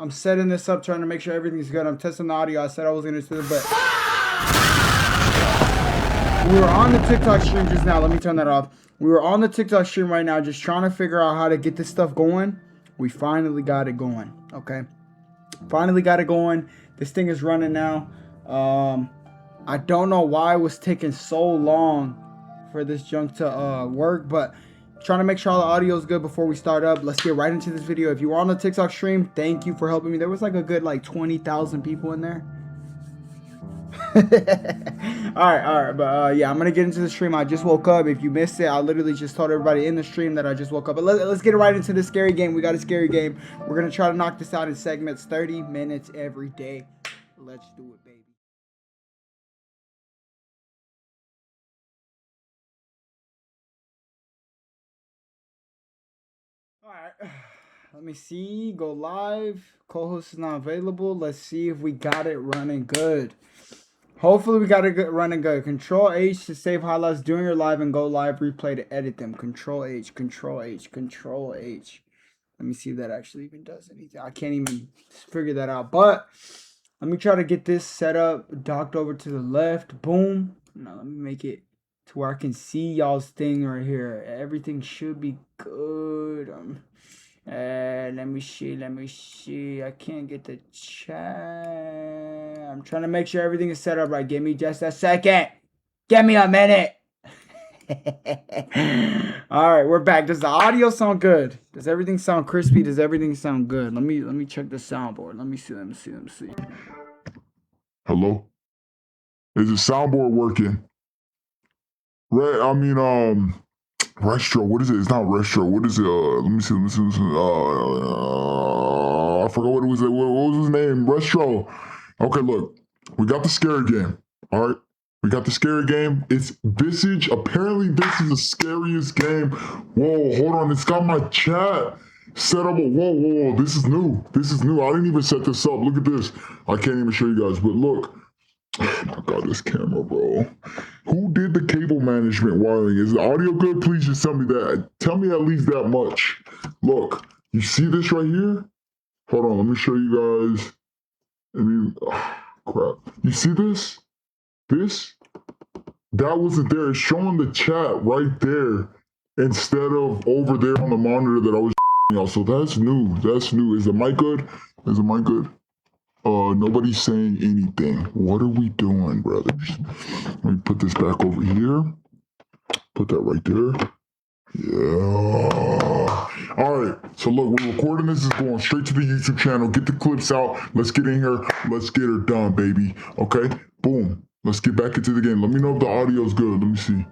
I'm setting this up, trying to make sure everything's good. I'm testing the audio. I said I was gonna do it, but we were on the TikTok stream just now. Let me turn that off. We were on the TikTok stream right now, just trying to figure out how to get this stuff going. We finally got it going. Okay, finally got it going. This thing is running now. I don't know why it was taking so long for this junk to work, but trying to make sure all the audio is good before we start up. Let's get right into this video. If you were on the TikTok stream, thank you for helping me. There was like a good 20,000 people in there. all right, but yeah, I'm gonna get into the stream. I just woke up. If you missed it, I literally just told everybody in the stream that I just woke up. But let's get right into this scary game. We got a scary game. We're gonna try to knock this out in segments, 30 minutes every day. Let's do it, baby. All right, let me see. Go live. Co-host is not available. Let's see if we got it running good. Hopefully we got it running good. Control H to save highlights during your live and go live replay to edit them. Control H, Control H, Control H. Let me see if that actually even does anything. I can't even figure that out. But let me try to get this set up, docked over to the left. Boom. Now let me make it to where I can see y'all's thing right here. Everything should be good. Let me see. I can't get the chat. I'm trying to make sure everything is set up right. Give me just a second. Give me a minute. All right, we're back. Does the audio sound good? Does everything sound crispy? Does everything sound good? Let me check the soundboard. Let me see. Hello? Is the soundboard working? Retro. What is it? It's not retro. What is it? Let me see. I forgot what it was. What was his name? Retro. Okay, look. We got the scary game. All right. We got the scary game. It's Visage. Apparently, this is the scariest game. Whoa, hold on. It's got my chat set up. Whoa. This is new. I didn't even set this up. Look at this. I can't even show you guys, but look. Oh my god, this camera, bro. Who did the cable management wiring? Is the audio good? Please just tell me that. Tell me at least that much. Look, you see this right here? Hold on, let me show you guys. Crap. You see this? That wasn't there. It's showing the chat right there instead of over there on the monitor that I was y'all. So that's new. Is the mic good? Nobody's saying anything. What are we doing, brothers? Let me put this back over here. Put that right there. Yeah. All right. So look, we're recording this. Is going straight to the YouTube channel. Get the clips out. Let's get in here. Let's get her done, baby. Okay. Boom. Let's get back into the game. Let me know if the audio is good. Let me see.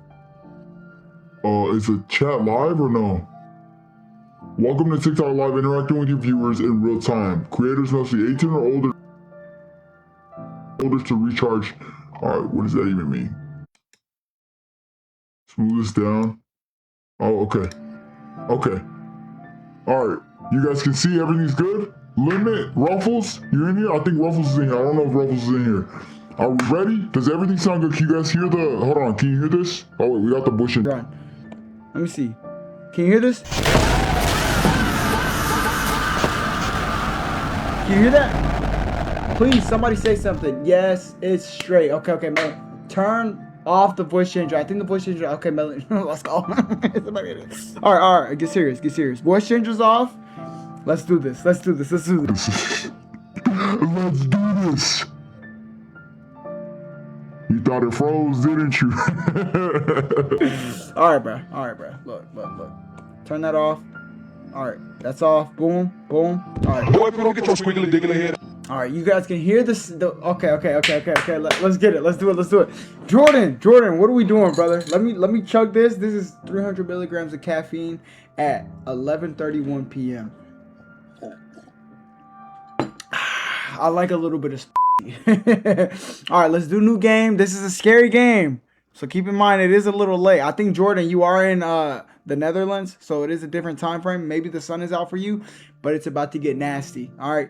Is the chat live or no? Welcome to TikTok Live, interacting with your viewers in real time. Creators must be 18 or older to recharge. All right, what does that even mean? Smooth this down. Oh, okay. All right, you guys can see everything's good? Limit, Ruffles, you're in here? I think Ruffles is in here. I don't know if Ruffles is in here. Are we ready? Does everything sound good? Can you guys hear the, hold on, can you hear this? Oh wait, we got the bush in. Let me see. Can you hear this? Can you hear that? Please, somebody say something. Yes, it's straight. Okay, man. Turn off the voice changer. I think the voice changer. Okay, Melanie, let's go. All right. Get serious. Voice changer's off. Let's do this. Let's do this. You thought it froze, didn't you? All right, bro. Look. Turn that off. All right, that's off. Boom. All right. Boy, don't get your squiggly diggly head. All right, you guys can hear this. Okay. Let's get it. Let's do it. Jordan, what are we doing, brother? Let me chug this. This is 300 milligrams of caffeine at 11:31 p.m. I like a little bit of. All right, let's do new game. This is a scary game, so keep in mind it is a little late. I think Jordan, you are in the Netherlands, so it is a different time frame. Maybe the sun is out for you, but it's about to get nasty. All right.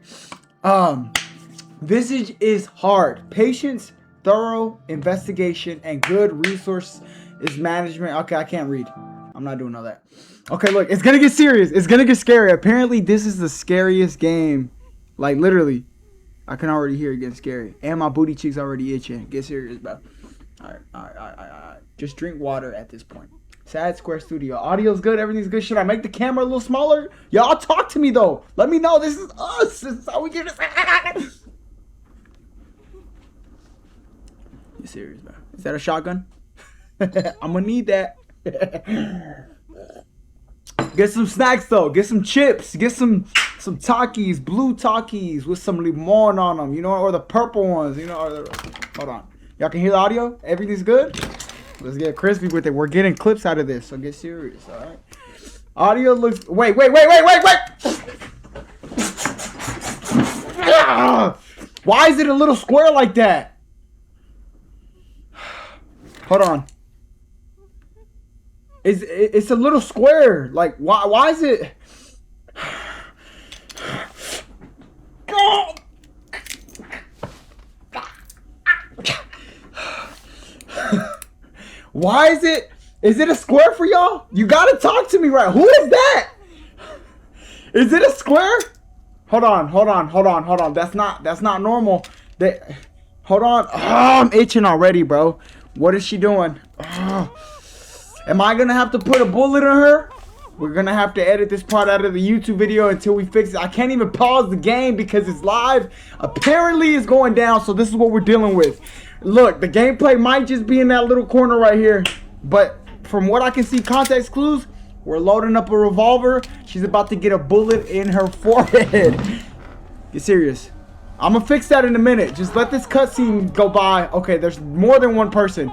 Visage is hard. Patience, thorough investigation, and good resource is management. Okay, I can't read. I'm not doing all that. Okay, look, it's gonna get serious. It's gonna get scary. Apparently, this is the scariest game Like literally, I can already hear it getting scary, and my booty cheeks already itching. Get serious, bro. All right. Just drink water at this point. Sad Square Studio. Audio's good. Everything's good. Should I make the camera a little smaller? Y'all talk to me though. Let me know. This is us. This is how we get this. You serious, bro? Is that a shotgun? I'm gonna need that. Get some snacks though. Get some chips. Get some Takis, blue Takis with some limon on them. You know, or the purple ones. You know. Hold on. Y'all can hear the audio. Everything's good. Let's get crispy with it. We're getting clips out of this, so get serious. All right. Audio looks. Wait. Why is it a little square like that? Hold on. It's a little square. Like why is it? Why is it? Is it a square for y'all? You gotta talk to me, right? Who is that? Is it a square? Hold on. That's not normal. Hold on. Oh, I'm itching already, bro. What is she doing? Oh. Am I gonna have to put a bullet in her? We're gonna have to edit this part out of the YouTube video until we fix it. I can't even pause the game because it's live. Apparently it's going down, so this is what we're dealing with. Look, the gameplay might just be in that little corner right here, but from what I can see, context clues, we're loading up a revolver. She's about to get a bullet in her forehead. Get serious. I'm gonna fix that in a minute. Just let this cutscene go by. Okay, there's more than one person.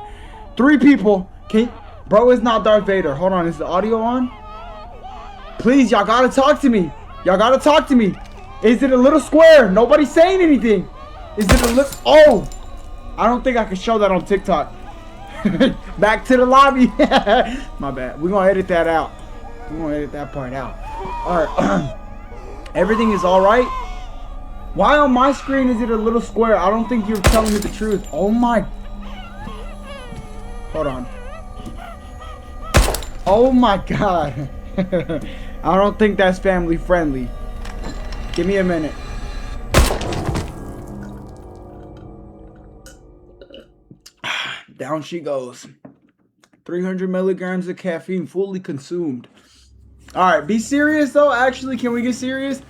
3 people. Bro, it's not Darth Vader. Hold on, is the audio on? Please, y'all gotta talk to me. Is it a little square? Nobody's saying anything. Is it a little... Oh! I don't think I can show that on TikTok. Back to the lobby. My bad. We're gonna edit that out. We're gonna edit that part out. Alright. Everything is alright. Why on my screen is it a little square? I don't think you're telling me the truth. Oh my... Hold on. Oh my god. I don't think that's family friendly. Give me a minute. Down she goes. 300 milligrams of caffeine fully consumed. Alright, be serious though. Actually, can we get serious?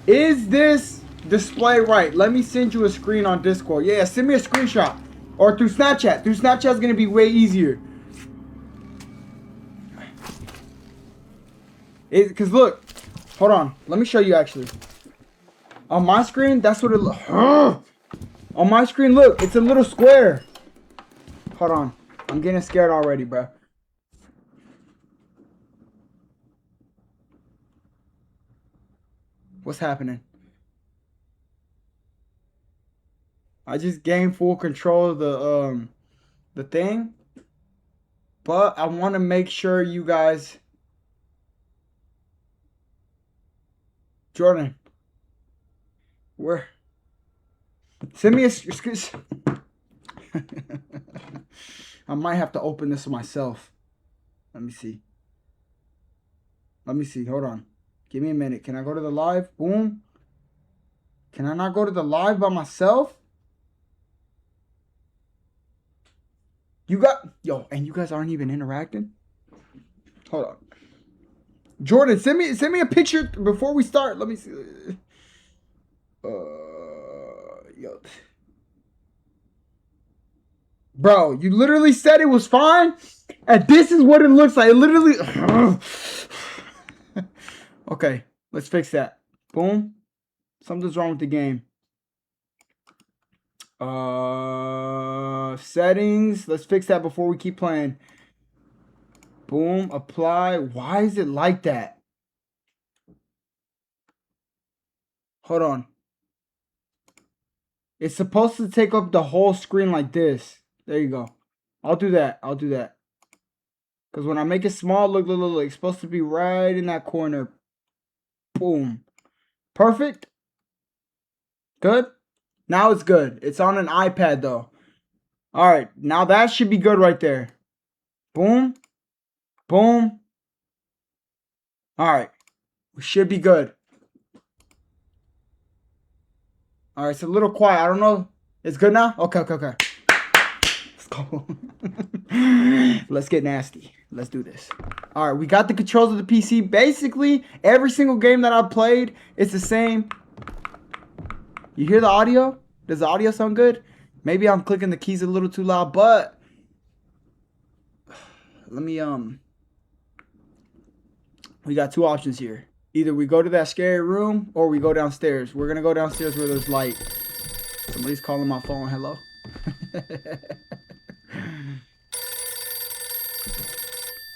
Is this display right? Let me send you a screen on Discord. Yeah, send me a screenshot. Or through Snapchat. Through Snapchat is going to be way easier. Because look. Hold on. Let me show you actually. On my screen, that's what it looks. On my screen, look. It's a little square. Hold on. I'm getting scared already, bro. What's happening? I just gained full control of the thing. But I want to make sure you guys... Jordan. Where? Send me a... I might have to open this myself. Let me see. Hold on. Give me a minute. Can I go to the live? Boom. Can I not go to the live by myself? You got... Yo, and you guys aren't even interacting? Hold on. Jordan, send me a picture before we start. Let me see. Yo. Bro, you literally said it was fine, and this is what it looks like. It literally... Okay, let's fix that. Boom. Something's wrong with the game. Settings. Let's fix that before we keep playing. Boom. Apply. Why is it like that? Hold on. It's supposed to take up the whole screen like this. There you go. I'll do that. Because when I make it small, look, it's supposed to be right in that corner. Boom. Perfect. Good. Now it's good. It's on an iPad though. All right. Now that should be good right there. Boom. Boom. All right. We should be good. All right, it's a little quiet. I don't know. It's good now? Okay. Let's go. Let's get nasty. Let's do this. All right, we got the controls of the PC. Basically, every single game that I've played, it's the same. You hear the audio? Does the audio sound good? Maybe I'm clicking the keys a little too loud, but let me, we got two options here. Either we go to that scary room or we go downstairs. We're going to go downstairs where there's light. Somebody's calling my phone. Hello?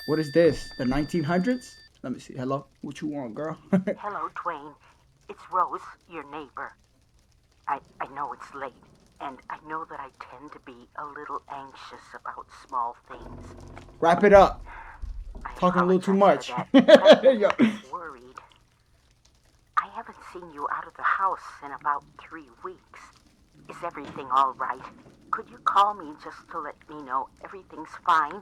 What is this? The 1900s? Let me see. Hello? What you want, girl? Hello, Dwayne. It's Rose, your neighbor. I know it's late, and I know that I tend to be a little anxious about small things. Wrap it up. I Talking a little too much. apologize for that, but I'm just worried. I haven't seen you out of the house in about 3 weeks. Is everything all right? Could you call me just to let me know everything's fine?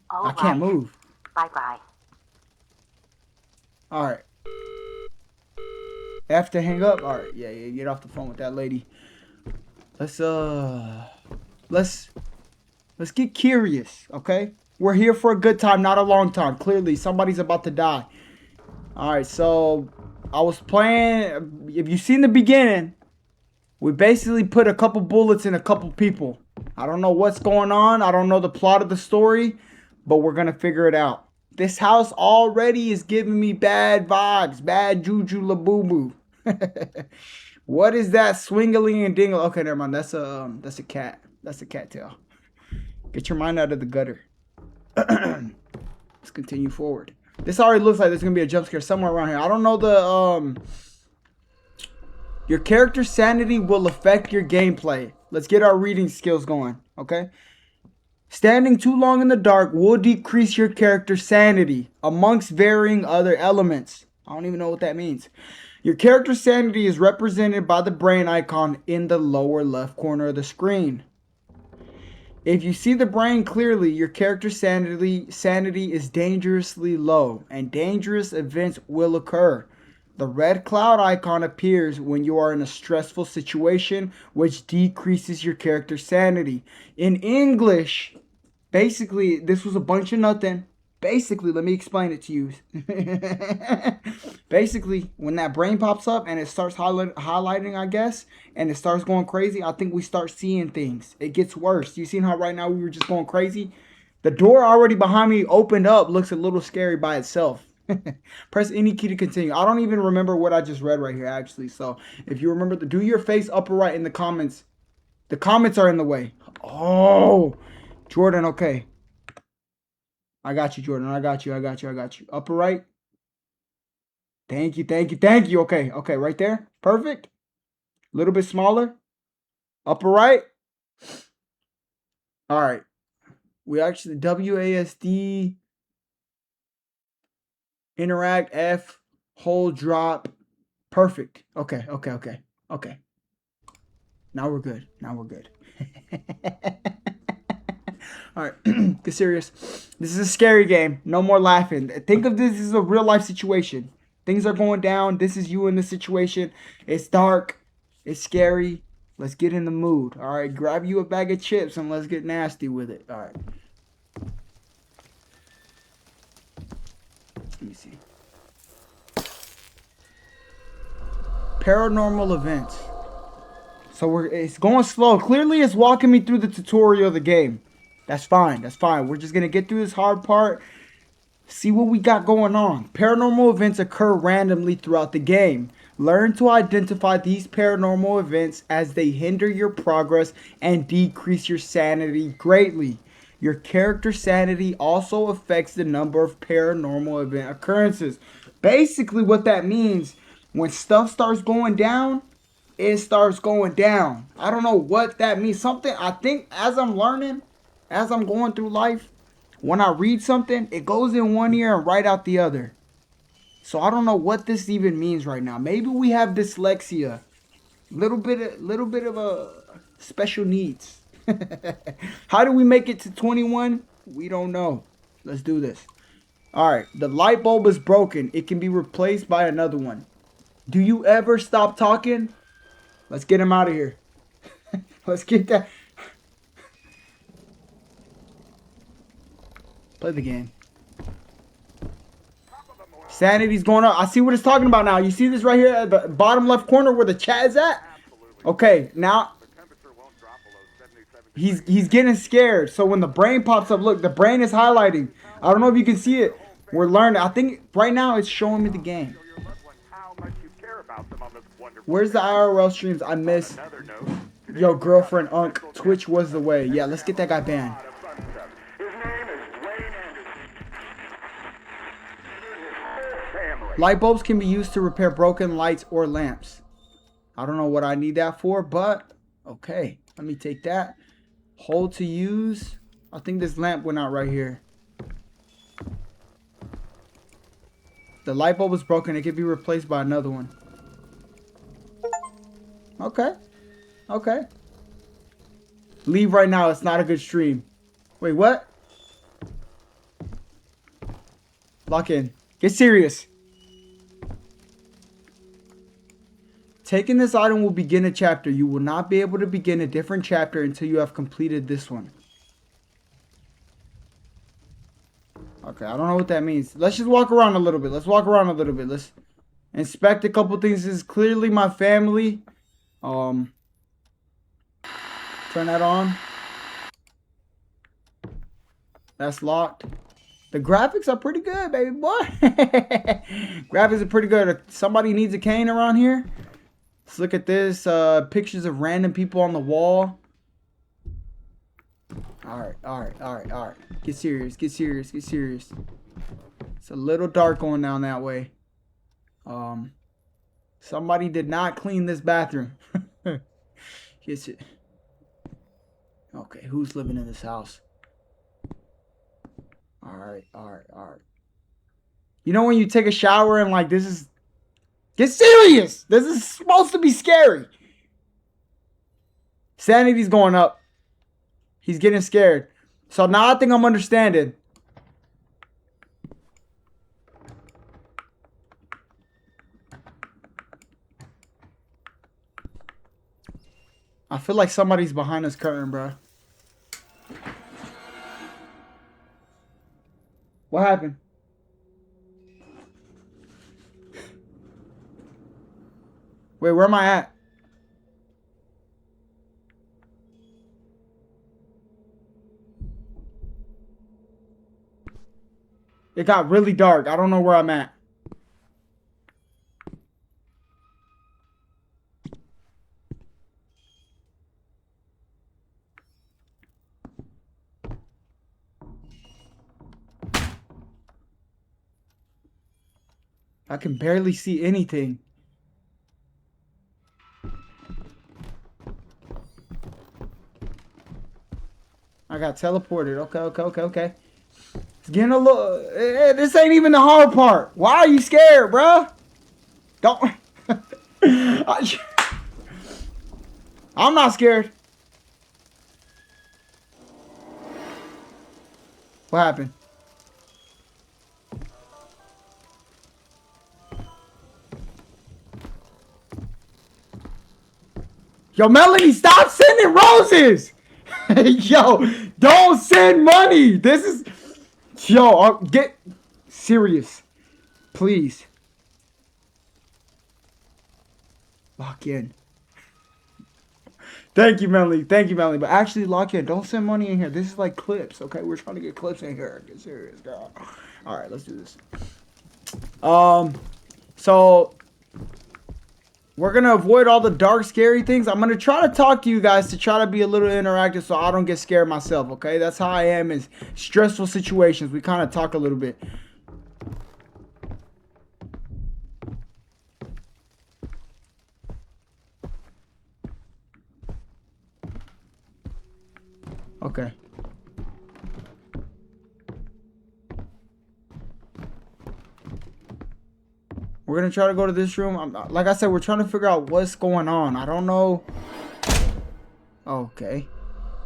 All I can't move. Bye-bye. All right. Have to hang up. All right. Yeah. Get off the phone with that lady. Let's get curious. Okay. We're here for a good time, not a long time. Clearly, somebody's about to die. All right. So I was playing. If you've seen the beginning, we basically put a couple bullets in a couple people. I don't know what's going on. I don't know the plot of the story, but we're gonna figure it out. This house already is giving me bad vibes, bad juju laboo. What is that swingling and dingle? Okay, never mind. That's a cat. That's a cattail. Get your mind out of the gutter. Let's continue forward. This already looks like there's gonna be a jump scare somewhere around here. I don't know the Your character's sanity will affect your gameplay. Let's get our reading skills going, okay? Standing too long in the dark will decrease your character's sanity amongst varying other elements. I don't even know what that means. Your character's sanity is represented by the brain icon in the lower left corner of the screen. If you see the brain clearly, your character's sanity is dangerously low, and dangerous events will occur. The red cloud icon appears when you are in a stressful situation, which decreases your character's sanity. In English, basically, this was a bunch of nothing. Basically, let me explain it to you. Basically, when that brain pops up and it starts highlighting, I guess, and it starts going crazy, I think we start seeing things. It gets worse. You seen how right now we were just going crazy? The door already behind me opened up, looks a little scary by itself. Press any key to continue. I don't even remember what I just read right here, actually. So, if you remember, do your face upper right in the comments. The comments are in the way. Oh, Jordan, okay. I got you, Jordan. I got you. Upper right. Thank you. Okay, right there. Perfect. A little bit smaller. Upper right. All right. We actually, WASD, interact, F, hold, drop. Perfect. Okay. Now we're good. All right, get serious. This is a scary game. No more laughing. Think of this as a real life situation. Things are going down. This is you in the situation. It's dark. It's scary. Let's get in the mood. All right, grab you a bag of chips and let's get nasty with it. All right. Let me see. Paranormal events. So it's going slow. Clearly, it's walking me through the tutorial of the game. That's fine. We're just going to get through this hard part. See what we got going on. Paranormal events occur randomly throughout the game. Learn to identify these paranormal events as they hinder your progress and decrease your sanity greatly. Your character sanity also affects the number of paranormal event occurrences. Basically, what that means, when stuff starts going down, it starts going down. I don't know what that means. Something, I think, as I'm learning, as I'm going through life, when I read something, it goes in one ear and right out the other. So I don't know what this even means right now. Maybe we have dyslexia. Little bit of a special needs. How do we make it to 21? We don't know. Let's do this. All right, the light bulb is broken. It can be replaced by another one. Do you ever stop talking? Let's get him out of here. Let's get that. Play the game. Sanity's going up. I see what it's talking about now. You see this right here at the bottom left corner where the chat is at? Okay, now he's getting scared. So when the brain pops up, look, the brain is highlighting. I don't know if you can see it. We're learning. I think right now it's showing me the game. Where's the IRL streams? I miss. Yo, girlfriend, Unk. Twitch was the way. Yeah, let's get that guy banned. Light bulbs can be used to repair broken lights or lamps. I don't know what I need that for, but okay. Let me take that. Hold to use. I think this lamp went out right here. The light bulb was broken. It could be replaced by another one. Okay. Okay. Leave right now. It's not a good stream. Wait, what? Lock in. Get serious. Taking this item will begin a chapter. You will not be able to begin a different chapter until you have completed this one. Okay, I don't know what that means. Let's just walk around a little bit. Let's walk around a little bit. Let's inspect a couple things. This is clearly my family. Turn that on. That's locked. The graphics are pretty good, baby boy. Graphics are pretty good. If somebody needs a cane around here. Let's look at this. Pictures of random people on the wall. Alright. Get serious. Get serious. It's a little dark going down that way. Somebody did not clean this bathroom. Get it. Okay, who's living in this house? Alright. You know when you take a shower and like this is... Get serious! This is supposed to be scary. Sanity's going up. He's getting scared. So now I think I'm understanding. I feel like somebody's behind this curtain, bro. What happened? Wait, where am I at? It got really dark. I don't know where I'm at. I can barely see anything. I got teleported. Okay. It's getting a little... This ain't even the hard part. Why are you scared, bro? Don't... I'm not scared. What happened? Yo, Melanie, stop sending roses! Yo, don't send money! This is... Yo, get serious. Please. Lock in. Thank you, Melanie. But actually, lock in. Don't send money in here. This is like clips, okay? We're trying to get clips in here. Get serious, girl. Alright, let's do this. So... We're going to avoid all the dark, scary things. I'm going to try to talk to you guys to try to be a little interactive so I don't get scared myself, okay? That's how I am in stressful situations. We kind of talk a little bit. Okay. We're going to try to go to this room. Like I said, we're trying to figure out what's going on. I don't know. Okay.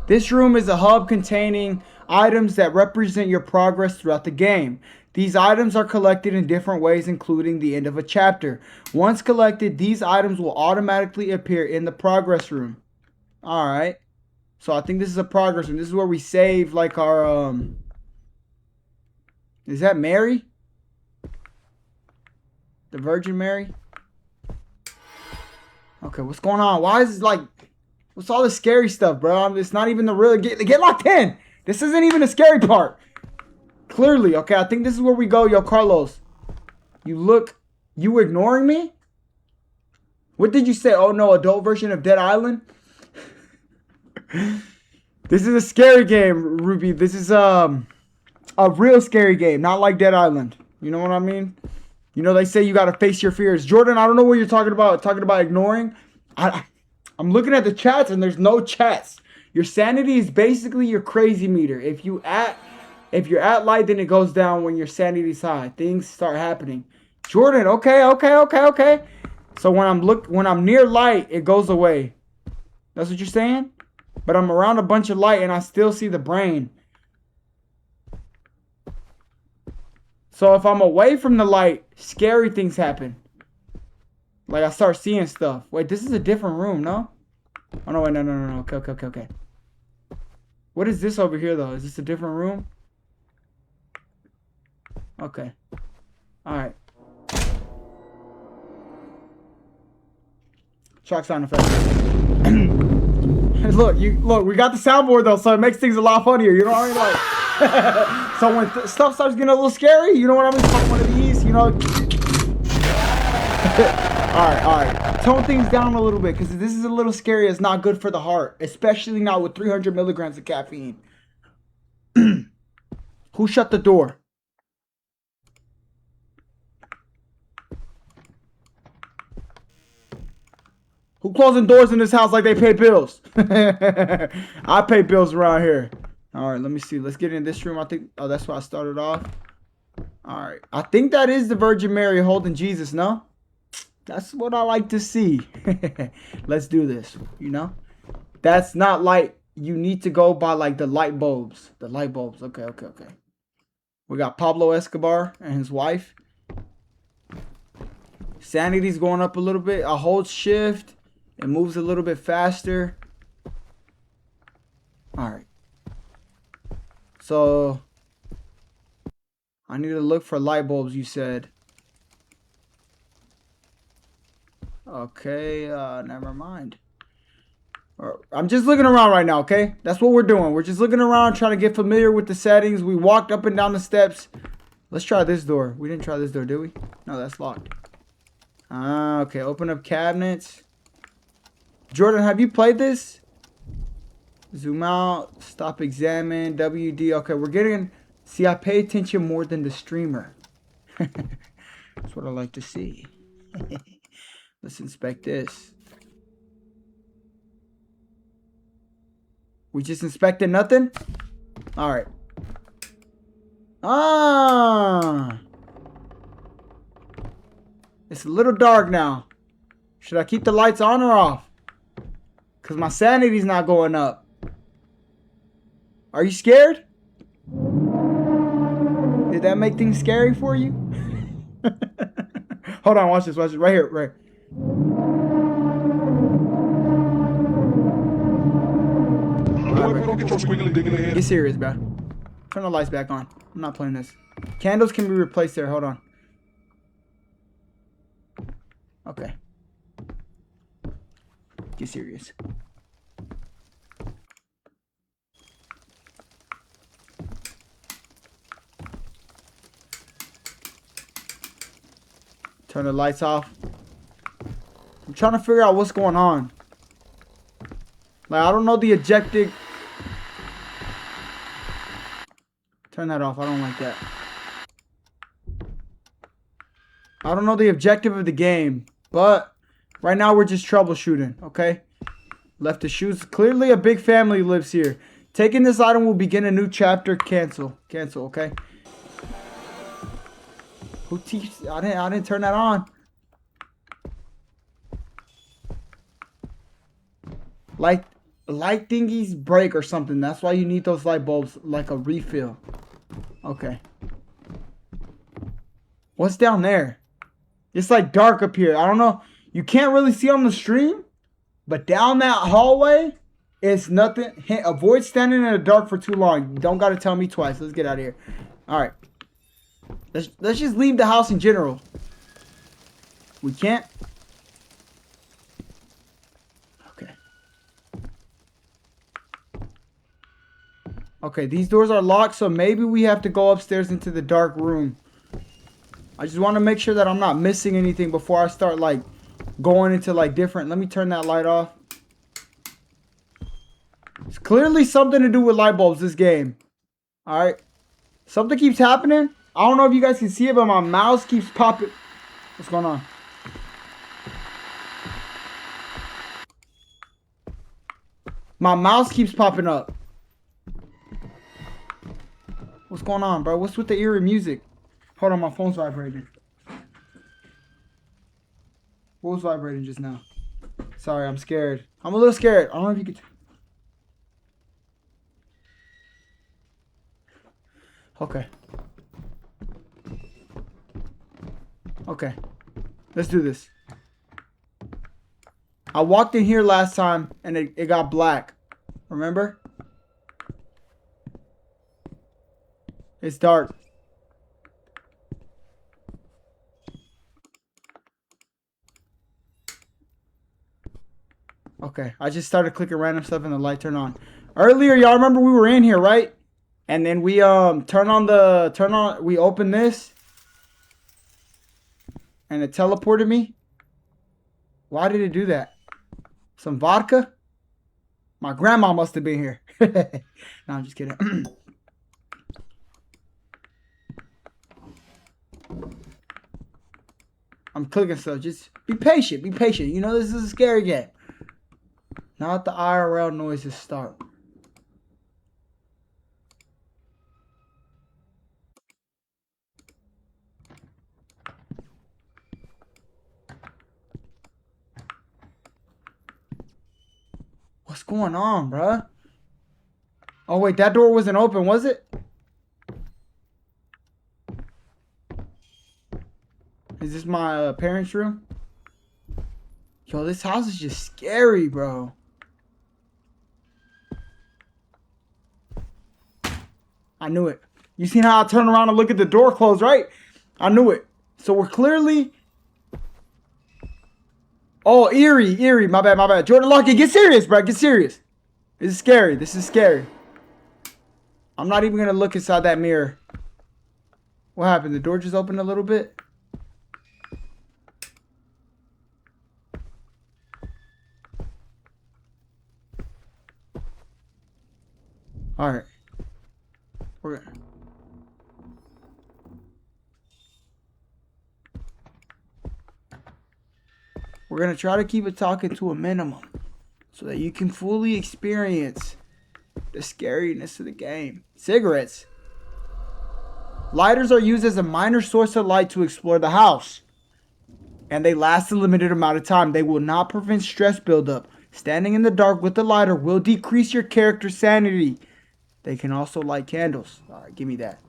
This room is a hub containing items that represent your progress throughout the game. These items are collected in different ways, including the end of a chapter. Once collected, these items will automatically appear in the progress room. Alright. So I think this is a progress room. This is where we save like our Is that Mary? The Virgin Mary? Okay, what's going on? Why is it like what's all this scary stuff, bro? It's not even the real get locked in. This isn't even the scary part. Clearly, okay, I think this is where we go, yo, Carlos. You ignoring me? What did you say? Oh no, adult version of Dead Island? This is a scary game, Ruby. This is a real scary game, not like Dead Island. You know what I mean? You know, they say you gotta face your fears. Jordan, I don't know what you're talking about. Talking about ignoring. I'm looking at the chats and there's no chats. Your sanity is basically your crazy meter. If you're at light, then it goes down. When your sanity's high, things start happening. Jordan, okay. So when I'm near light, it goes away. That's what you're saying? But I'm around a bunch of light and I still see the brain. So if I'm away from the light, scary things happen. Like I start seeing stuff. Wait, this is a different room, no? Oh no, wait, no. Okay. What is this over here though? Is this a different room? Okay. Alright. Shock sound effect. Look, we got the soundboard though, so it makes things a lot funnier. You know what I mean? Like, so when stuff starts getting a little scary, you know what I mean? Pop one of these, you know. All right. Tone things down a little bit because this is a little scary. It's not good for the heart, especially not with 300 milligrams of caffeine. Who shut the door? Who closing doors in this house like they pay bills? I pay bills around here. All right, let me see. Let's get in this room. I think, oh, that's where I started off. All right. I think that is the Virgin Mary holding Jesus, no? That's what I like to see. Let's do this, you know? That's not light. You need to go by like the light bulbs. The light bulbs. Okay. We got Pablo Escobar and his wife. Sanity's going up a little bit. I hold shift. It moves a little bit faster. Alright. So, I need to look for light bulbs, you said. Okay, never mind. I'm just looking around right now, okay? That's what we're doing. We're just looking around, trying to get familiar with the settings. We walked up and down the steps. Let's try this door. We didn't try this door, did we? No, that's locked. Okay, open up cabinets. Jordan, have you played this? Zoom out, stop, examine, WD. Okay, we're getting... See, I pay attention more than the streamer. That's what I like to see. Let's inspect this. We just inspected nothing? Alright. It's a little dark now. Should I keep the lights on or off? Because my sanity's not going up. Are you scared? Did that make things scary for you? Hold on, watch this. Right here, right. Get serious, bro. Turn the lights back on. I'm not playing this. Candles can be replaced there. Hold on. Okay. Get serious. Turn the lights off. I'm trying to figure out what's going on. Like, I don't know the objective. Turn that off. I don't like that. I don't know the objective of the game, but right now we're just troubleshooting, okay? Left the shoes. Clearly a big family lives here. Taking this item will begin a new chapter. Cancel. Cancel, okay? Who teaches? I didn't turn that on. Like light thingies break or something. That's why you need those light bulbs, like a refill. Okay. What's down there? It's like dark up here. I don't know. You can't really see on the stream, but down that hallway, it's nothing. Avoid standing in the dark for too long. You don't got to tell me twice. Let's get out of here. All right. Let's just leave the house in general. We can't. Okay. Okay, these doors are locked, so maybe we have to go upstairs into the dark room. I just want to make sure that I'm not missing anything before I start, like, going into, like, different... Let me turn that light off. It's clearly something to do with light bulbs, this game. Alright. Something keeps happening. I don't know if you guys can see it, but my mouse keeps popping. What's going on? My mouse keeps popping up. What's going on, bro? What's with the eerie music? Hold on, my phone's vibrating. What was vibrating just now? Sorry, I'm scared. I'm a little scared. I don't know if you could... Okay. Okay. Let's do this. I walked in here last time and it got black. Remember? It's dark. Okay, I just started clicking random stuff and the light turned on. Earlier, y'all remember we were in here, right? And then we we opened this and it teleported me. Why did it do that? Some vodka? My grandma must have been here. No, I'm just kidding. I'm clicking stuff. Just be patient. Be patient. You know this is a scary game. Not the IRL noises start. What's going on, bruh? Oh, wait. That door wasn't open, was it? Is this my parents' room? Yo, this house is just scary, bro. I knew it. You seen how I turned around and look at the door closed, right? I knew it. So we're clearly... Oh, eerie. My bad. Jordan Lockett, get serious, bro. Get serious. This is scary. This is scary. I'm not even going to look inside that mirror. What happened? The door just opened a little bit? Alright. We're going to try to keep it talking to a minimum so that you can fully experience the scariness of the game. Cigarettes. Lighters are used as a minor source of light to explore the house, and they last a limited amount of time. They will not prevent stress buildup. Standing in the dark with the lighter will decrease your character's sanity. They can also light candles. All right, give me that.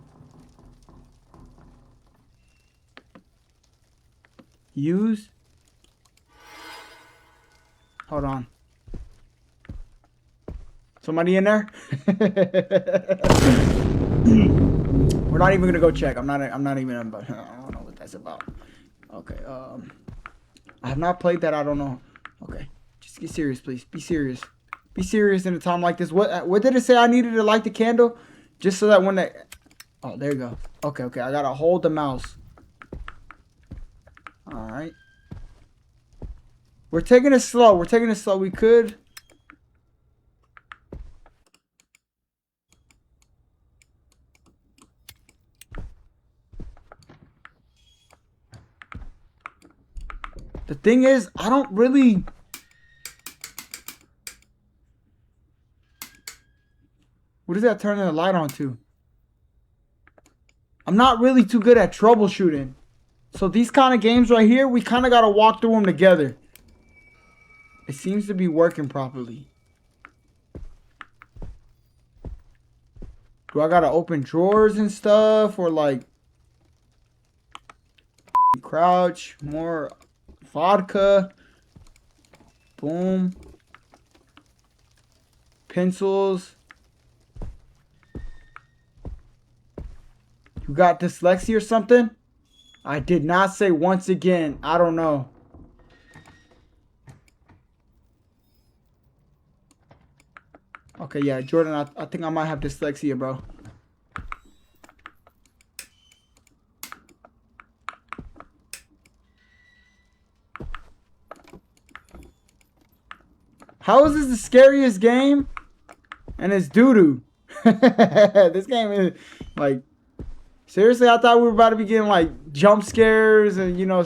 Use. Hold on. Somebody in there? We're not even gonna go check. I'm not even. I don't know what that's about. Okay. I have not played that. I don't know. Okay. Just get serious, please. Be serious. Be serious in a time like this. What did it say I needed to light the candle? Just so that when they... Oh, there you go. Okay. I gotta hold the mouse. Alright. We're taking it slow. We could... The thing is, I don't really... What does that turn the light on to? I'm not really too good at troubleshooting. So these kind of games right here, we kind of got to walk through them together. It seems to be working properly. Do I gotta open drawers and stuff? Or like crouch? More vodka. Boom. Pencils. You got dyslexia or something? I did not say once again. I don't know. Okay, yeah, Jordan, I think I might have dyslexia, bro. How is this the scariest game? And it's doo-doo. This game is, like, seriously, I thought we were about to be getting, like, jump scares and, you know...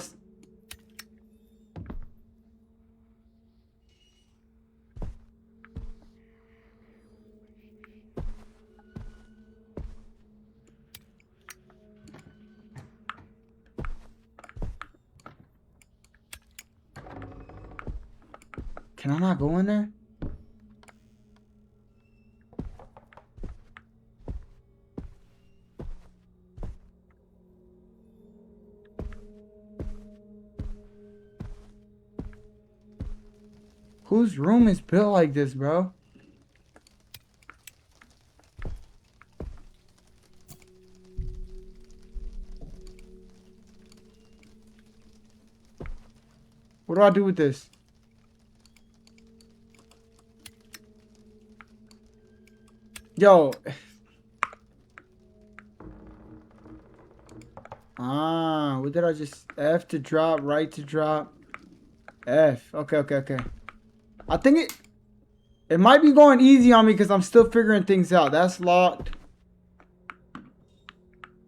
Can I not go in there? Whose room is built like this, bro? What do I do with this? Yo. Ah, what did I just... F to drop, right to drop. F. Okay. I think it might be going easy on me because I'm still figuring things out. That's locked.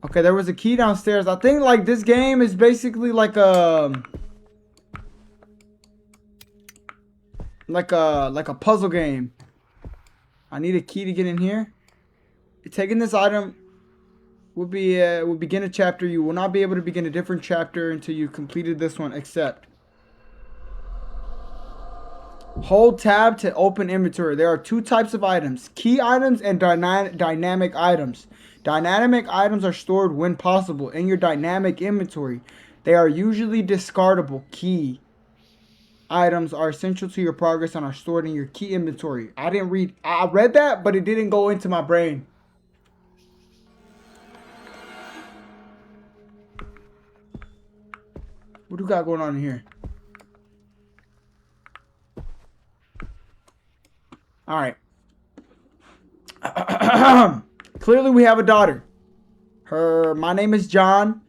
Okay, there was a key downstairs. I think like this game is basically like a puzzle game. I need a key to get in here. Taking this item will begin a chapter. You will not be able to begin a different chapter until you completed this one, except hold tab to open inventory. There are two types of items: key items and dynamic items. Dynamic items are stored when possible in your dynamic inventory. They are usually discardable. Key items are essential to your progress and are stored in your key inventory. I read that, but it didn't go into my brain. What do we got going on in here? All right. Clearly we have a daughter. My name is John.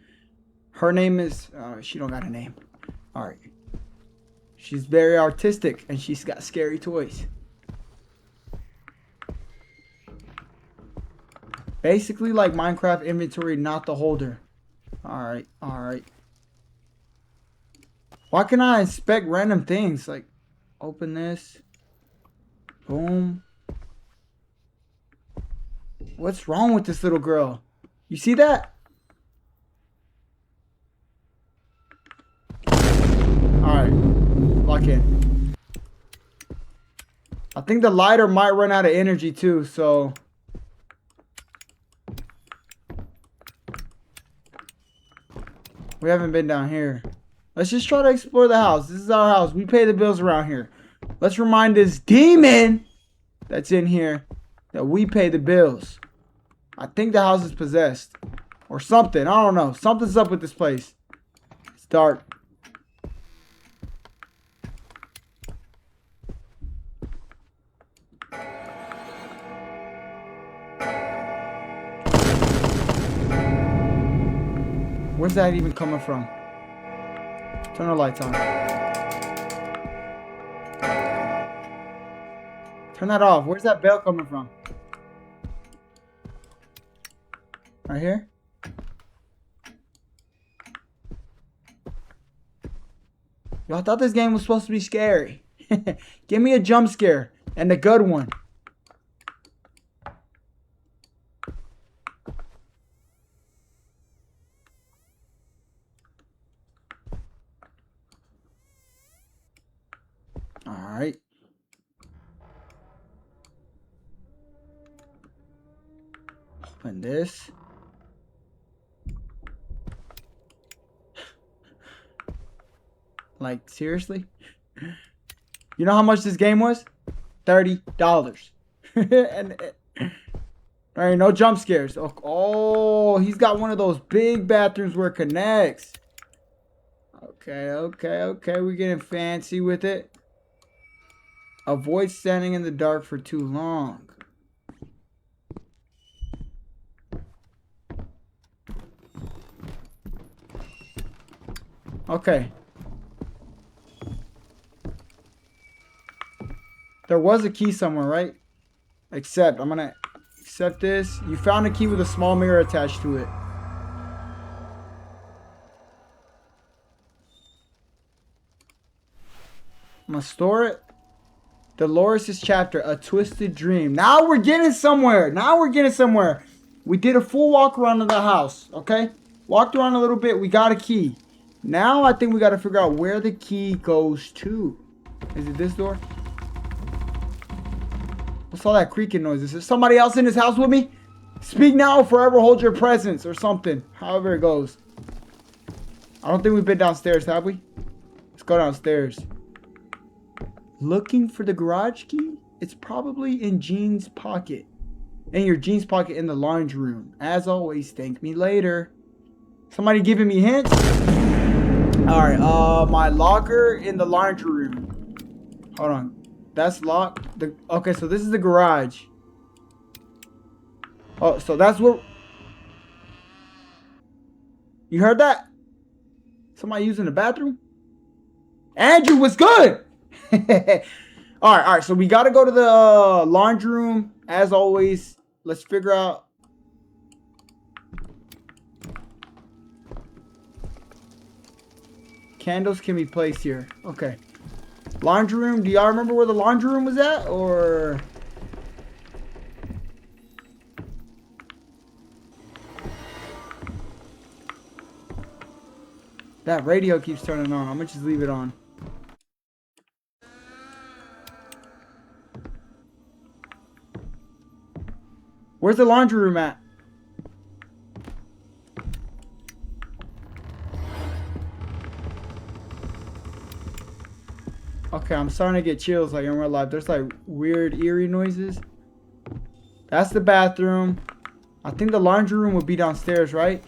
Her name is, she don't got a name. All right. She's very artistic and she's got scary toys. Basically like Minecraft inventory, not the holder. All right. Why can I inspect random things? Like, open this. Boom. What's wrong with this little girl? You see that? Alright. Lock in. I think the lighter might run out of energy too, so... We haven't been down here. Let's just try to explore the house. This is our house. We pay the bills around here. Let's remind this demon that's in here that we pay the bills. I think the house is possessed. Or something. I don't know. Something's up with this place. It's dark. Where's that even coming from? Turn the lights on. Turn that off. Where's that bell coming from? Right here? Yo, I thought this game was supposed to be scary. Give me a jump scare. And a good one. Alright. Open this. Like, seriously? You know how much this game was? $30. And all right, no jump scares. Oh, he's got one of those big bathrooms where it connects. Okay. We're getting fancy with it. Avoid standing in the dark for too long. Okay. There was a key somewhere, right? Accept. I'm gonna accept this. You found a key with a small mirror attached to it. I'm gonna store it. Dolores' chapter, A Twisted Dream. Now we're getting somewhere. We did a full walk around of the house, okay? Walked around a little bit. We got a key. Now I think we got to figure out where the key goes to. Is it this door? What's all that creaking noise? Is there somebody else in this house with me? Speak now, forever hold your presence, or something. However it goes. I don't think we've been downstairs, have we? Let's go downstairs. Looking for the garage key? It's probably in Jean's pocket. In your jeans pocket in the laundry room. As always, thank me later. Somebody giving me hints? Alright, my locker in the laundry room. Hold on. That's locked. Okay, so this is the garage. Oh, so that's where... You heard that? Somebody using the bathroom? Andrew, what's good? Alright, so we gotta go to the laundry room. As always, let's figure out... Candles can be placed here. Okay. Laundry room. Do y'all remember where the laundry room was at? Or... That radio keeps turning on. I'm gonna just leave it on. Where's the laundry room at? Okay, I'm starting to get chills like in real life. There's like weird eerie noises. That's the bathroom. I think the laundry room would be downstairs, right?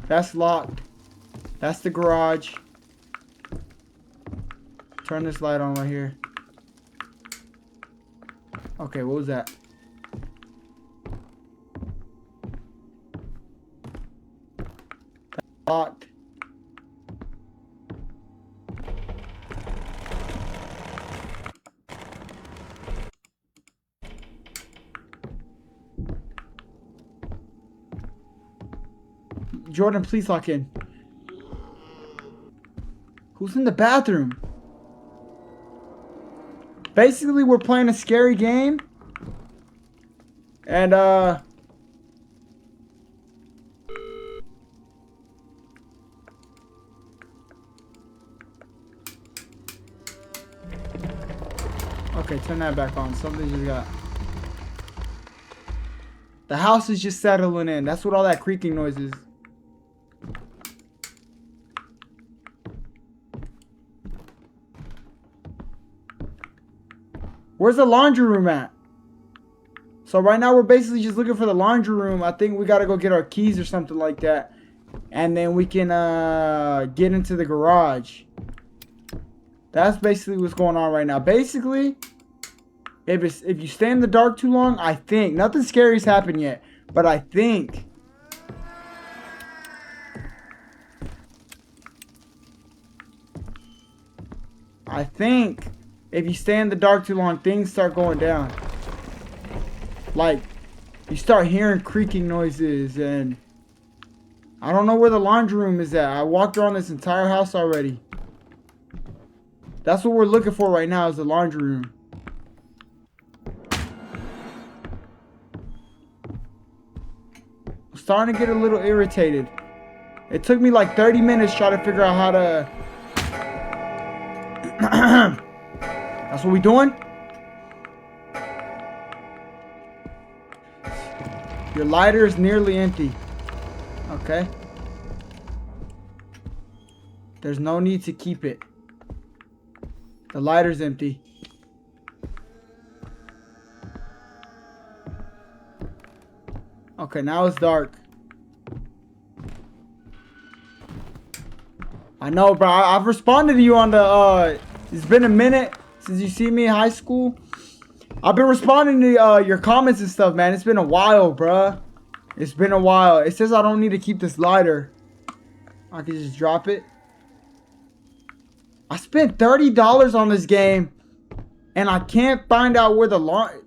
That's locked. That's the garage. Turn this light on right here. Okay, what was that? Locked. Jordan, please lock in. Who's in the bathroom? Basically, we're playing a scary game. And, okay, turn that back on. Something just got... The house is just settling in. That's what all that creaking noise is. Where's the laundry room at? So right now we're basically just looking for the laundry room. I think we gotta go get our keys or something like that. And then we can get into the garage. That's basically what's going on right now. Basically, if you stay in the dark too long, I think, nothing scary's happened yet, but I think if you stay in the dark too long, things start going down. Like, you start hearing creaking noises, and I don't know where the laundry room is at. I walked around this entire house already. That's what we're looking for right now, is the laundry room. I'm starting to get a little irritated. It took me like 30 minutes trying to figure out how to... That's what we doing? Your lighter is nearly empty. Okay. There's no need to keep it. The lighter's empty. Okay, now it's dark. I know, bro. I've responded to you on the, it's been a minute since you see me in high school. I've been responding to your comments and stuff, man. It's been a while, bruh. It's been a while. It says I don't need to keep this lighter. I can just drop it. I spent $30 on this game, and I can't find out where the light.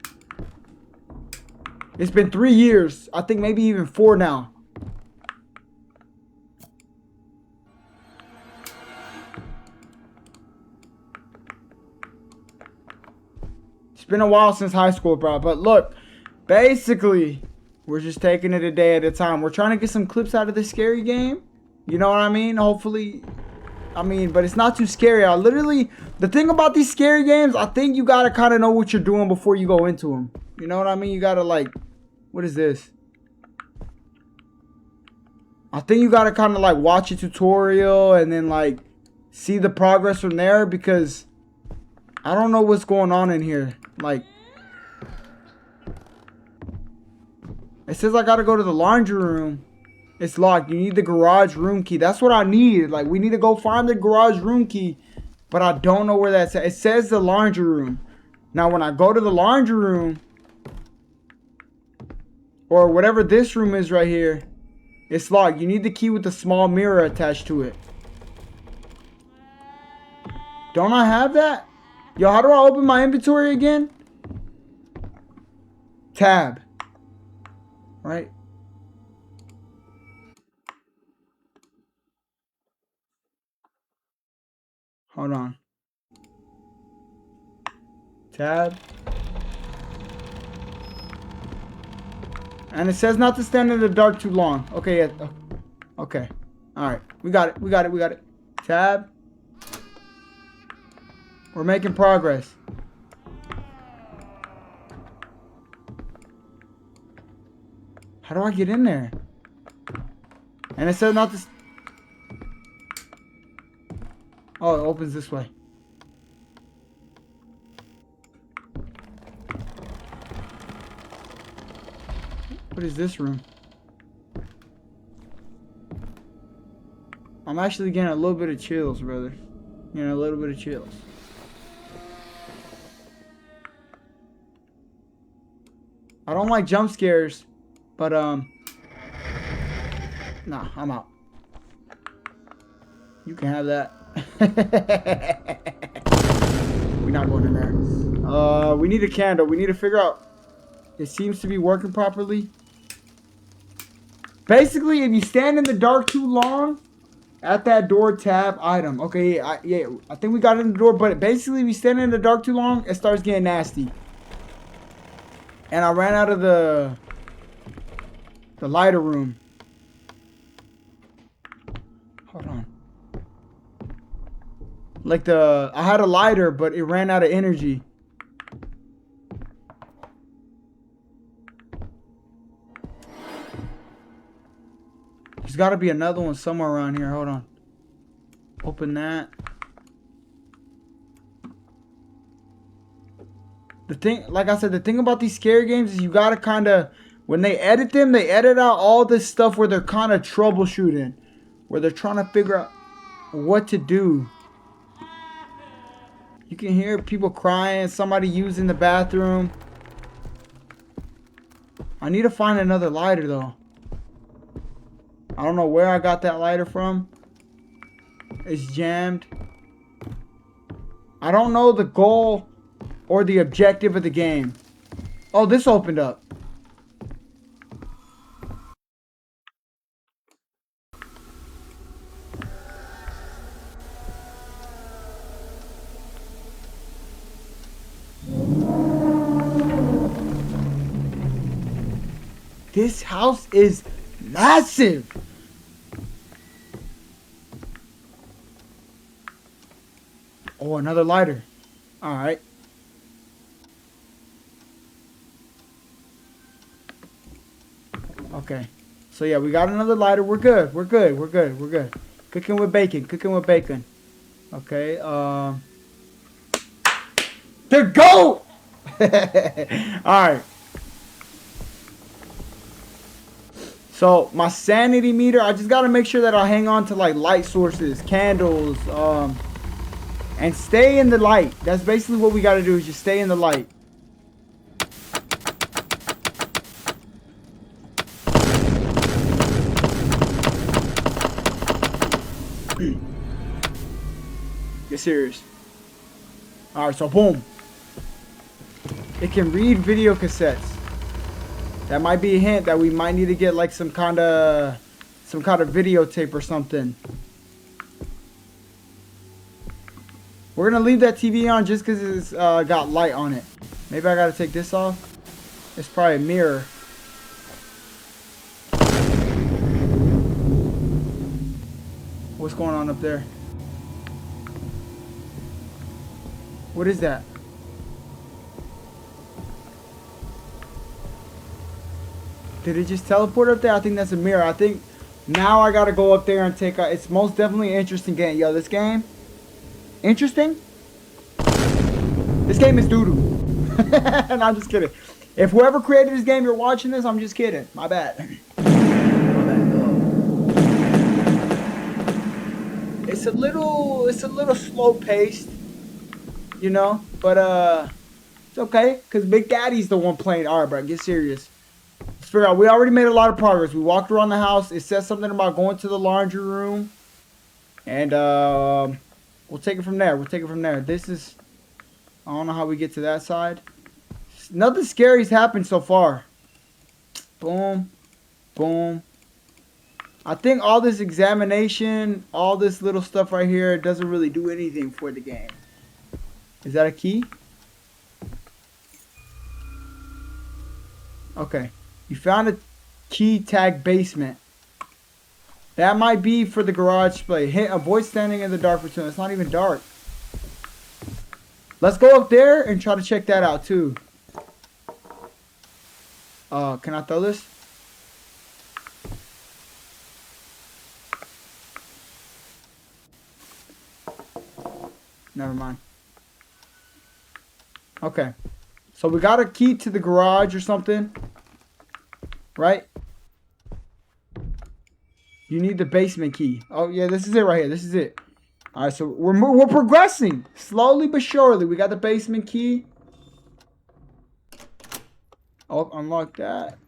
It's been 3 years. I think maybe even 4 now. It's been a while since high school, bro. But look, basically, we're just taking it a day at a time. We're trying to get some clips out of this scary game. You know what I mean? Hopefully, but it's not too scary. The thing about these scary games, I think you gotta kind of know what you're doing before you go into them. You know what I mean? You gotta like, what is this? I think you gotta kind of like watch a tutorial and then like see the progress from there, because I don't know what's going on in here. Like, it says I gotta go to the laundry room. It's locked. You need the garage room key. That's what I need. Like, we need to go find the garage room key, but I don't know where that's at. It says the laundry room. Now, when I go to the laundry room, or whatever this room is right here, it's locked. You need the key with the small mirror attached to it. Don't I have that? Yo, how do I open my inventory again? Tab. Right? Hold on. Tab. And it says not to stand in the dark too long. Okay, yeah. Okay. Alright. We got it. We got it. We got it. Tab. We're making progress. How do I get in there? And it says not to... Oh, it opens this way. What is this room? I'm actually getting a little bit of chills, brother. You know, a little bit of chills. I don't like jump scares, but nah, I'm out. You can have that. We're not going in there. We need a candle. We need to figure out. It seems to be working properly. Basically, if you stand in the dark too long, at that door, tab item. Okay, I think we got it in the door, but basically, if you stand in the dark too long, it starts getting nasty. And I ran out of the lighter room. Hold on. Like I had a lighter, but it ran out of energy. There's got to be another one somewhere around here. Hold on. Open that. The thing, like I said, the thing about these scary games is you got to kind of, when they edit them, they edit out all this stuff where they're kind of troubleshooting. Where they're trying to figure out what to do. You can hear people crying, somebody using the bathroom. I need to find another lighter though. I don't know where I got that lighter from. It's jammed. I don't know the goal or the objective of the game. Oh, this opened up. This house is massive. Oh, another lighter. All right. Okay. So yeah, we got another lighter. We're good. We're good. We're good. We're good. Cooking with bacon. Cooking with bacon. Okay. To go. All right. So my sanity meter, I just gotta make sure that I hang on to like light sources, candles, and stay in the light. That's basically what we gotta do, is just stay in the light. Get serious. Alright, so boom. It can read video cassettes. That might be a hint that we might need to get like some kind of videotape or something. We're gonna leave that TV on just because it's got light on it. Maybe I gotta take this off. It's probably a mirror. What's going on up there? What is that? Did it just teleport up there? I think that's a mirror. I think now I gotta go up there and take a... It's most definitely an interesting game. Yo, this game... Interesting? This game is doo-doo. And I'm just kidding. If whoever created this game, you're watching this, I'm just kidding. My bad. My bad. It's a little slow paced, you know, but it's okay, cause Big Daddy's the one playing. All right, bro, get serious. Let's figure out. We already made a lot of progress. We walked around the house. It says something about going to the laundry room, and we'll take it from there. We'll take it from there. This is, I don't know how we get to that side. Nothing scary's happened so far. Boom, boom. I think all this examination, all this little stuff right here, doesn't really do anything for the game. Is that a key? Okay. You found a key tag basement. That might be for the garage display. Hit avoid standing in the dark for 2 minutes. It's not even dark. Let's go up there and try to check that out too. Can I throw this? Never mind. Okay. So we got a key to the garage or something. Right? You need the basement key. Oh, yeah, this is it right here. This is it. All right, so we're progressing. Slowly but surely. We got the basement key. Oh, unlock that.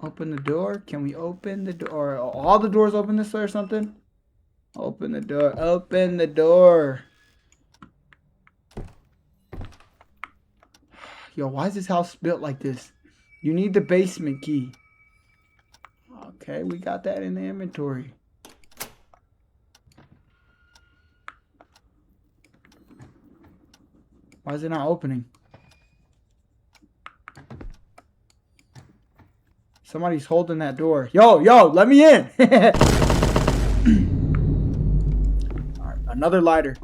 Open the door. Can we open the door? Are all the doors open this way or something? Open the door. Open the door. Yo, why is this house built like this? You need the basement key. Okay, we got that in the inventory. Why is it not opening? Somebody's holding that door. Yo, let me in. All right, another lighter.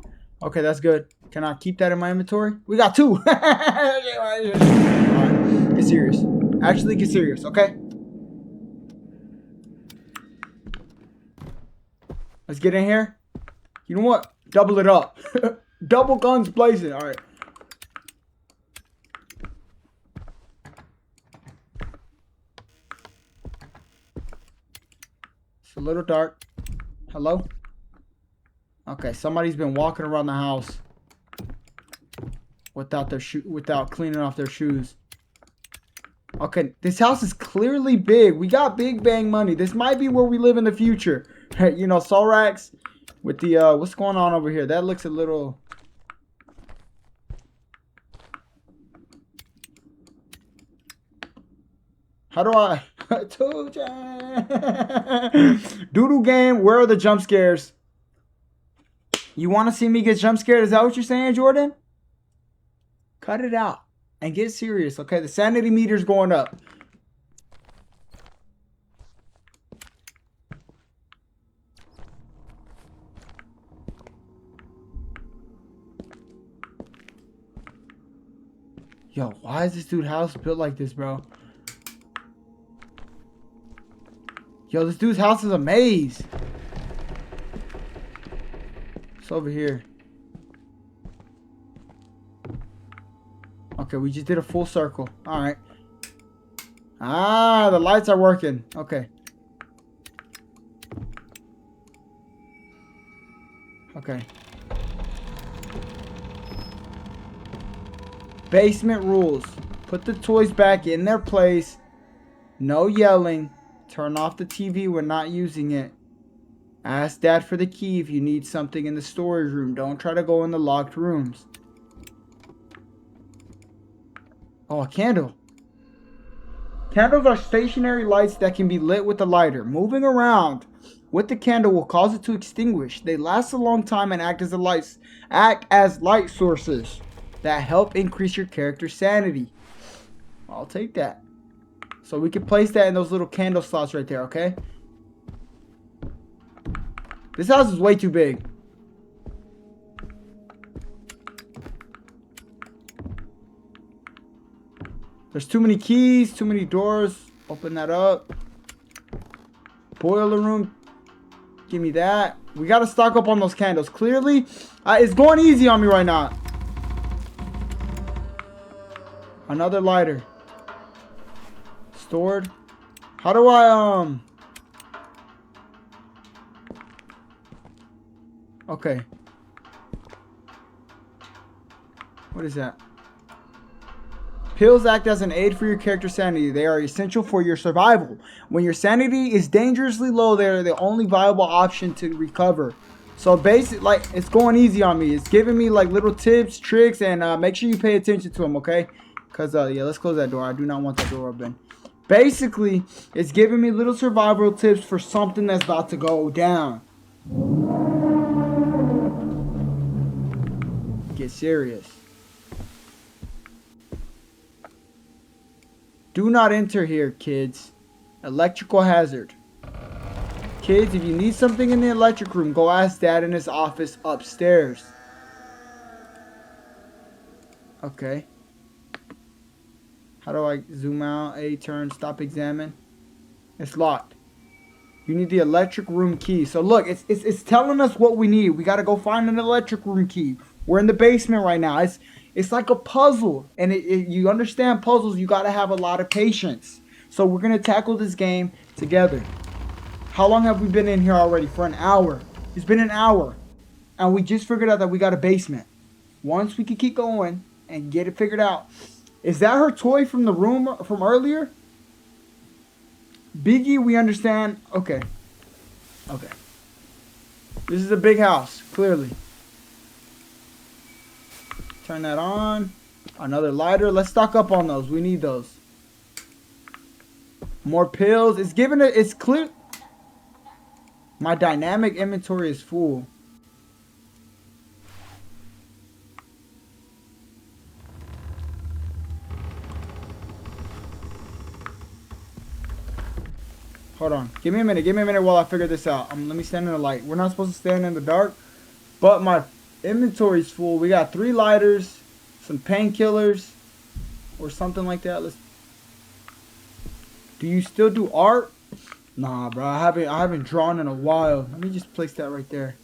Okay, that's good. Can I keep that in my inventory? We got 2. All right, get serious. Actually, get serious, okay? Let's get in here. You know what? Double it up. Double guns blazing. All right. It's a little dark. Hello? Okay, somebody's been walking around the house without cleaning off their shoes. Okay, this house is clearly big. We got big bang money. This might be where we live in the future. You know, Solrax with the what's going on over here? That looks a little... How do I... Doodle game, where are the jump scares? You want to see me get jump scared? Is that what you're saying, Jordan? Cut it out and get serious, okay? The sanity meter's going up. Yo, why is this dude house built like this, bro? Yo, this dude's house is a maze. It's over here. Okay, we just did a full circle. Alright. Ah, the lights are working. Okay. Okay. Basement rules. Put the toys back in their place. No yelling. Turn off the TV. We're not using it. Ask Dad for the key if you need something in the storage room. Don't try to go in the locked rooms. Oh, a candle. Candles are stationary lights that can be lit with a lighter. Moving around with the candle will cause it to extinguish. They last a long time and act as light sources that help increase your character's sanity. I'll take that. So we can place that in those little candle slots right there, okay? This house is way too big. There's too many keys, too many doors. Open that up. Boiler room. Give me that. We got to stock up on those candles. Clearly, it's going easy on me right now. Another lighter. Stored. How do I, Okay. What is that? Pills act as an aid for your character's sanity. They are essential for your survival. When your sanity is dangerously low, they're the only viable option to recover. So basically, like, it's going easy on me. It's giving me like little tips, tricks, and make sure you pay attention to them, okay? Because, yeah, let's close that door. I do not want that door open. Basically, it's giving me little survival tips for something that's about to go down. Get serious. Do not enter here, kids. Electrical hazard. Kids, if you need something in the electric room, go ask Dad in his office upstairs. Okay. How do I zoom out? A, turn, stop, examine. It's locked. You need the electric room key. So look, it's telling us what we need. We got to go find an electric room key. We're in the basement right now. It's like a puzzle. And you understand puzzles, you got to have a lot of patience. So we're going to tackle this game together. How long have we been in here already? For an hour. It's been an hour. And we just figured out that we got a basement. Once we can keep going and get it figured out. Is that her toy from the room from earlier? Biggie, we understand. Okay. Okay. This is a big house, clearly. Turn that on. Another lighter. Let's stock up on those. We need those. More pills. It's giving it. It's clear. My dynamic inventory is full. Hold on. Give me a minute. Give me a minute while I figure this out. Let me stand in the light. We're not supposed to stand in the dark. But my inventory's full. We got 3 lighters. Some painkillers. Or something like that. Do you still do art? Nah, bro. I haven't drawn in a while. Let me just place that right there.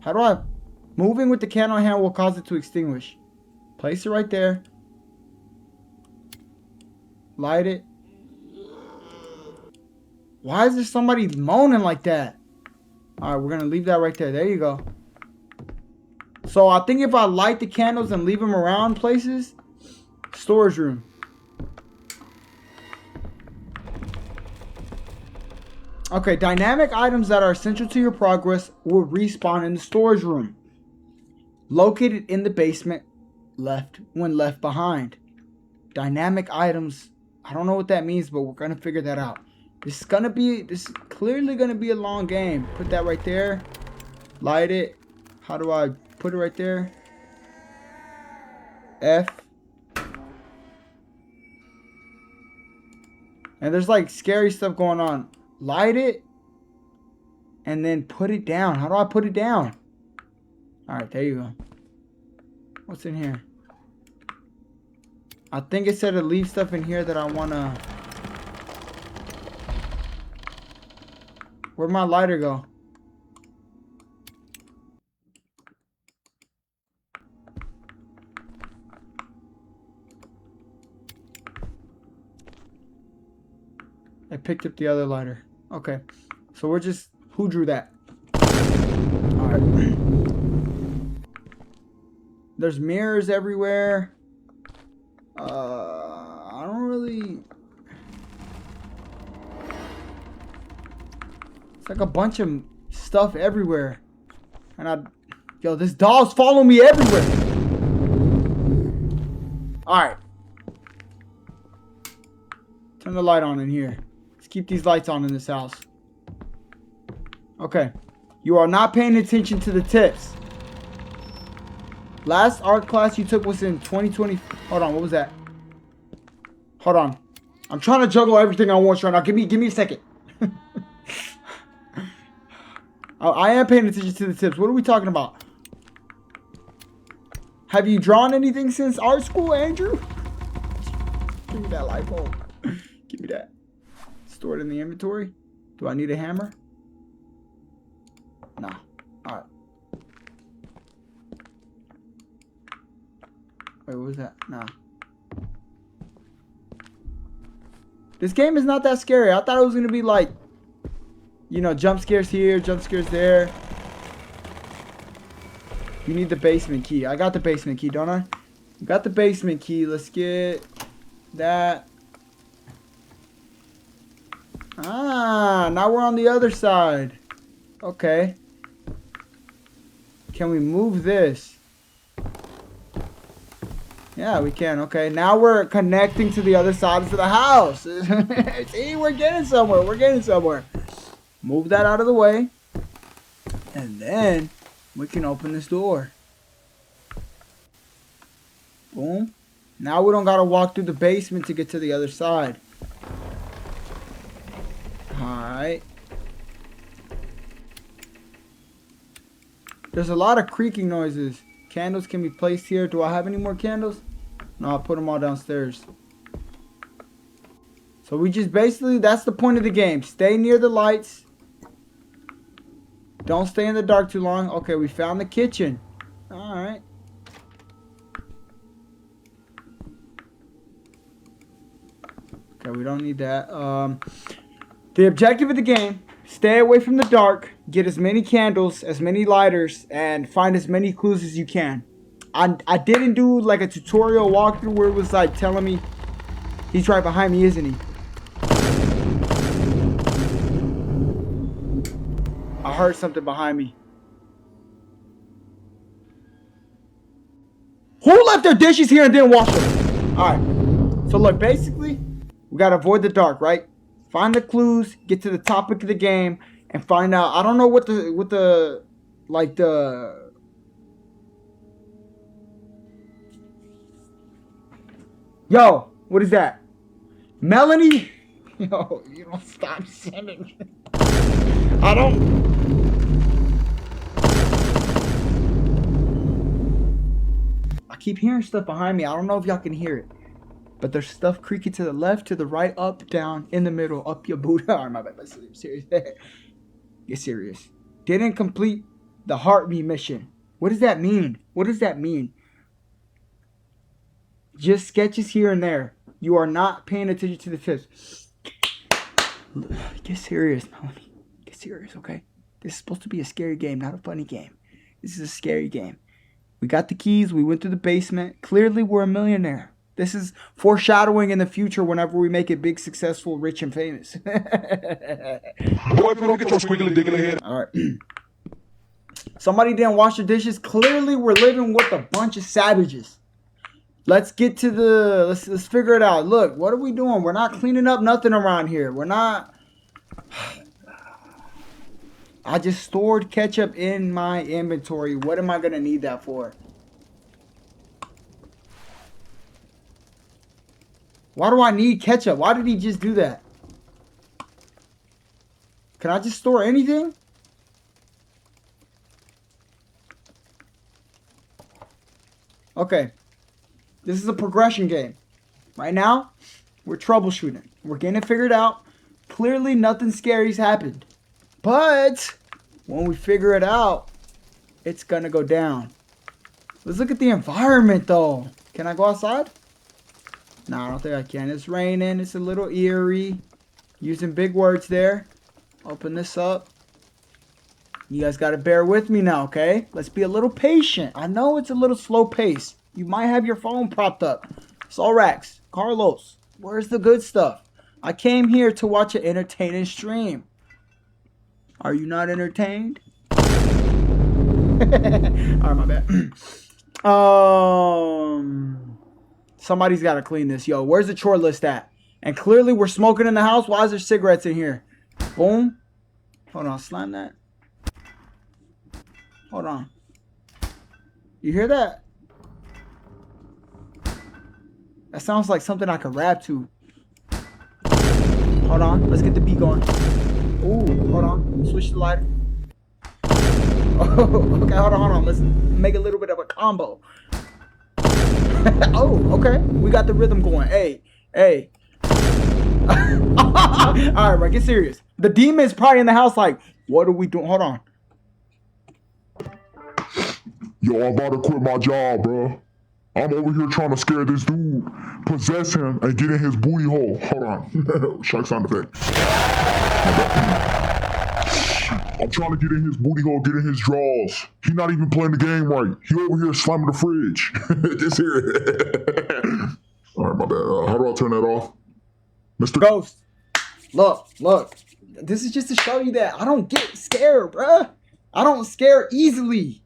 How do I... Moving with the candle in hand will cause it to extinguish. Place it right there. Light it. Why is there somebody moaning like that? Alright, we're going to leave that right there. There you go. So I think if I light the candles and leave them around places. Storage room. Okay, dynamic items that are essential to your progress will respawn in the storage room. Located in the basement, when left behind. Dynamic items, I don't know what that means, but we're gonna figure that out. This is clearly gonna be a long game. Put that right there. Light it. How do I put it right there? F. And there's like scary stuff going on. Light it. And then put it down. How do I put it down? Alright, there you go. What's in here? I think it said to leave stuff in here that I want to... Where'd my lighter go? I picked up the other lighter. Okay. So we're just... Who drew that? Alright. There's mirrors everywhere. I don't really... It's like a bunch of stuff everywhere. And Yo, this doll's following me everywhere. Alright. Turn the light on in here. Let's keep these lights on in this house. Okay. You are not paying attention to the tips. Last art class you took was in 2020. Hold on, what was that? Hold on. I'm trying to juggle everything I want right now. Give me a second. I am paying attention to the tips. What are we talking about? Have you drawn anything since art school, Andrew? Give me that light bulb. Give me that. Store it in the inventory. Do I need a hammer? No. Alright. Wait, what was that? No. This game is not that scary. I thought it was going to be like, you know, jump scares here, jump scares there. You need the basement key. I got the basement key, don't I? Got the basement key. Let's get that. Ah, now we're on the other side. Okay. Can we move this? Yeah, we can. Okay, now we're connecting to the other side of the house. See, we're getting somewhere. We're getting somewhere. Move that out of the way. And then we can open this door. Boom. Now we don't got to walk through the basement to get to the other side. Alright. There's a lot of creaking noises. Candles can be placed here. Do I have any more candles? No, I'll put them all downstairs. So we just basically, that's the point of the game. Stay near the lights. Don't stay in the dark too long. Okay, we found the kitchen. Alright. Okay, we don't need that. The objective of the game, stay away from the dark, get as many candles, as many lighters, and find as many clues as you can. I didn't do like a tutorial walkthrough where it was like telling me he's right behind me, isn't he? I heard something behind me. Who left their dishes here and didn't wash them? Alright. So look, basically, we gotta avoid the dark, right? Find the clues, get to the topic of the game, and find out. I don't know what the Yo, what is that? Melanie? Yo, you don't stop sending. I don't. I keep hearing stuff behind me. I don't know if y'all can hear it. But there's stuff creaking to the left, to the right, up, down, in the middle, up your boot. Oh, my bad. I'm serious. Get serious. Didn't complete the heartbeat mission. What does that mean? What does that mean? Just sketches here and there. You are not paying attention to the tips. Get serious, Melanie. Get serious, okay? This is supposed to be a scary game, not a funny game. This is a scary game. We got the keys. We went through the basement. Clearly, we're a millionaire. This is foreshadowing in the future whenever we make it big, successful, rich, and famous. Boy, if you don't get your squiggly diggly head. All right. Somebody didn't wash the dishes. Clearly, we're living with a bunch of savages. Let's get to the... Let's figure it out. Look, what are we doing? We're not cleaning up nothing around here. We're not... I just stored ketchup in my inventory. What am I going to need that for? Why do I need ketchup? Why did he just do that? Can I just store anything? Okay. This is a progression game. Right now, we're troubleshooting. We're getting it figured out. Clearly, nothing scary's happened. But when we figure it out, it's gonna go down. Let's look at the environment, though. Can I go outside? No, I don't think I can. It's raining. It's a little eerie. Using big words there. Open this up. You guys got to bear with me now, okay? Let's be a little patient. I know it's a little slow pace. You might have your phone propped up. Solrax, Carlos, where's the good stuff? I came here to watch an entertaining stream. Are you not entertained? Alright, my bad. Somebody's got to clean this. Yo, where's the chore list at? And clearly we're smoking in the house. Why is there cigarettes in here? Boom. Hold on, slam that. Hold on. You hear that? That sounds like something I could rap to. Hold on. Let's get the beat going. Ooh, hold on. Switch the lighter. Oh, okay, hold on. Let's make a little bit of a combo. Oh, okay. We got the rhythm going. Hey. Alright, bro, get serious. The demon's probably in the house like, what are we doing? Hold on. Yo, I'm about to quit my job, bro. I'm over here trying to scare this dude, possess him, and get in his booty hole. Hold on. Shark sound effect. I'm trying to get in his booty hole, get in his drawers. He's not even playing the game right. He over here slamming the fridge. Just hear it. Alright, my bad. How do I turn that off? Mr. Ghost. Look. This is just to show you that I don't get scared, bruh. I don't scare easily.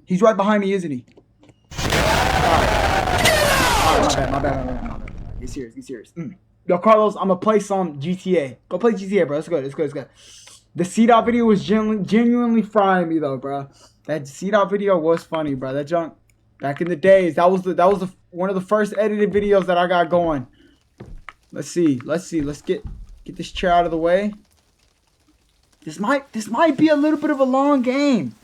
He's right behind me, isn't he? Alright, my bad. Get serious. Yo, Carlos, I'm gonna play some GTA. Go play GTA, bro. Let's go. The C-Dot video was genuinely frying me, though, bro. That C-Dot video was funny, bro. That junk, back in the days, that was one of the first edited videos that I got going. Let's see. Let's get this chair out of the way. This might be a little bit of a long game.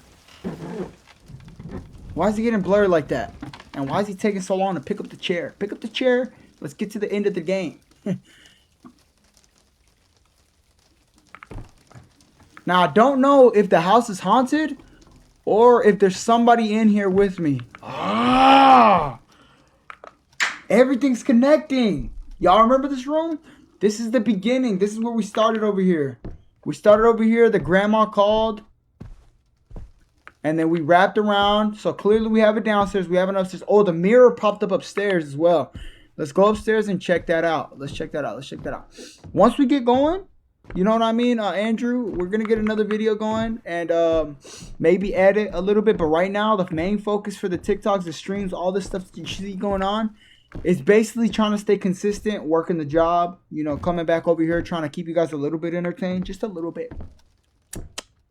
Why is he getting blurred like that? And why is he taking so long to pick up the chair? Pick up the chair. Let's get to the end of the game. Now, I don't know if the house is haunted or if there's somebody in here with me. Everything's connecting. Y'all remember this room? This is the beginning. This is where we started over here. We started over here. The grandma called. And then we wrapped around. So clearly we have it downstairs. We have it upstairs. Oh, the mirror popped up upstairs as well. Let's go upstairs and check that out. Let's check that out. Once we get going, you know what I mean, Andrew, we're going to get another video going and maybe edit a little bit. But right now, the main focus for the TikToks, the streams, all this stuff that you see going on is basically trying to stay consistent, working the job, you know, coming back over here, trying to keep you guys a little bit entertained, just a little bit.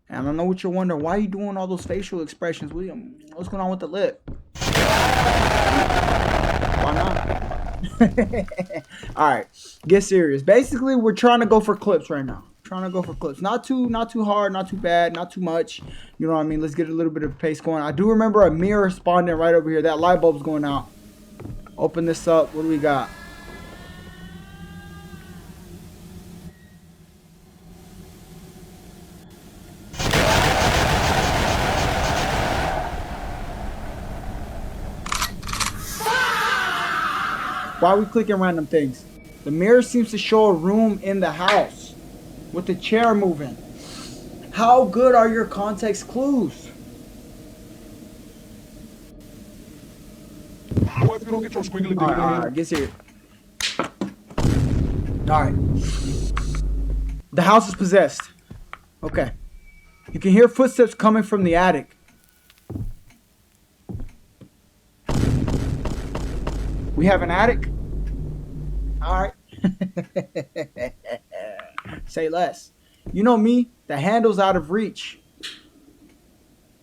And I know what you're wondering. Why are you doing all those facial expressions, William? What's going on with the lip? Why not? Alright, get serious. Basically, we're trying to go for clips right now. Not too hard, not too bad, not too much. You know what I mean? Let's get a little bit of pace going. I do remember a mirror spawned in right over here. That light bulb's going out. Open this up. What do we got? Why are we clicking random things? The mirror seems to show a room in the house with the chair moving. How good are your context clues? Boy, if you don't get your squiggly diggly Alright, get serious. Alright. The house is possessed. Okay. You can hear footsteps coming from the attic. We have an attic. Alright. Say less. You know me, the handle's out of reach.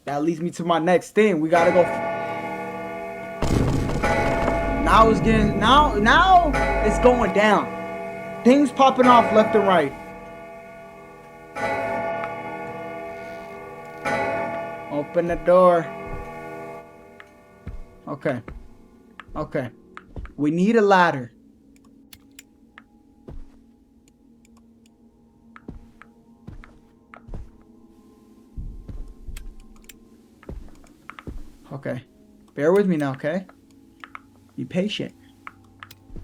That leads me to my next thing. We gotta go. Now it's getting, now it's going down. Things popping off left and right. Open the door. Okay. Okay. We need a ladder. Okay. Bear with me now, okay? Be patient.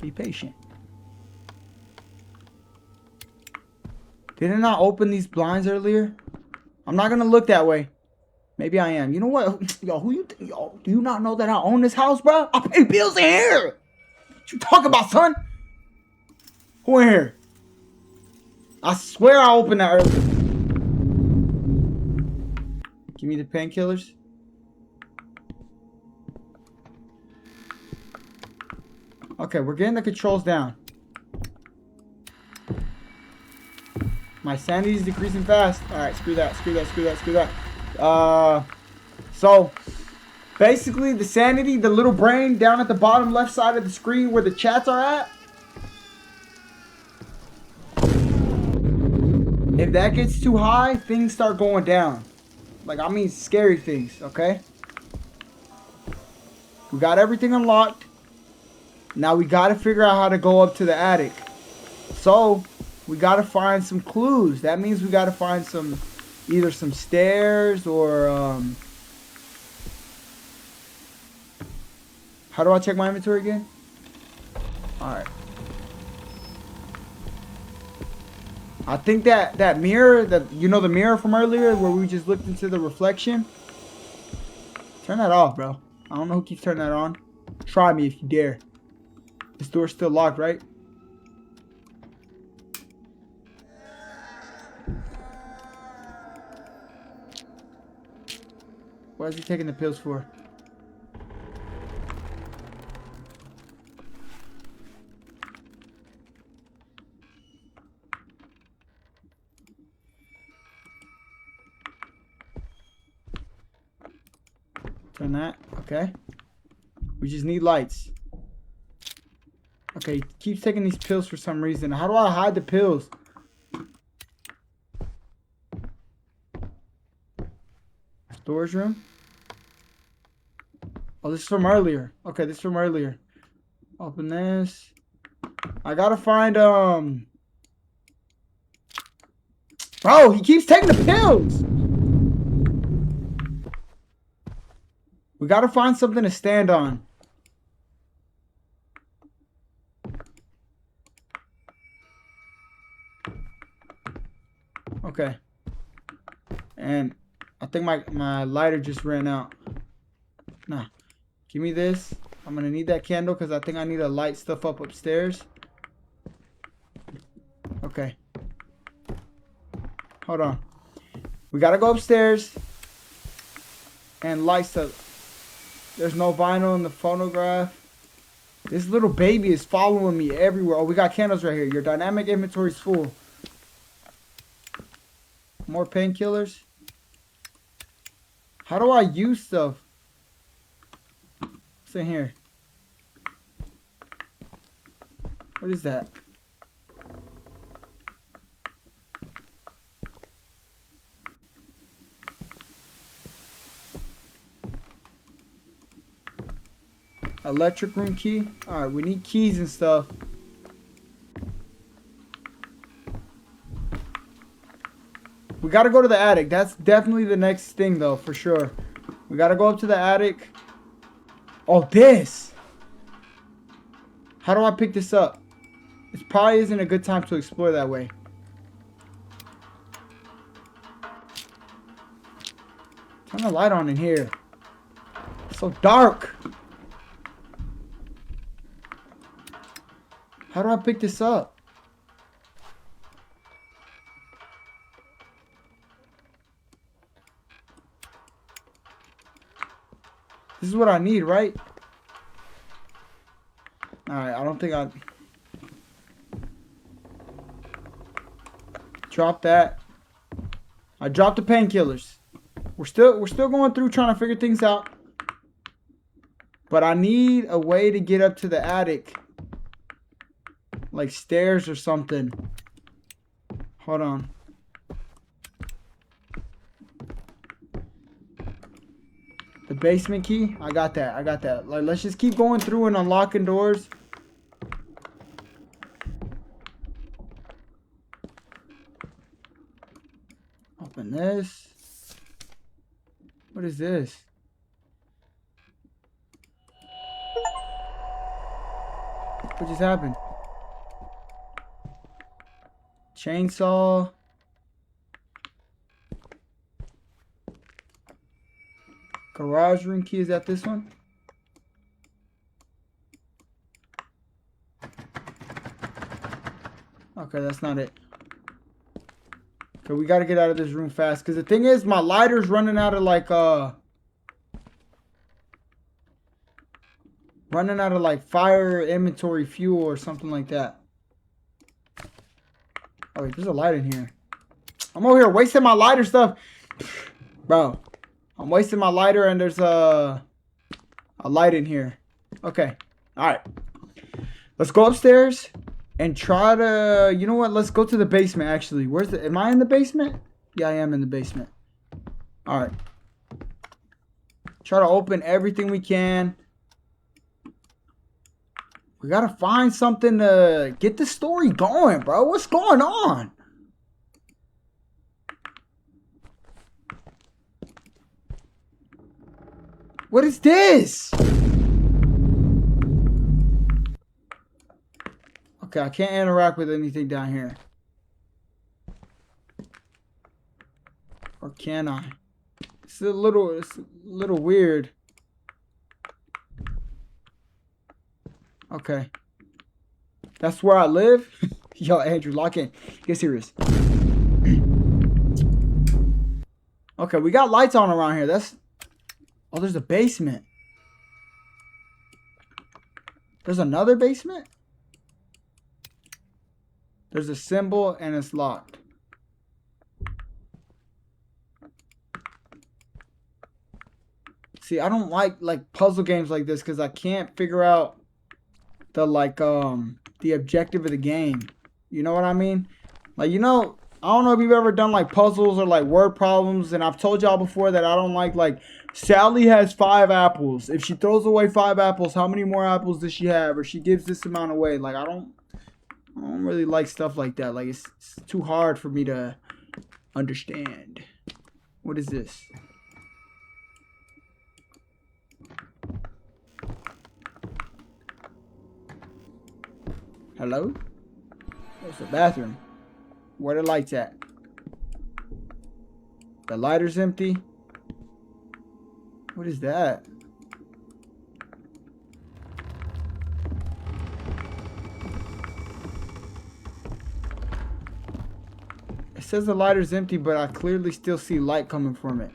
Be patient. Didn't I open these blinds earlier? I'm not gonna look that way. Maybe I am. You know what? Yo, who you yo, do you not know that I own this house, bro? I pay bills in here. What you talking about, son? Who in here? I swear I opened that earlier. Give me the painkillers. Okay, we're getting the controls down. My sanity is decreasing fast. Alright, screw that, screw that, screw that, screw that. So, basically, the sanity, the little brain down at the bottom left side of the screen where the chats are at. If that gets too high, things start going down. Like, I mean scary things, okay? We got everything unlocked. Now we got to figure out how to go up to the attic. So, we got to find some clues. That means we got to find some, either some stairs or, how do I check my inventory again? Alright. I think that mirror, you know the mirror from earlier where we just looked into the reflection? Turn that off, bro. I don't know who keeps turning that on. Try me if you dare. This door's still locked, right? What is he taking the pills for? Turn that. Okay. We just need lights. Okay, he keeps taking these pills for some reason. How do I hide the pills? Storage room? Oh, this is from earlier. Okay, this is from earlier. Open this. I gotta find, Oh, he keeps taking the pills! We gotta find something to stand on. Okay. And I think my lighter just ran out. Nah. Give me this. I'm gonna need that candle because I think I need to light stuff up upstairs. Okay. Hold on. We gotta go upstairs and light stuff. There's no vinyl in the phonograph. This little baby is following me everywhere. Oh, we got candles right here. Your dynamic inventory is full. More painkillers. How do I use stuff? What's in here? What is that? Electric room key. Alright, we need keys and stuff. We gotta go to the attic. That's definitely the next thing though, for sure. We gotta go up to the attic. Oh, this! How do I pick this up? It probably isn't a good time to explore that way. Turn the light on in here. It's so dark. How do I pick this up? This is what I need, right? Alright, I don't think I... Drop that. I dropped the painkillers. We're still going through trying to figure things out. But I need a way to get up to the attic. Like stairs or something. Hold on. basement key. I got that. I got that. Like, let's just keep going through and unlocking doors. Open this. What is this? What just happened? Chainsaw. Garage room key, is that this one? Okay, that's not it. Okay, we gotta get out of this room fast. Cause the thing is, my lighter's running out of like fire inventory fuel or something like that. Oh wait, there's a light in here. I'm over here wasting my lighter stuff. Bro. I'm wasting my lighter and there's a light in here. Okay. Alright. Let's go upstairs and try to... You know what? Let's go to the basement, actually. Where's the... Am I in the basement? Yeah, I am in the basement. Alright. Try to open everything we can. We gotta find something to get the story going, bro. What's going on? What is this? Okay, I can't interact with anything down here. Or can I? It's a little weird. Okay. That's where I live? Yo, Andrew, lock in. Get serious. Okay, we got lights on around here. That's... Oh, there's a basement. There's another basement? There's a symbol and it's locked. See, I don't like puzzle games like this because I can't figure out the the objective of the game. You know what I mean? Like, you know, I don't know if you've ever done like puzzles or like word problems, and I've told y'all before that I don't like Sally has 5 apples. If she throws away 5 apples, how many more apples does she have? Or she gives this amount away. Like, I don't really like stuff like that. Like, it's too hard for me to understand. What is this? Hello? There's the bathroom. Where the lights at? The lighter's empty. What is that? It says the lighter's empty, but I clearly still see light coming from it.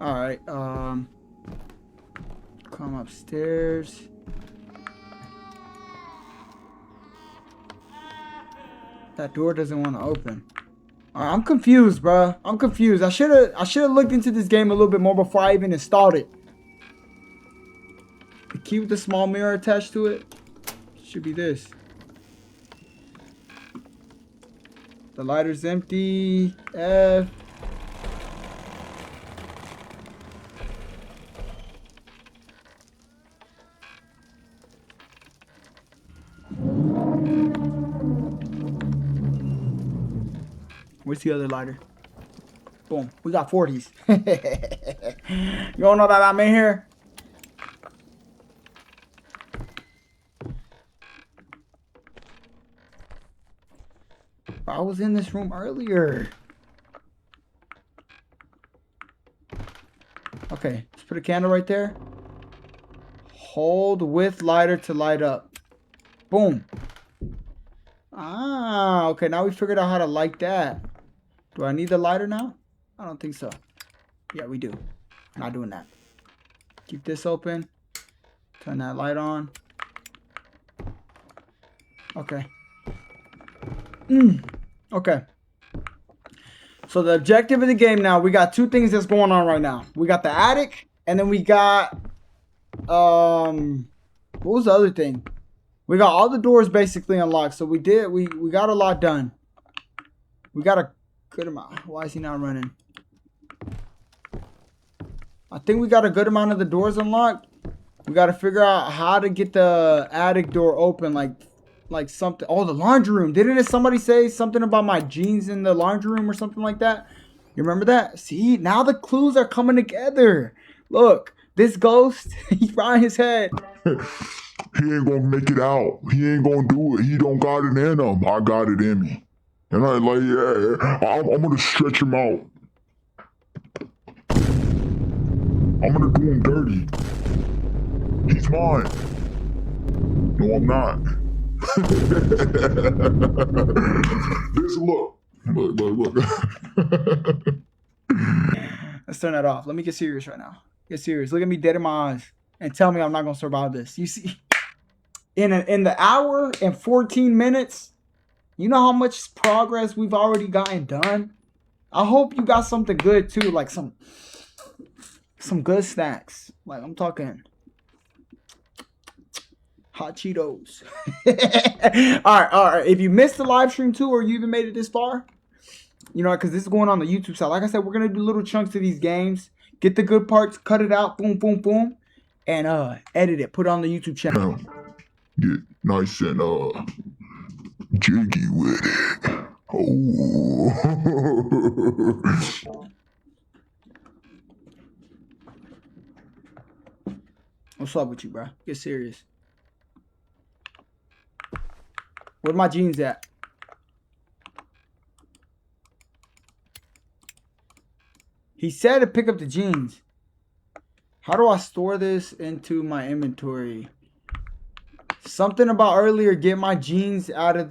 Alright, come upstairs. That door doesn't want to open. Alright, I'm confused, bro. I'm confused. I should have looked into this game a little bit more before I even installed it. The key with the small mirror attached to it should be this. The lighter's empty. F. Where's the other lighter? Boom. We got 40s. You don't know that I'm in here? I was in this room earlier. Okay. Let's put a candle right there. Hold with lighter to light up. Boom. Ah, okay. Now we figured out how to light that. Do I need the lighter now? I don't think so. Yeah, we do. Not doing that. Keep this open. Turn that light on. Okay. Okay. So the objective of the game now, we got 2 things that's going on right now. We got the attic, and then we got... what was the other thing? We got all the doors basically unlocked. So we got a lot done. We got a good amount. Why is he not running? I think we got a good amount of the doors unlocked. We got to figure out how to get the attic door open, like something. Oh, the laundry room. Didn't somebody say something about my jeans in the laundry room or something like that? You remember that? See, now the clues are coming together. Look, this ghost, he's frying his head. He ain't gonna make it out. He ain't gonna do it. He don't got it in him. I got it in me. And I like, yeah, I'm gonna stretch him out. I'm gonna do him dirty. He's mine. No, I'm not. This look. Look. Let's turn that off. Let me get serious right now. Get serious. Look at me dead in my eyes and tell me I'm not gonna survive this. You see, in the hour and 14 minutes, you know how much progress we've already gotten done. I hope you got something good too, like some good snacks. Like I'm talking hot Cheetos. All right. If you missed the live stream too, or you even made it this far, you know, because this is going on the YouTube side. Like I said, we're gonna do little chunks of these games. Get the good parts, cut it out, boom, boom, boom, and edit it, put it on the YouTube channel. Get nice and jiggy with it. Oh. What's up with you, bro? Get serious. Where my jeans at? He said to pick up the jeans. How do I store this into my inventory? Something about earlier, get my jeans out of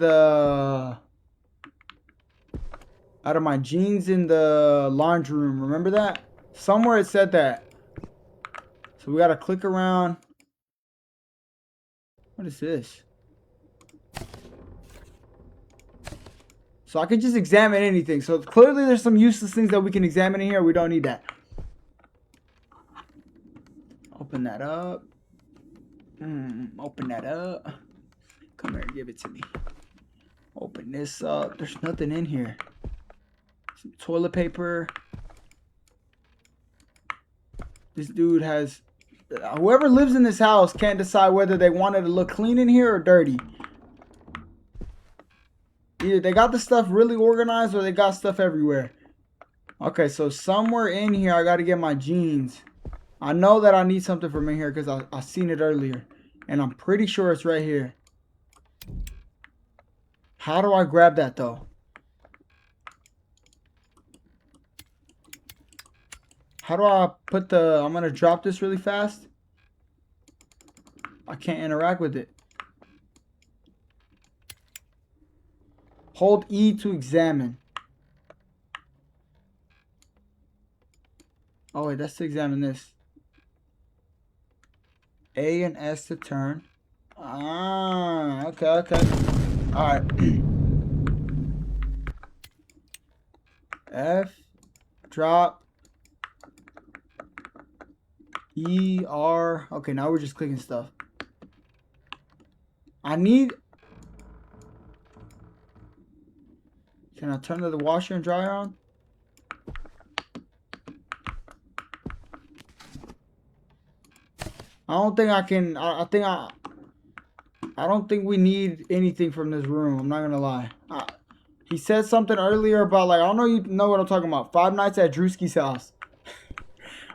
my jeans in the laundry room. Remember that? Somewhere it said that. So we gotta click around. What is this? So I can just examine anything. So clearly there's some useless things that we can examine in here. We don't need that. Open that up. Open that up. Come here, give it to me. Open this up. There's nothing in here. Some toilet paper. This dude has... Whoever lives in this house can't decide whether they want it to look clean in here or dirty. Either they got the stuff really organized or they got stuff everywhere. Okay, so somewhere in here I got to get my jeans. I know that I need something from in here because I seen it earlier. And I'm pretty sure it's right here. How do I grab that though? How do I put the... I'm going to drop this really fast. I can't interact with it. Hold E to examine. Oh wait, that's to examine this. A and S to turn. Ah, okay. Alright. F, drop. E, R. Okay, now we're just clicking stuff. I need... Can I turn the washer and dryer on? I don't think I can. I don't think we need anything from this room. I'm not gonna lie. He said something earlier about, like, I don't know, you know what I'm talking about. Five Nights at Drewski's house.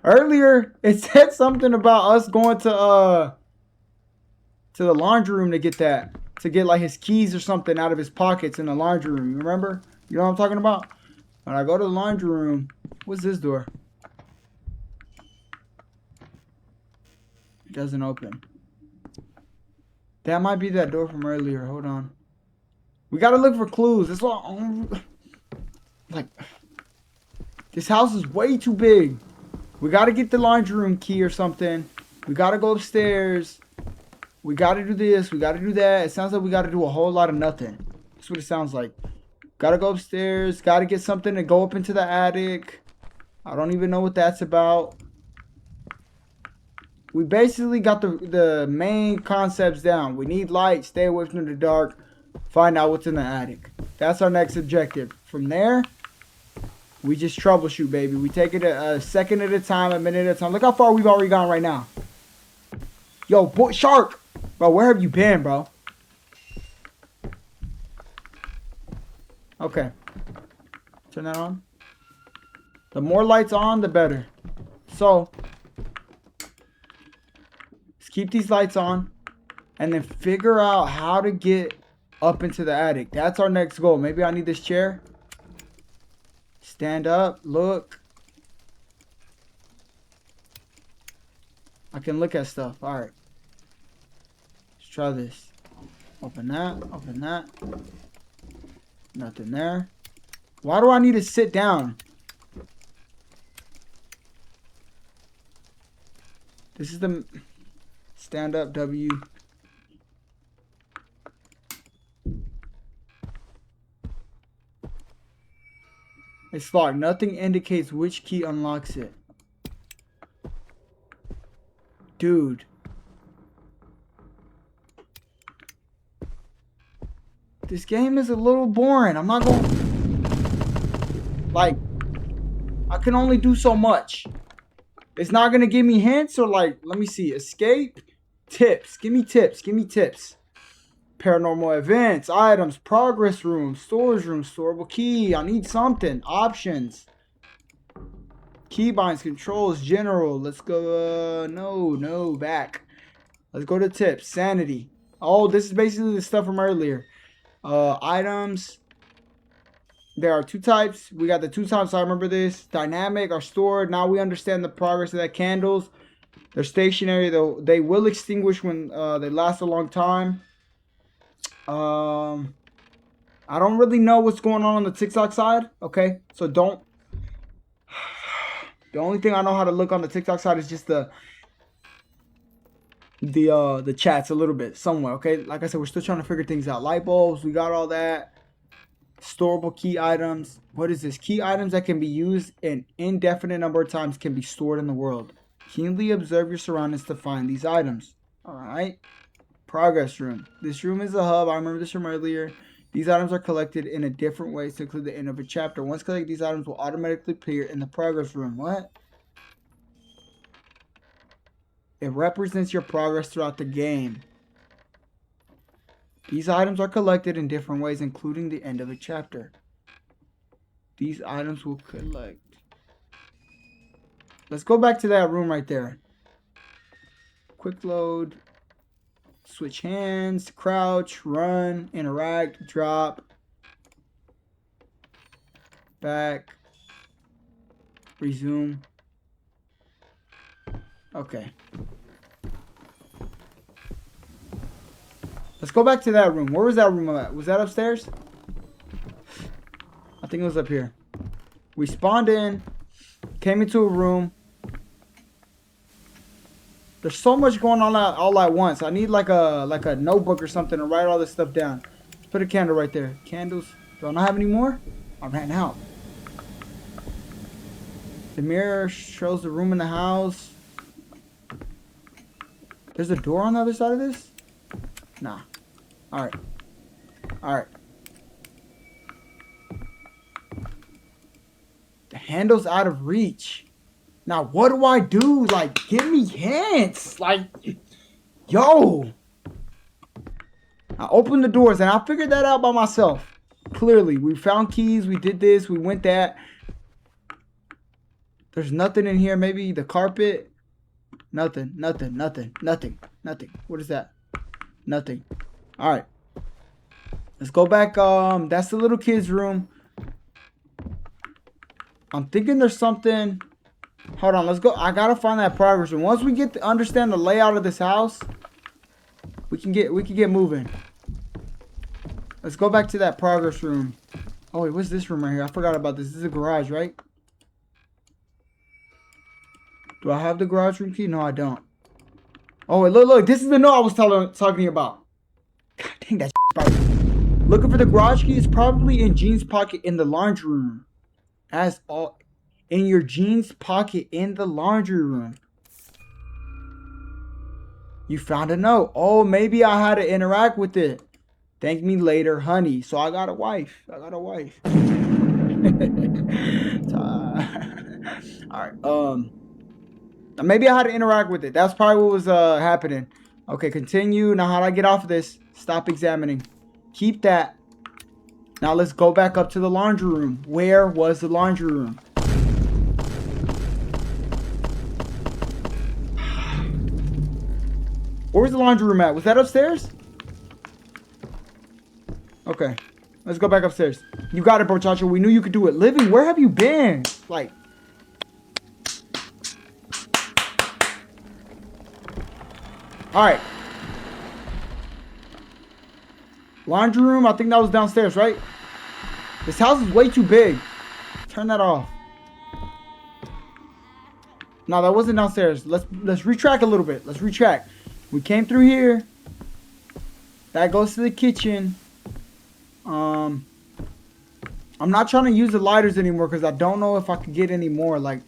Earlier, it said something about us going to the laundry room to get that. To get like his keys or something out of his pockets in the laundry room. You remember? You know what I'm talking about? When I go to the laundry room, what's this door? It doesn't open. That might be that door from earlier. Hold on. We gotta look for clues. That's all. Like, this house is way too big. We gotta get the laundry room key or something. We gotta go upstairs. We gotta do this. We gotta do that. It sounds like we gotta do a whole lot of nothing. That's what it sounds like. Gotta go upstairs. Gotta get something to go up into the attic. I don't even know what that's about. We basically got the main concepts down. We need light. Stay away from the dark. Find out what's in the attic. That's our next objective. From there, We just troubleshoot, baby. We take it a second at a time, a minute at a time. Look how far we've already gone right now. Yo, boy, Shark! Bro, where have you been, bro? Okay. Turn that on. The more lights on, the better. So, let's keep these lights on. And then figure out how to get up into the attic. That's our next goal. Maybe I need this chair. Stand up. Look. I can look at stuff. Alright. Let's try this. Open that. Open that. Nothing there. Why do I need to sit down? This is the stand up W. It's locked. Nothing indicates which key unlocks it. Dude. This game is a little boring. I'm not going... Like, I can only do so much. It's not going to give me hints or like... Let me see. Escape. Tips. Give me tips. Give me tips. Paranormal events. Items. Progress room. Storage room. Storable key. I need something. Options. Keybinds. Controls. General. Let's go... No. Back. Let's go to tips. Sanity. Oh, this is basically the stuff from earlier. Items. There are two types. We got the two types. I remember this. Dynamic are stored. Now we understand the progress of that. Candles. They're stationary, though. They will extinguish when they last a long time. I don't really know what's going on the TikTok side. Okay, so don't. The only thing I know how to look on the TikTok side is just the chats a little bit somewhere. Okay, like I said, we're still trying to figure things out. Light bulbs, we got all that. Storable key items. What is this? Key items that can be used an indefinite number of times can be stored in the world. Keenly observe your surroundings to find these items. Alright. Progress room. This room is a hub. I remember this from earlier. These items are collected in a different way to include the end of a chapter. Once collected, these items will automatically appear in the progress room. What? It represents your progress throughout the game. These items are collected in different ways, including the end of a chapter. These items will collect. Let's go back to that room right there. Quick load. Switch hands. Crouch. Run. Interact. Drop. Back. Resume. Okay. Let's go back to that room. Where was that room at? Was that upstairs? I think it was up here. We spawned in. Came into a room. There's so much going on all at once. I need like a notebook or something to write all this stuff down. Let's put a candle right there. Candles. Do I not have any more? I ran out. The mirror shows the room in the house. There's a door on the other side of this? Nah. Alright. Alright. The handle's out of reach. Now, what do I do? Like, give me hints. Like, yo. I opened the doors and I figured that out by myself. Clearly, we found keys. We did this. We went that. There's nothing in here. Maybe the carpet. Nothing. What is that? Nothing. Alright. Let's go back. That's the little kid's room. I'm thinking there's something. Hold on, let's go. I gotta find that progress room. Once we get to understand the layout of this house, we can get moving. Let's go back to that progress room. Oh wait, what's this room right here? I forgot about this. This is a garage, right? Do I have the garage room key? No, I don't. Oh wait, look. This is the note I was talking about. God dang, that shit. Looking for the garage key. It's probably in Jean's pocket in the laundry room. As all in your jeans pocket in the laundry room. You found a note. Oh, maybe I had to interact with it. Thank me later, honey. So I got a wife. All right. Maybe I had to interact with it. That's probably what was happening. Okay, continue. Now, how do I get off of this? Stop examining. Keep that. Now, let's go back up to the laundry room. Where was the laundry room? Where was the laundry room at? Was that upstairs? Okay. Let's go back upstairs. You got it, Brochacho. We knew you could do it. Living, where have you been? Like... Alright. Laundry room, I think that was downstairs, right? This house is way too big. Turn that off. No, that wasn't downstairs. Let's retrack a little bit. Let's retrack. We came through here. That goes to the kitchen. I'm not trying to use the lighters anymore because I don't know if I could get any more. Like,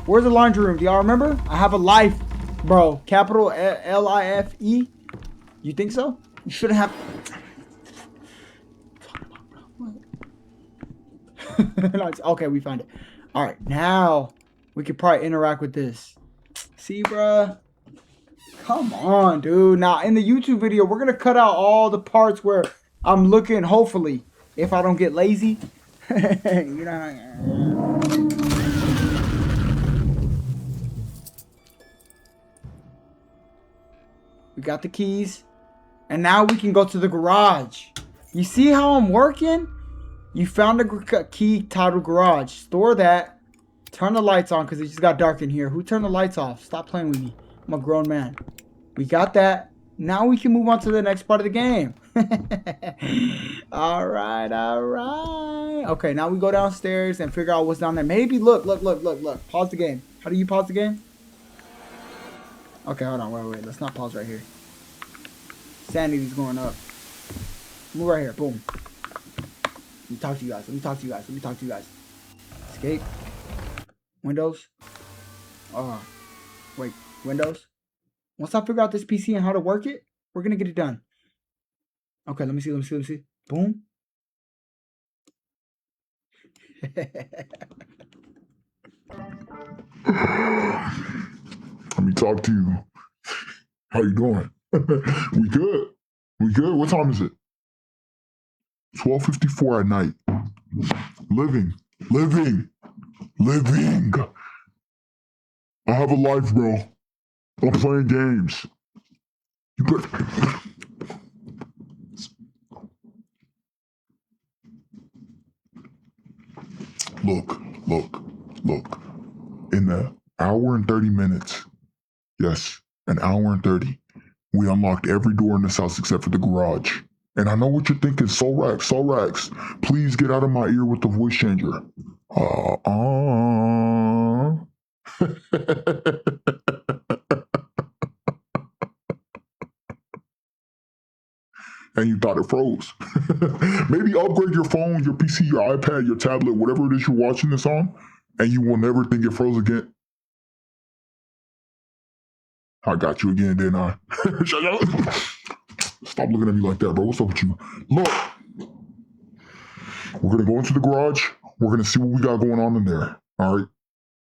where's the laundry room? Do y'all remember? I have a life. Bro, capital L-I-F-E. You think so? You shouldn't have. Okay, we found it. All right, now we could probably interact with this. See, bruh? Come on, dude. Now, in the YouTube video, we're going to cut out all the parts where I'm looking, hopefully, if I don't get lazy. You know. We got the keys. And now we can go to the garage. You see how I'm working? You found a key titled garage. Store that. Turn the lights on because it just got dark in here. Who turned the lights off? Stop playing with me. I'm a grown man. We got that. Now we can move on to the next part of the game. Alright, alright. Okay, now we go downstairs and figure out what's down there. Maybe, look. Pause the game. How do you pause the game? Okay, hold on. Wait. Let's not pause right here. Sanity's going up. Move right here. Boom. Let me talk to you guys. Escape. Windows. Wait. Windows. Once I figure out this PC and how to work it, we're going to get it done. Okay, let me see. Boom. Let me talk to you. How you doing? We good. What time is it? 12:54 at night. Living. I have a life, bro. I'm playing games. You better... Look. In an hour and 30 minutes. Yes, an hour and 30. We unlocked every door in this house except for the garage. And I know what you're thinking, Solrax, please get out of my ear with the voice changer. And you thought it froze. Maybe upgrade your phone, your PC, your iPad, your tablet, whatever it is you're watching this on, and you will never think it froze again. I got you again, didn't I? Stop looking at me like that, bro. What's up with you? Look, we're gonna go into the garage. We're gonna see what we got going on in there. All right.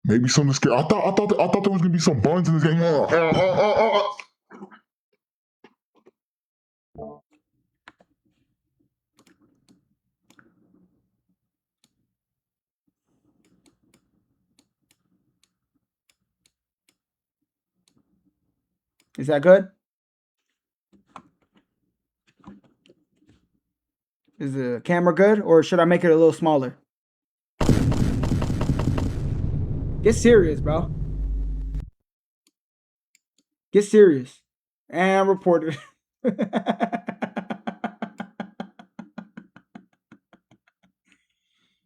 Maybe something scary. I thought there was gonna be some buns in this game. Is that good? Is the camera good? Or should I make it a little smaller? Get serious, bro. Get serious. And report it.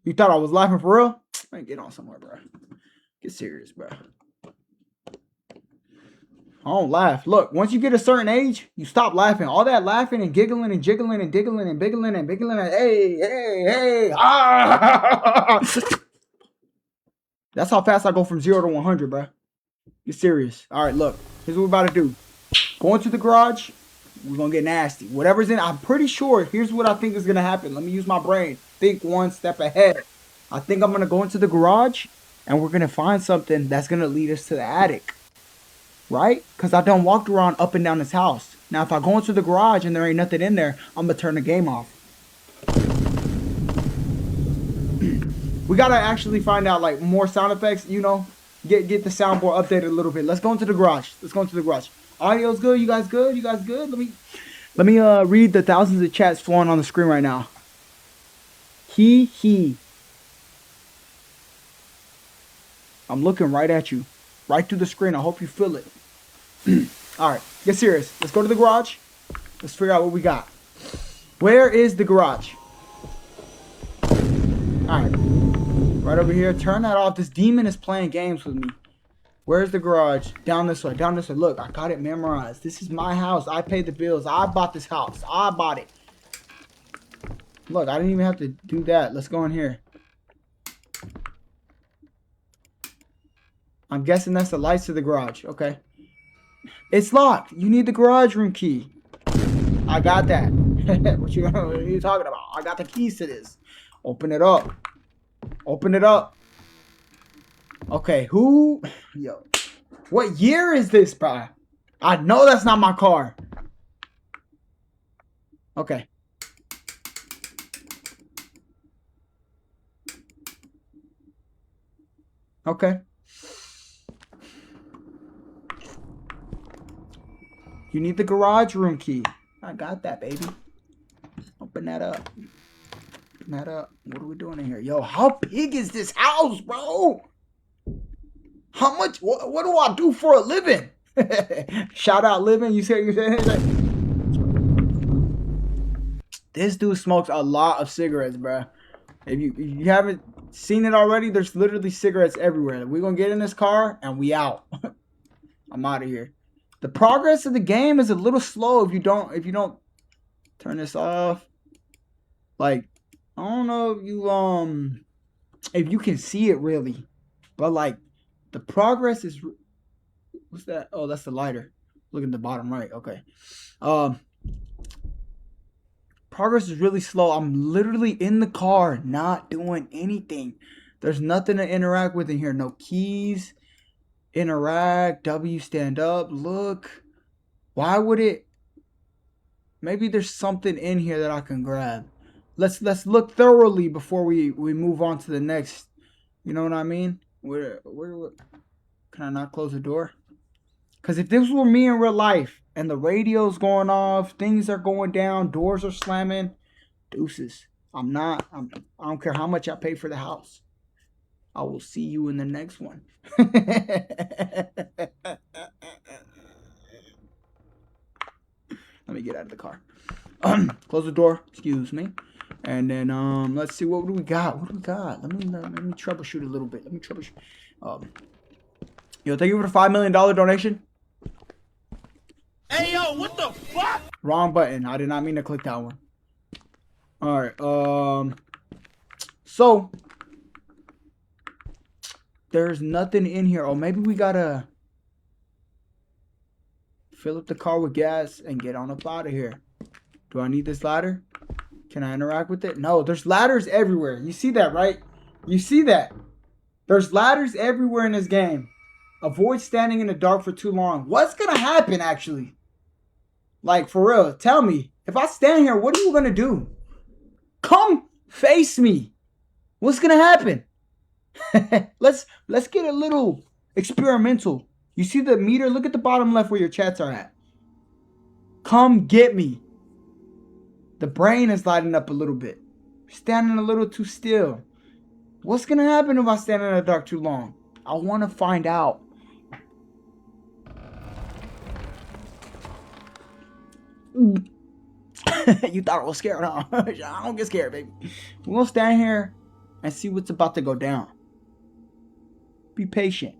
You thought I was laughing for real? Man, get on somewhere, bro. Get serious, bro. I don't laugh. Look, once you get a certain age, you stop laughing. All that laughing and giggling and jiggling and diggling and biggling and biggling and hey, ah! That's how fast I go from 0 to 100, bro. Get serious. All right, look. Here's what we're about to do. Go into the garage. We're gonna get nasty. Whatever's in, I'm pretty sure. Here's what I think is gonna happen. Let me use my brain. Think one step ahead. I think I'm gonna go into the garage, and we're gonna find something that's gonna lead us to the attic, right? Because I done walked around up and down this house. Now, if I go into the garage and there ain't nothing in there, I'm gonna turn the game off. We gotta actually find out like more sound effects. You know, get the soundboard updated a little bit. Let's go into the garage. Let's go into the garage. Audio's good. You guys good? You guys good? Let me read the thousands of chats flowing on the screen right now. He. I'm looking right at you, right through the screen. I hope you feel it. All right, get serious. Let's go to the garage. Let's figure out what we got. Where is the garage? All right, right over here. Turn that off. This demon is playing games with me. Where's the garage? Down this way. Down this way. Look, I got it memorized. This is my house. I paid the bills. I bought this house. I bought it. Look, I didn't even have to do that. Let's go in here. I'm guessing that's the lights to the garage. Okay. It's locked. You need the garage room key. I got that. What are you talking about? I got the keys to this. Open it up. Open it up. Okay, who? Yo. What year is this, bro? I know that's not my car. Okay. Okay. You need the garage room key. I got that, baby. Open that up. Open that up. What are we doing in here? Yo, how big is this house, bro? How much? What do I do for a living? Shout out living. You say you're saying? This dude smokes a lot of cigarettes, bro. If you haven't seen it already, there's literally cigarettes everywhere. We're gonna get in this car and we out. I'm out of here. The progress of the game is a little slow if you don't turn this off. Like, I don't know if you can see it really, but like the progress is, what's that? Oh, that's the lighter. Look at the bottom right. Okay. Progress is really slow. I'm literally in the car, not doing anything. There's nothing to interact with in here. No keys. Interact. W, stand up. Look. Why would it? Maybe there's something in here that I can grab. Let's look thoroughly before we move on to the next. You know what I mean? Where can I not close the door? Because if this were me in real life and the radio's going off, things are going down, doors are slamming, deuces. I don't care how much I pay for the house. I will see you in the next one. Let me get out of the car. Close the door. Excuse me. And then let's see, what do we got? What do we got? Let me troubleshoot a little bit. Let me troubleshoot. Yo, thank you for the $5 million donation. Hey, yo, what the fuck? Wrong button. I did not mean to click that one. All right. So there's nothing in here. Oh, maybe we gotta fill up the car with gas and get on up out of here. Do I need this ladder? Can I interact with it? No, there's ladders everywhere. You see that, right? You see that? There's ladders everywhere in this game. Avoid standing in the dark for too long. What's gonna happen, actually? Like, for real, tell me. If I stand here, what are you gonna do? Come face me. What's gonna happen? Let's get a little experimental. You see the meter? Look at the bottom left where your chats are at. Come get me. The brain is lighting up a little bit. Standing a little too still. What's gonna happen if I stand in the dark too long? I want to find out. You thought I was scared, huh? I don't get scared, baby. We're gonna stand here and see what's about to go down. Be patient.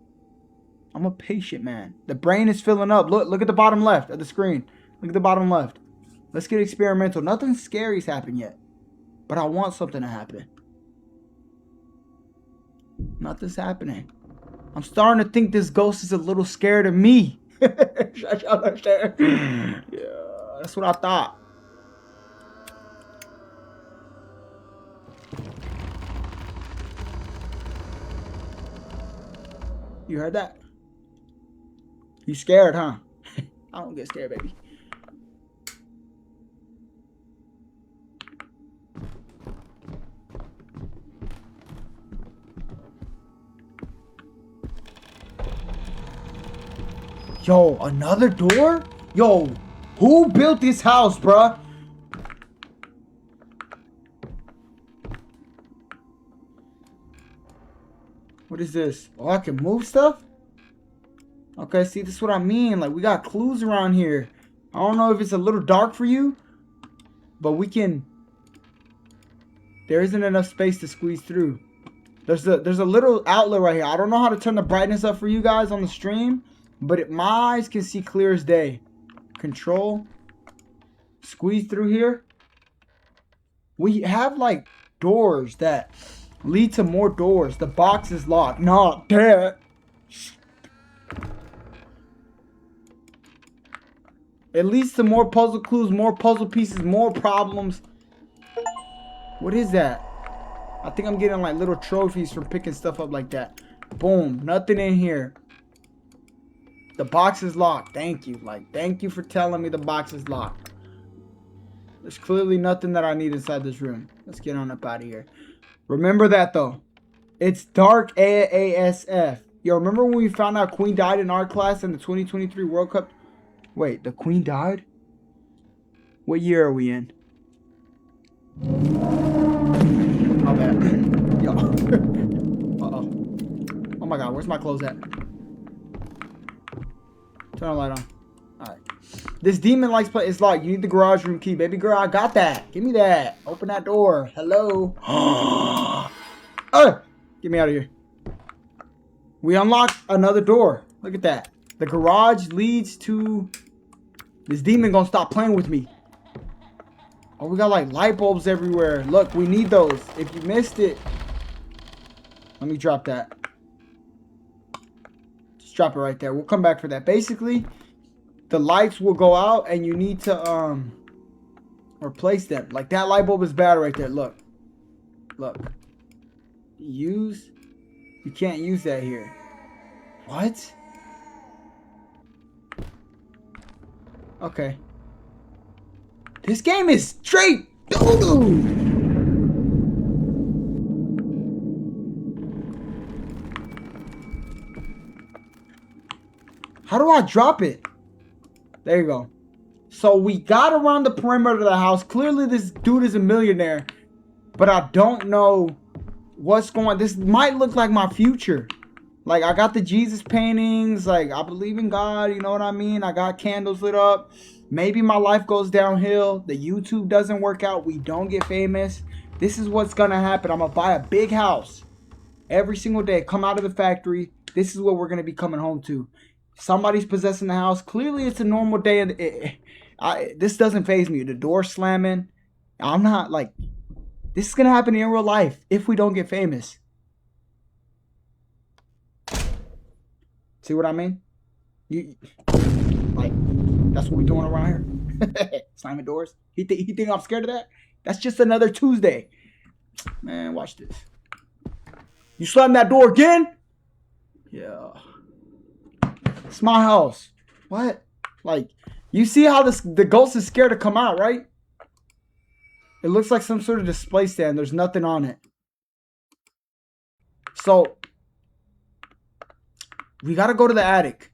I'm a patient man. The brain is filling up. Look at the bottom left of the screen. Look at the bottom left. Let's get experimental. Nothing scary's happened yet. But I want something to happen. Nothing's happening. I'm starting to think this ghost is a little scared of me. Yeah, That's what I thought. You heard that? You scared, huh? I don't get scared, baby. Yo, another door? Yo, who built this house, bruh? What is this? Oh, I can move stuff? Okay, see, this is what I mean. Like, we got clues around here. I don't know if it's a little dark for you, but we can... There isn't enough space to squeeze through. There's a little outlet right here. I don't know how to turn the brightness up for you guys on the stream, but my eyes can see clear as day. Control. Squeeze through here. We have, like, doors that lead to more doors. The box is locked. Not that. It leads to more puzzle clues, more puzzle pieces, more problems. What is that? I think I'm getting like little trophies from picking stuff up like that. Boom. Nothing in here. The box is locked. Thank you. Like, thank you for telling me the box is locked. There's clearly nothing that I need inside this room. Let's get on up out of here. Remember that though. It's dark ASF. Yo, remember when we found out Queen died in our class in the 2023 World Cup? Wait, the Queen died? What year are we in? My bad. Yo. Uh-oh. Oh my god, where's my clothes at? Turn the light on. Alright. This demon likes play. It's locked. You need the garage room key. Baby girl, I got that. Give me that. Open that door. Hello. Get me out of here. We unlocked another door. Look at that. The garage leads to... This demon gonna stop playing with me. Oh, we got like light bulbs everywhere. Look, we need those. If you missed it... Let me drop that. Just drop it right there. We'll come back for that. Basically, the lights will go out and you need to replace them. Like that light bulb is bad right there. Look. Look. Use... You can't use that here. What? Okay. This game is straight doo-doo. How do I drop it? There you go. So we got around the perimeter of the house. Clearly this dude is a millionaire. But I don't know what's going on. This might look like my future. Like, I got the Jesus paintings. Like, I believe in God. You know what I mean? I got candles lit up. Maybe my life goes downhill. The YouTube doesn't work out. We don't get famous. This is what's going to happen. I'm going to buy a big house every single day. Come out of the factory. This is what we're going to be coming home to. Somebody's possessing the house. Clearly, it's a normal day. And this doesn't faze me. The door slamming. I'm not like... This is going to happen in real life if we don't get famous. See what I mean? Like, that's what we doing around here? Slamming doors? He think I'm scared of that? That's just another Tuesday. Man, watch this. You slam that door again? Yeah. It's my house. What? Like, you see how the ghost is scared to come out, right? It looks like some sort of display stand. There's nothing on it. So... We gotta go to the attic.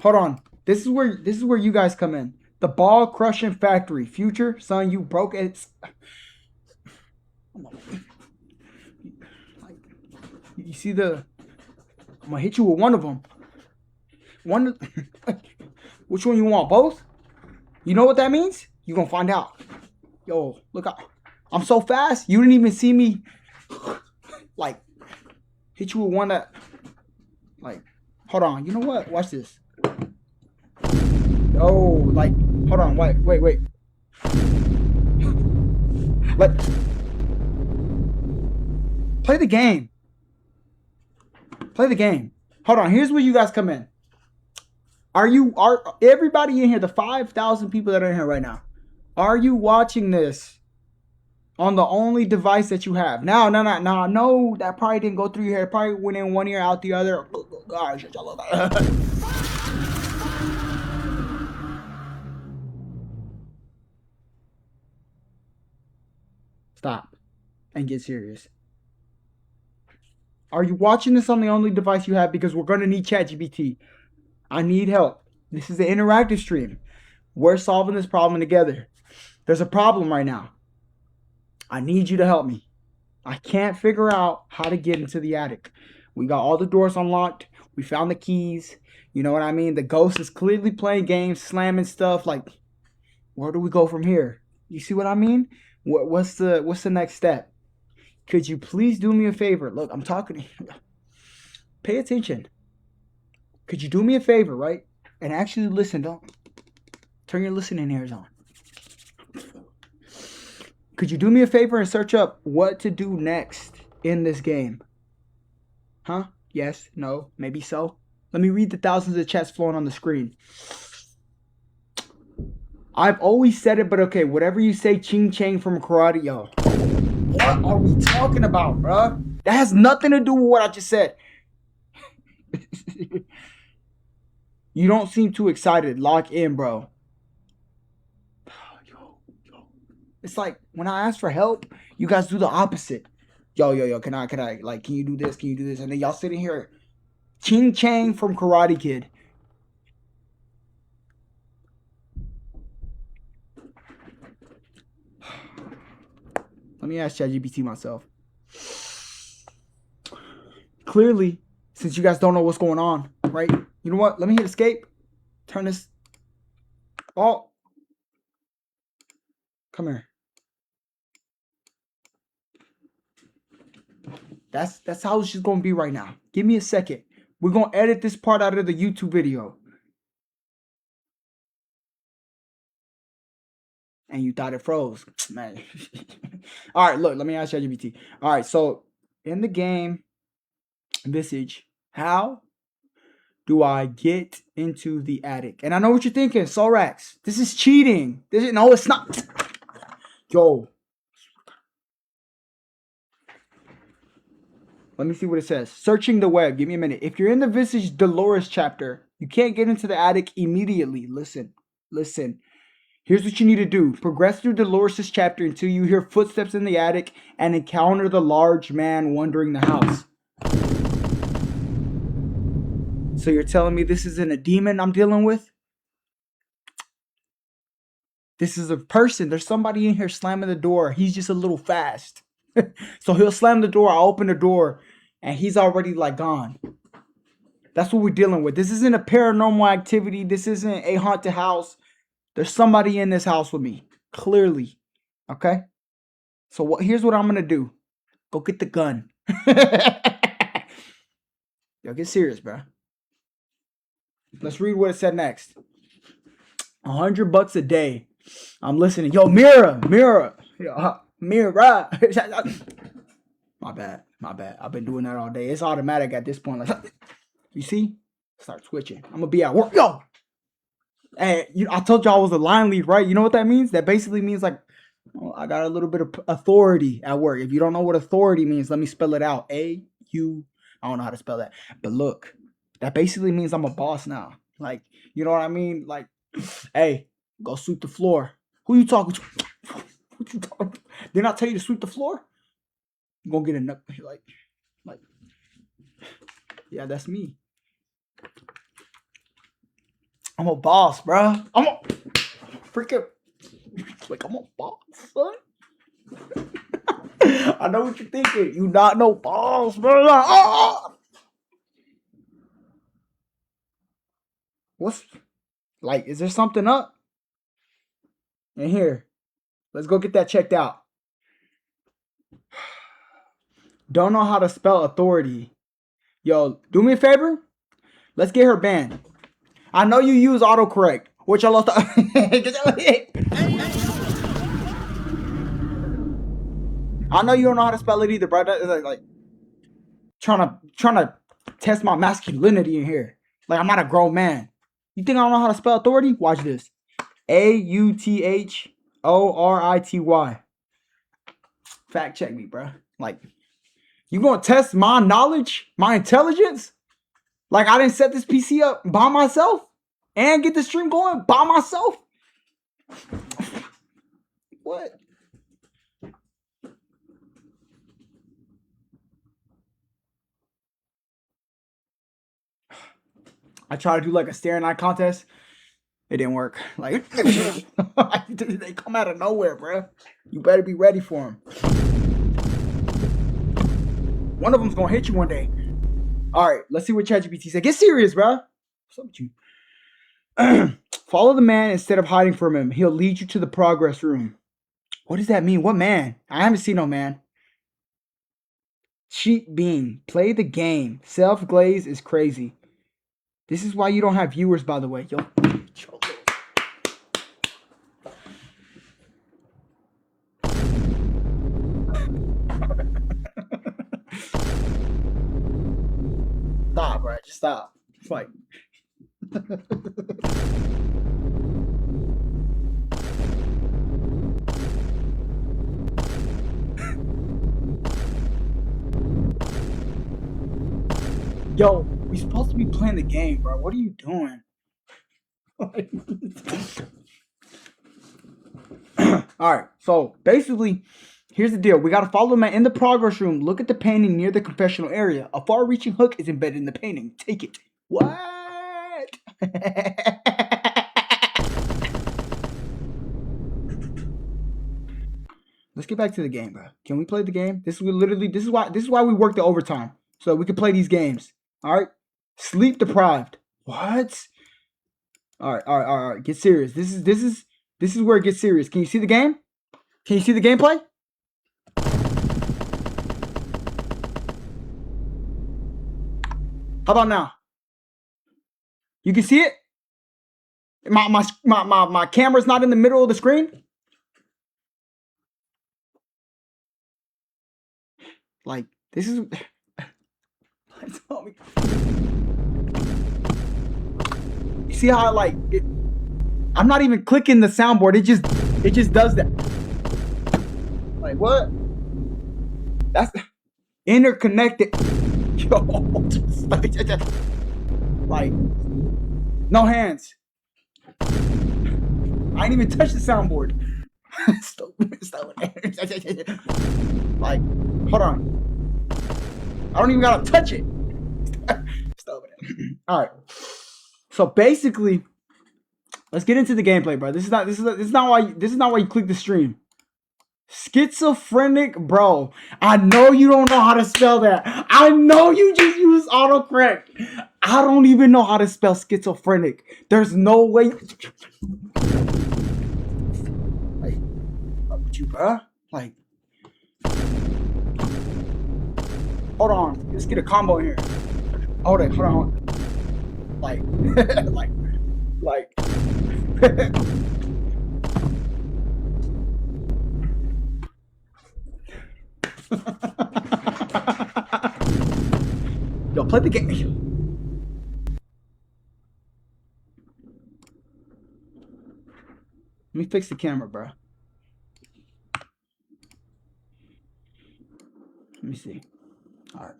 Hold on. This is where you guys come in. The ball crushing factory. Future, son, you broke it. You see the... I'm gonna hit you with one of them. One... Which one you want? Both? You know what that means? You gonna find out. Yo, look out. I'm so fast. You didn't even see me... Like... Hit you with one that... Like... Hold on. You know what? Watch this. Oh, like... Hold on. Wait. Play the game. Play the game. Hold on. Here's where you guys come in. Are everybody in here, the 5,000 people that are in here right now, are you watching this on the only device that you have? No, that probably didn't go through your head. It probably went in one ear, out the other. Gosh, stop and get serious. Are you watching this on the only device you have? Because we're going to need ChatGPT. I need help. This is an interactive stream. We're solving this problem together. There's a problem right now. I need you to help me. I can't figure out how to get into the attic. We got all the doors unlocked. We found the keys. You know what I mean? The ghost is clearly playing games, slamming stuff. Like, where do we go from here? You see what I mean? What's the next step? Could you please do me a favor? Look, I'm talking to you. Pay attention. Could you do me a favor, right? And actually listen. Don't turn your listening ears on. Could you do me a favor and search up what to do next in this game? Huh? Yes? No? Maybe so? Let me read the thousands of chats flowing on the screen. I've always said it, but okay, whatever you say, ching chang from karate, yo. What are we talking about, bruh? That has nothing to do with what I just said. You don't seem too excited. Lock in, bro. Yo. It's like when I ask for help, you guys do the opposite. Yo, can I, like, can you do this? Can you do this? And then y'all sitting here, ching chang from Karate Kid. Let me ask ChatGPT myself. Clearly, since you guys don't know what's going on, right? You know what? Let me hit escape. Turn this. Oh. Come here. That's how it's just going to be right now. Give me a second. We're going to edit this part out of the YouTube video. And you thought it froze. Man. All right, look. Let me ask ChatGPT. All right, so in the game, Visage, how do I get into the attic? And I know what you're thinking, Sorax. This is cheating. No, it's not. Yo. Let me see what it says. Searching the web. Give me a minute. If you're in the Visage Dolores chapter, you can't get into the attic immediately. Listen. Here's what you need to do. Progress through Dolores' chapter until you hear footsteps in the attic and encounter the large man wandering the house. So you're telling me this isn't a demon I'm dealing with? This is a person. There's somebody in here slamming the door. He's just a little fast. So he'll slam the door. I'll open the door and he's already like gone. That's what we're dealing with. This isn't a paranormal activity. This isn't a haunted house. There's somebody in this house with me. Clearly. Okay? So here's what I'm going to do. Go get the gun. Yo, get serious, bro. Let's read what it said next. $100 a day. I'm listening. Yo, Mira. Yo, Mira. My bad. I've been doing that all day. It's automatic at this point. Like, you see? Start switching. I'm gonna be at work. Yo. Hey, I told you I was a line lead, right? You know what that means? That basically means like, I got a little bit of authority at work. If you don't know what authority means, let me spell it out. A-U. I don't know how to spell that. But look, that basically means I'm a boss now. Like, you know what I mean? Like, hey, go sweep the floor. Who you talking to? What you talking to? Didn't I tell you to sweep the floor? I'm gonna get a nut. Like, yeah, that's me. I'm a boss, bro. I'm a freaking, like, I'm a boss, son. I know what you're thinking. You not no boss, bro. Oh! What's, like, is there something up in here? Let's go get that checked out. Don't know how to spell authority. Yo, do me a favor. Let's get her banned. I know you use autocorrect, which I lost. I know you don't know how to spell it either, bro. Like trying to test my masculinity in here. Like, I'm not a grown man. You think I don't know how to spell authority? Watch this. AUTHORITY. Fact check me, bro. Like, you gonna test my knowledge, my intelligence? Like I didn't set this PC up by myself and get the stream going by myself? What? I tried to do like a staring eye contest. It didn't work. Like, they come out of nowhere, bro. You better be ready for them. One of them's gonna hit you one day. All right, let's see what ChatGPT said. Get serious, bro. What's up with you? Follow the man instead of hiding from him. He'll lead you to the progress room. What does that mean? What man? I haven't seen no man. Cheat bean. Play the game. Self-glaze is crazy. This is why you don't have viewers, by the way. Yo. Stop, bro. Just stop. Fight. Yo, we supposed to be playing the game, bro. What are you doing? Alright, so basically, here's the deal. We gotta follow the man in the progress room. Look at the painting near the confessional area. A far-reaching hook is embedded in the painting. Take it. What? Let's get back to the game, bro. Can we play the game? This is why we work the overtime. So we can play these games. Alright? Sleep deprived. What? Alright. Get serious. This is where it gets serious. Can you see the game? Can you see the gameplay? How about now? You can see it? My camera's not in the middle of the screen? Like, this is... You see how I'm not even clicking the soundboard. It just does that. Like what? That's interconnected. Yo, like no hands. I ain't even touch the soundboard. Like, hold on. I don't even gotta touch it. All right. So basically, let's get into the gameplay, bro. This is not why you click the stream. Schizophrenic, bro. I know you don't know how to spell that. I know you just use autocorrect. I don't even know how to spell schizophrenic. There's no way. Like, what with you, bro? Like, hold on. Let's get a combo here. Hold on. Like. Yo, play the game. Let me fix the camera, bro. Let me see. All right.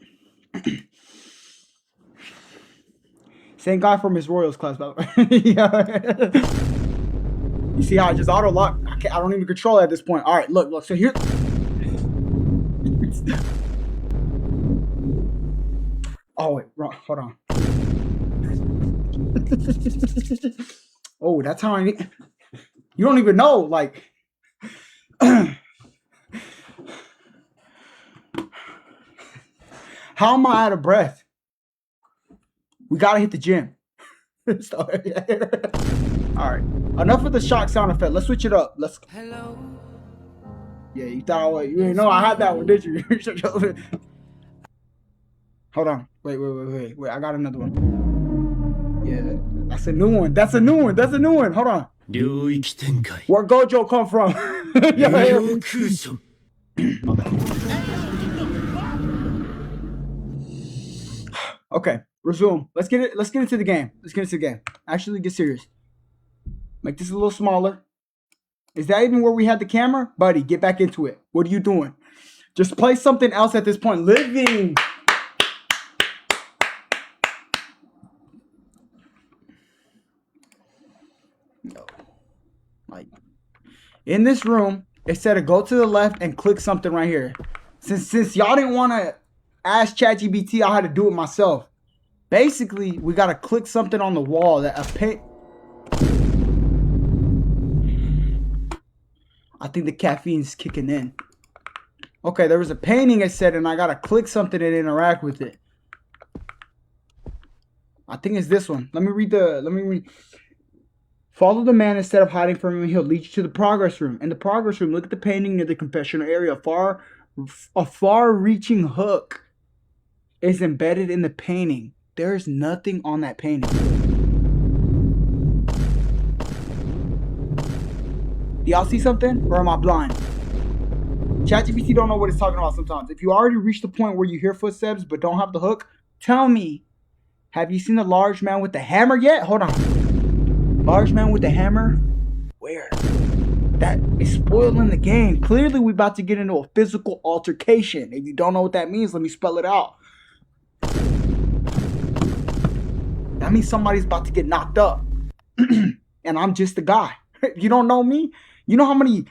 Same guy from Miss Royals class, by the way. Yeah. You see how I just auto lock? I don't even control it at this point. All right, look. So here. Oh wait, wrong. Hold on. Oh, that's how I need. You don't even know, like. How am I out of breath? We gotta hit the gym. All right, enough of the shock sound effect. Let's switch it up. Let's. Hello. Yeah, you thought you didn't know I had that one, did you? Hold on. Wait. I got another one. Yeah, that's a new one. That's a new one. Hold on. Where Gojo come from? Okay. Resume. Let's get it. Let's get into the game. Let's get into the game. Actually, get serious. Make this a little smaller. Is that even where we had the camera? Buddy, get back into it. What are you doing? Just play something else at this point. Living. No. Like, in this room, it said to go to the left and click something right here. Since y'all didn't want to ask ChatGPT, I had to do it myself. Basically, we got to click something on the wall that I think the caffeine's kicking in. Okay, there was a painting, it said, and I got to click something and interact with it. I think it's this one. Let me read. Follow the man instead of hiding from him. He'll lead you to the progress room. In the progress room, look at the painting near the confessional area. A far-reaching hook is embedded in the painting. There's nothing on that painting. Do y'all see something? Or am I blind? ChatGPT don't know what it's talking about sometimes. If you already reached the point where you hear footsteps but don't have the hook, tell me. Have you seen the large man with the hammer yet? Hold on. Large man with the hammer? Where? That is spoiling the game. Clearly, we're about to get into a physical altercation. If you don't know what that means, let me spell it out. That means somebody's about to get knocked up. And I'm just the guy. You don't know me? You know how many...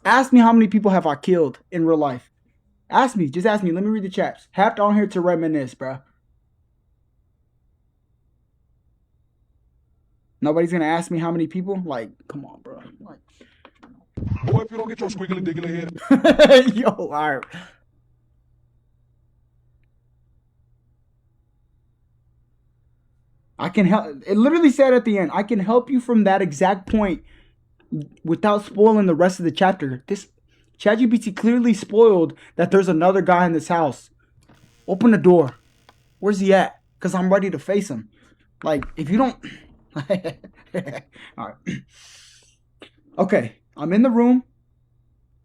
Ask me how many people have I killed in real life. Ask me. Just ask me. Let me read the chats. Happed on here to reminisce, bro. Nobody's going to ask me how many people? Like, come on, bro. Like... Boy, if you don't get your squiggly diggly head. Yo, all right. I can help. It literally said at the end, I can help you from that exact point without spoiling the rest of the chapter. This ChatGPT clearly spoiled that there's another guy in this house. Open the door. Where's he at? Because I'm ready to face him. Like, if you don't... All right. Okay, I'm in the room.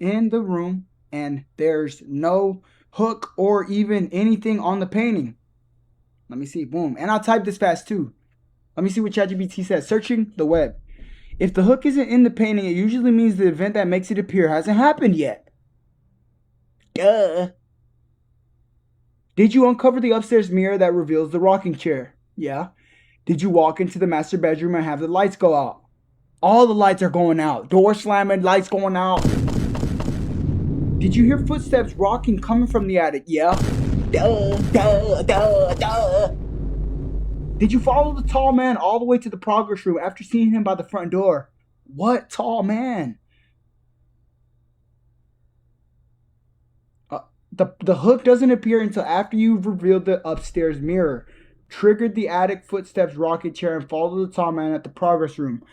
And there's no hook or even anything on the painting. Let me see. Boom. And I'll type this fast too. Let me see what ChatGPT says. Searching the web. If the hook isn't in the painting, it usually means the event that makes it appear hasn't happened yet. Duh. Did you uncover the upstairs mirror that reveals the rocking chair? Yeah. Did you walk into the master bedroom and have the lights go out? All the lights are going out. Door slamming, lights going out. Did you hear footsteps rocking coming from the attic? Yeah. Duh, duh, duh, duh. Did you follow the tall man all the way to the progress room after seeing him by the front door? What tall man? The hook doesn't appear until after you've revealed the upstairs mirror, triggered the attic footsteps rocket chair, and followed the tall man at the progress room.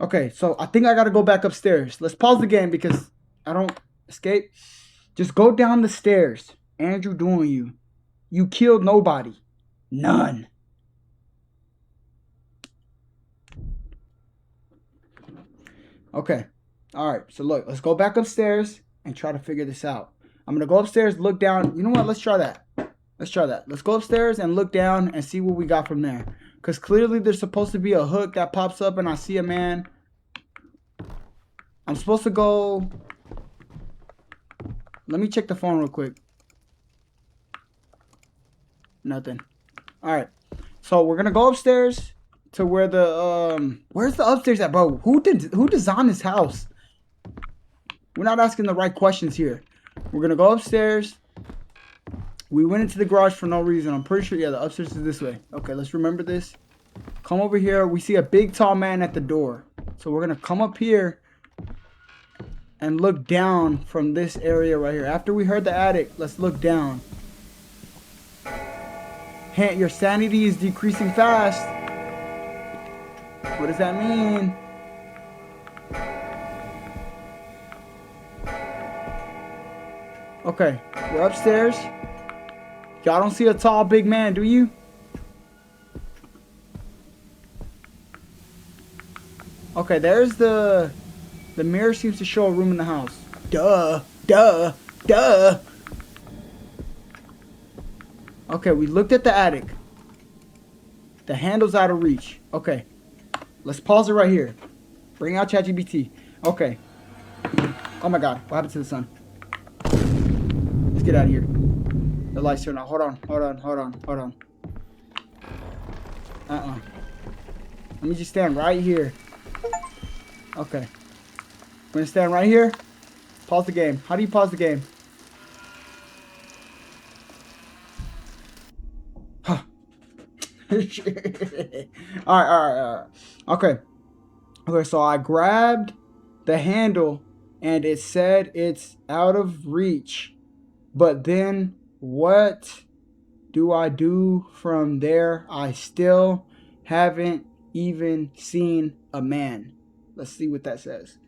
Okay, so I think I gotta go back upstairs. Let's pause the game because I don't escape. Just go down the stairs. Andrew doing you. You killed nobody. None. Okay. Alright, so look, let's go back upstairs and try to figure this out. I'm gonna go upstairs, look down. You know what? Let's try that. Let's go upstairs and look down and see what we got from there. Because clearly there's supposed to be a hook that pops up and I see a man. I'm supposed to go... Let me check the phone real quick. Nothing. Alright. So we're gonna go upstairs to where the... Where's the upstairs at, bro? Who designed this house? We're not asking the right questions here. We're gonna go upstairs. We went into the garage for no reason. I'm pretty sure, yeah, the upstairs is this way. Okay, let's remember this. Come over here. We see a big, tall man at the door. So we're gonna come up here and look down from this area right here. After we heard the attic, let's look down. Hint, your sanity is decreasing fast. What does that mean? Okay, we're upstairs. Y'all don't see a tall, big man, do you? Okay, there's the mirror seems to show a room in the house. Duh. Okay, we looked at the attic. The handle's out of reach. Okay. Let's pause it right here. Bring out ChatGPT. Okay. Oh my god. What happened to the sun? Let's get out of here. The lights turned on. Hold on. Let me just stand right here. Okay. I'm gonna stand right here. Pause the game. How do you pause the game? Huh. Alright. Okay, so I grabbed the handle and it said it's out of reach. But then what do I do from there? I still haven't even seen a man. Let's see what that says.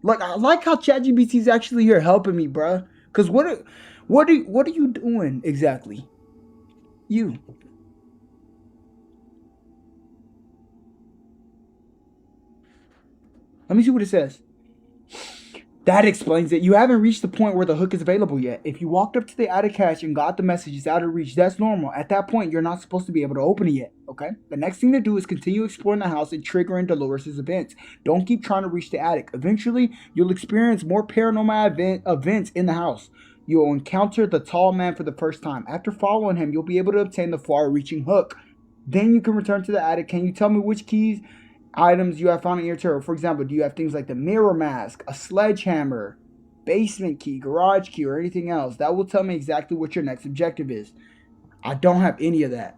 Look, I like how ChatGPT's actually here helping me, bruh. Cause what are you doing exactly? You. Let me see what it says. That explains it. You haven't reached the point where the hook is available yet. If you walked up to the attic hatch and got the message it's out of reach, that's normal. At that point, you're not supposed to be able to open it yet, okay? The next thing to do is continue exploring the house and triggering Dolores' events. Don't keep trying to reach the attic. Eventually, you'll experience more paranormal events in the house. You'll encounter the tall man for the first time. After following him, you'll be able to obtain the far-reaching hook. Then you can return to the attic. Can you tell me which items you have found in your terror? For example, do you have things like the mirror mask, a sledgehammer, basement key, garage key, or anything else? That will tell me exactly what your next objective is. I don't have any of that.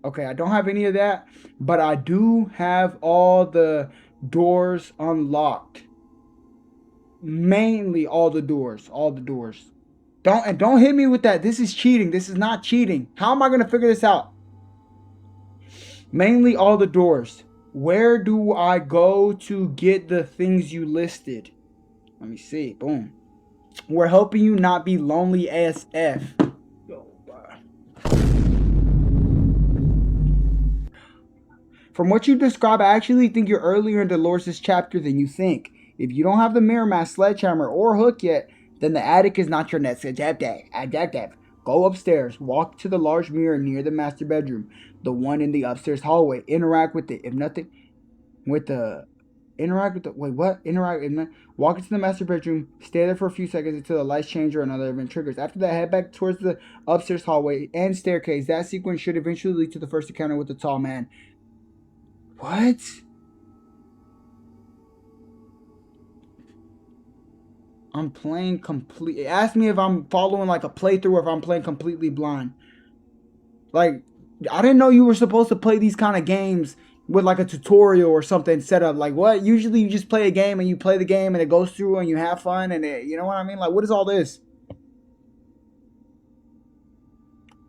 Okay, I don't have any of that, but I do have all the doors unlocked. Mainly all the doors. Don't hit me with that. This is cheating. This is not cheating. How am I going to figure this out? Mainly all the doors. Where do I go to get the things you listed? Let me see. Boom. We're helping you not be lonely ASF. From what you describe, I actually think you're earlier in Dolores' chapter than you think. If you don't have the mirror mask, sledgehammer, or hook yet, then the attic is not your next objective. Go upstairs. Walk to the large mirror near the master bedroom. The one in the upstairs hallway. Interact with it. If nothing... Walk into the master bedroom. Stay there for a few seconds until the lights change or another event triggers. After that, head back towards the upstairs hallway and staircase. That sequence should eventually lead to the first encounter with the tall man. What? I'm playing complete. It asked me if I'm following like a playthrough or if I'm playing completely blind. Like, I didn't know you were supposed to play these kind of games with like a tutorial or something set up. Like, what? Usually you just play a game and you play the game and it goes through and you have fun and it, you know what I mean? Like, what is all this?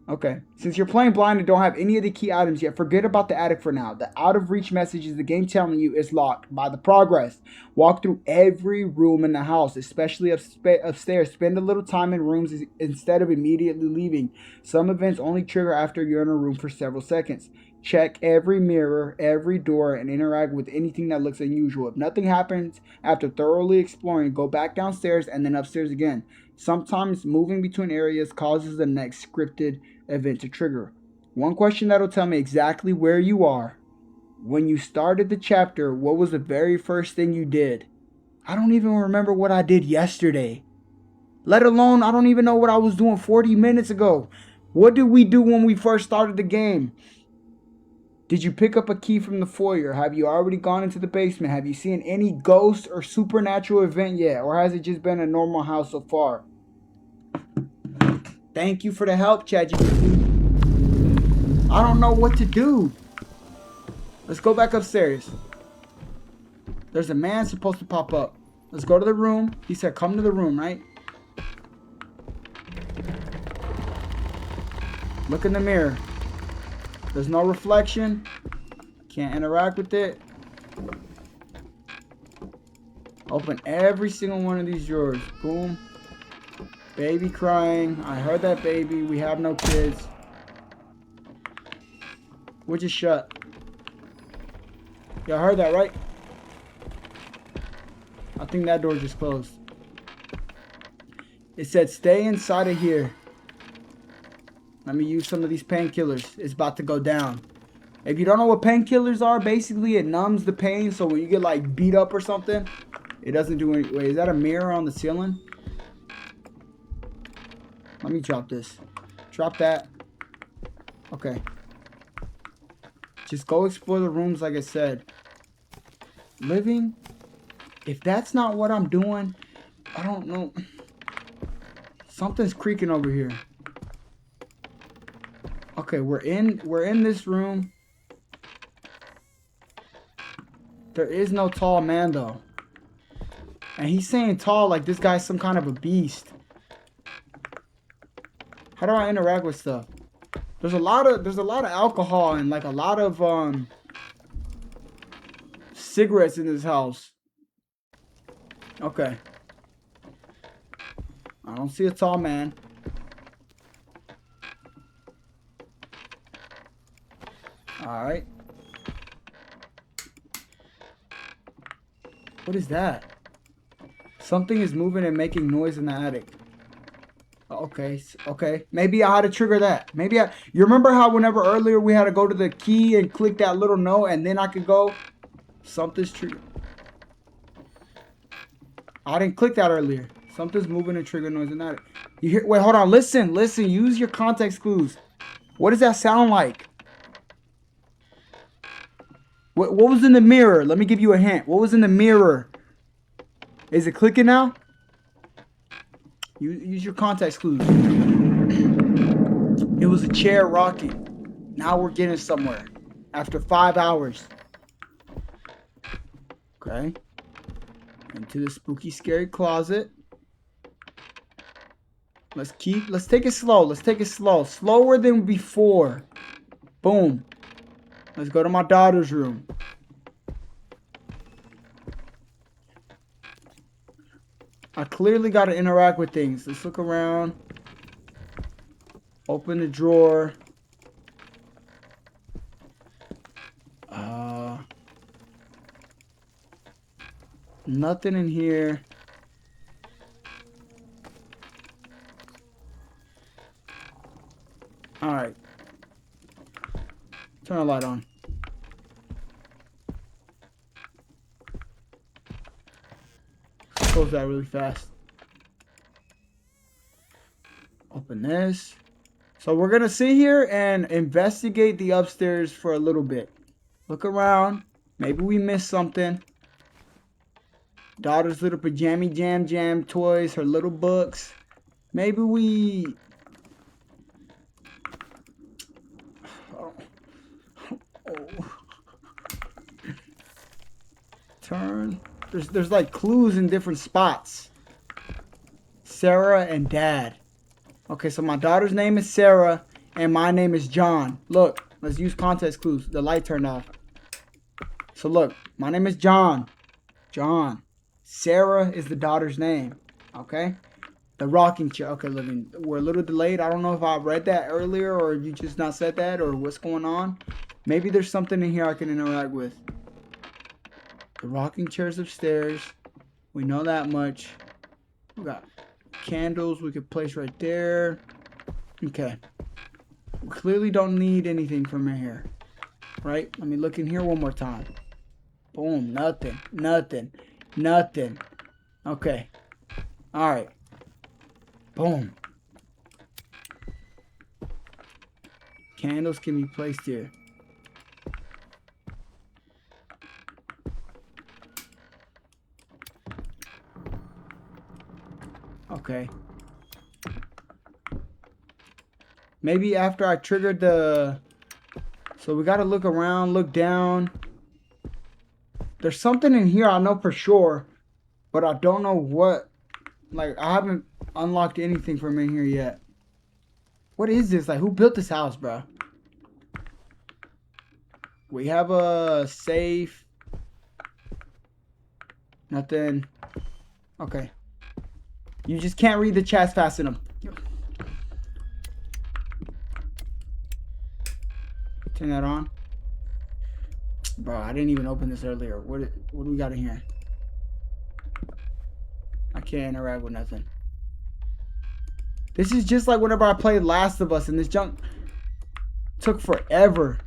Okay, since you're playing blind and don't have any of the key items yet, forget about the attic for now. The out of reach message is the game telling you is locked by the progress. Walk through every room in the house, especially upstairs. Spend a little time in rooms instead of immediately leaving. Some events only trigger after you're in a room for several seconds. Check every mirror, every door, and interact with anything that looks unusual. If nothing happens after thoroughly exploring, go back downstairs and then upstairs again. Sometimes moving between areas causes the next scripted event to trigger. One question that'll tell me exactly where you are. When you started the chapter, what was the very first thing you did? I don't even remember what I did yesterday. Let alone, I don't even know what I was doing 40 minutes ago. What did we do when we first started the game? Did you pick up a key from the foyer? Have you already gone into the basement? Have you seen any ghost or supernatural event yet? Or has it just been a normal house so far? Thank you for the help, ChatGPT. I don't know what to do. Let's go back upstairs. There's a man supposed to pop up. Let's go to the room. He said come to the room, right? Look in the mirror. There's no reflection. Can't interact with it. Open every single one of these drawers. Boom. Baby crying. I heard that baby. We have no kids. We're just shut. Y'all heard that, right? I think that door just closed. It said stay inside of here. Let me use some of these painkillers. It's about to go down. If you don't know what painkillers are, basically it numbs the pain. So when you get like beat up or something, it doesn't do any. Wait, is that a mirror on the ceiling? Let me drop this. Drop that. Okay. Just go explore the rooms like I said. Living. If that's not what I'm doing, I don't know. Something's creaking over here. Okay, we're in this room. There is no tall man though. And he's saying tall like this guy's some kind of a beast. How do I interact with stuff? There's a lot of alcohol and like a lot of cigarettes in this house. Okay. I don't see a tall man. Alright. What is that? Something is moving and making noise in the attic. Okay, okay. Maybe I had to trigger that. Maybe you remember how whenever earlier we had to go to the key and click that little note and then I could go? Something's triggered. I didn't click that earlier. Something's moving and trigger noise in that. You hear? Wait, hold on. Listen. Use your context clues. What does that sound like? What was in the mirror? Let me give you a hint. What was in the mirror? Is it clicking now? Use your context clues. It was a chair rocking. Now we're getting somewhere. After 5 hours. Okay. Into the spooky, scary closet. Let's take it slow. Let's take it slow. Slower than before. Boom. Let's go to my daughter's room. I clearly got to interact with things. Let's look around. Open the drawer. Nothing in here. Alright. Turn the light on. Close that really fast. Open this. So we're gonna sit here and investigate the upstairs for a little bit. Look around. Maybe we missed something. Daughter's little pajama jam toys, her little books. Maybe we... Turn. There's like clues in different spots. Sarah and Dad. Okay, so my daughter's name is Sarah and my name is John. Look, let's use context clues. The light turned off. So look, my name is John. John. Sarah is the daughter's name. Okay? The rocking chair. Okay, living. We're a little delayed. I don't know if I read that earlier or you just not said that or what's going on. Maybe there's something in here I can interact with. The rocking chair's upstairs. We know that much. We got candles we could place right there. Okay. We clearly don't need anything from in here. Right? Let me look in here one more time. Boom. Nothing. Nothing. Nothing. Okay. Alright. Boom. Candles can be placed here. Okay. Maybe after I triggered the... So we gotta look around, look down. There's something in here I know for sure, but I don't know what. Like, I haven't unlocked anything from in here yet. What is this? Like, who built this house, bro? We have a safe. Nothing. Okay. You just can't read the chats fast enough. Turn that on. Bro, I didn't even open this earlier. What do we got in here? I can't interact with nothing. This is just like whenever I played Last of Us and this junk took forever.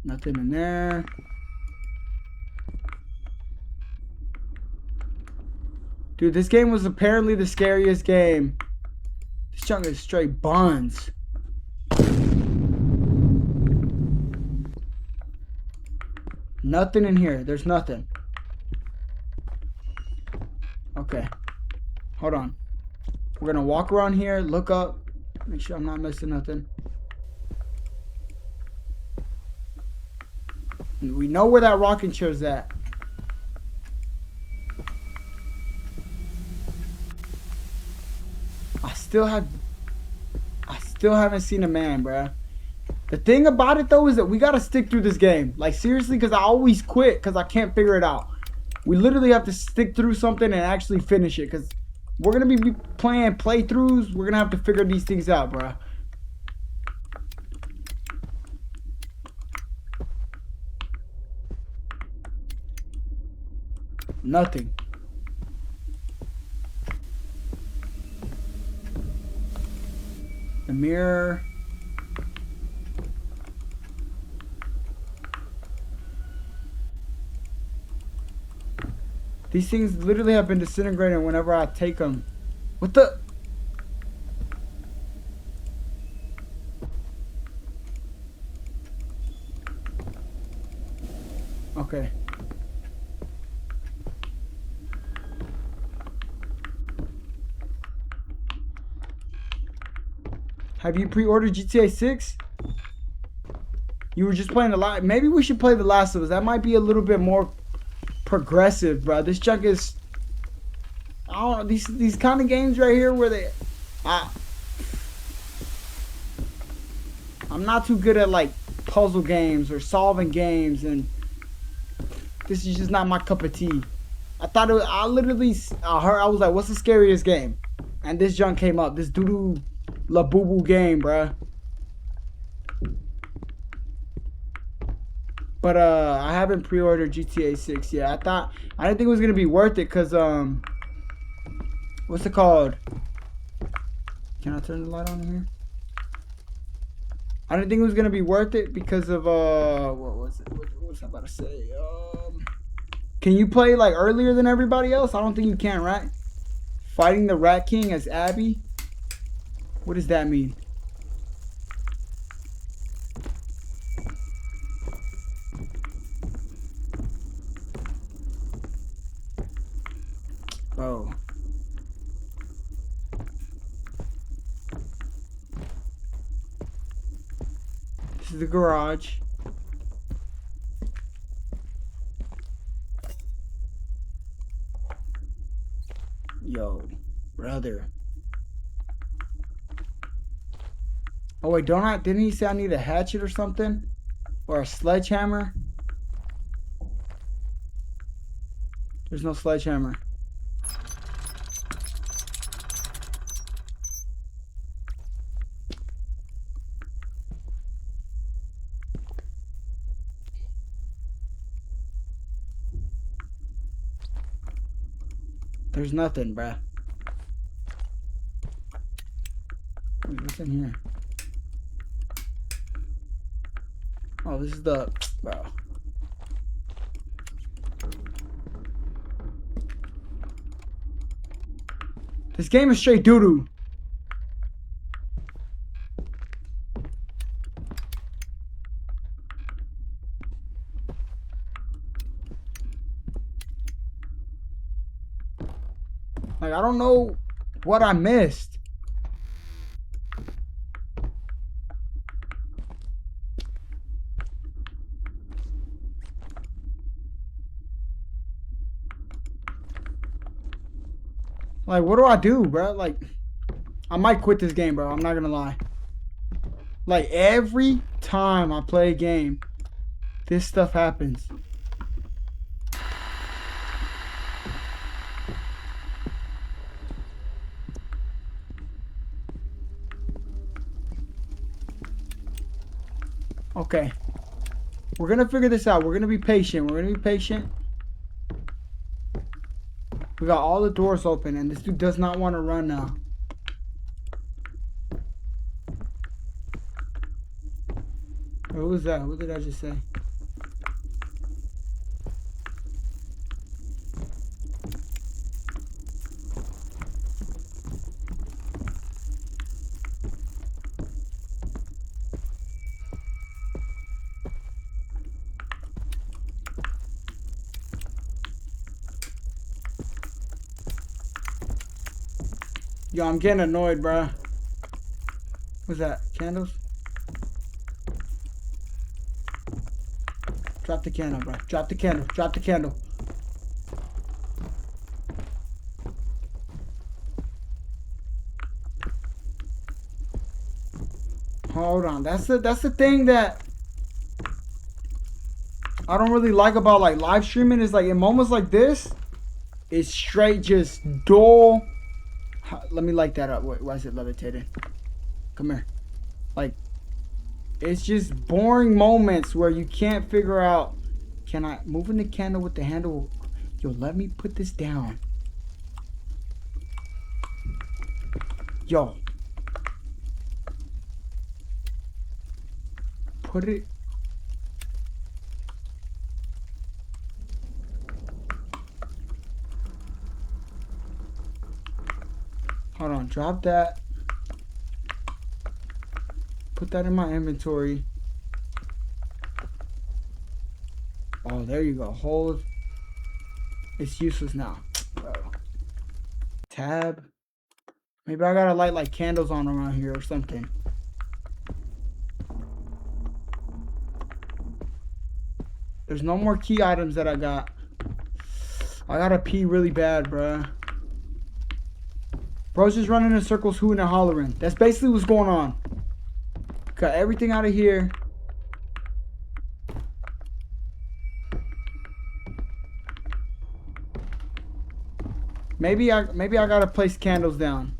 Nothing in there. Dude, this game was apparently the scariest game. This junk is straight buns. Nothing in here. There's nothing. Okay. Hold on. We're gonna walk around here, look up, make sure I'm not missing nothing. We know where that rocking chair's at. I still haven't seen a man, bruh. The thing about it though is that we gotta stick through this game. Like seriously, because I always quit because I can't figure it out. We literally have to stick through something and actually finish it because we're gonna be playing playthroughs. We're gonna have to figure these things out, bruh. Nothing. The mirror. These things literally have been disintegrating whenever I take them. What the? Okay. Have you pre-ordered GTA 6? You were just playing the last. Maybe we should play The Last of Us. That might be a little bit more progressive, bro. This junk is. I don't know. These kind of games right here where they. I'm not too good at like puzzle games or solving games, and this is just not my cup of tea. I thought it was, I was like, what's the scariest game? And this junk came up. This doo-doo la boo-boo game, bruh. But I haven't pre-ordered GTA 6 yet. I didn't think it was gonna be worth it because what's it called? Can I turn the light on here? I didn't think it was gonna be worth it because of what was it? What was I about to say? Can you play like earlier than everybody else? I don't think you can, right? Fighting the Rat King as Abby. What does that mean? Bro. This is the garage. Yo, brother. Oh wait, didn't he say I need a hatchet or something? Or a sledgehammer? There's no sledgehammer. There's nothing, bruh. Wait, what's in here? Oh, this is the... Bro. This game is straight doo-doo. Like, I don't know what I missed. Like, what do I do, bro? Like, I might quit this game, bro. I'm not gonna lie. Like, every time I play a game, this stuff happens. Okay. We're gonna figure this out. We're gonna be patient. We're gonna be patient. We got all the doors open, and this dude does not want to run now. What was that? What did I just say? Yo, I'm getting annoyed, bruh. What's that? Candles? Drop the candle, bro. Drop the candle. Drop the candle. Hold on. That's the thing that I don't really like about like live streaming is like in moments like this, it's straight just dull. Let me light that up. Wait, why is it levitating? Come here. Like, it's just boring moments where you can't figure out, can I moving the candle with the handle? Yo, let me put this down. Yo. Put it. Hold on, drop that. Put that in my inventory. Oh, there you go. Hold. It's useless now. Tab. Maybe I gotta light like candles on around here or something. There's no more key items that I got. I gotta pee really bad, bruh. Bro's just running in circles, hooting and hollering. That's basically what's going on. Got everything out of here. Maybe I gotta place candles down.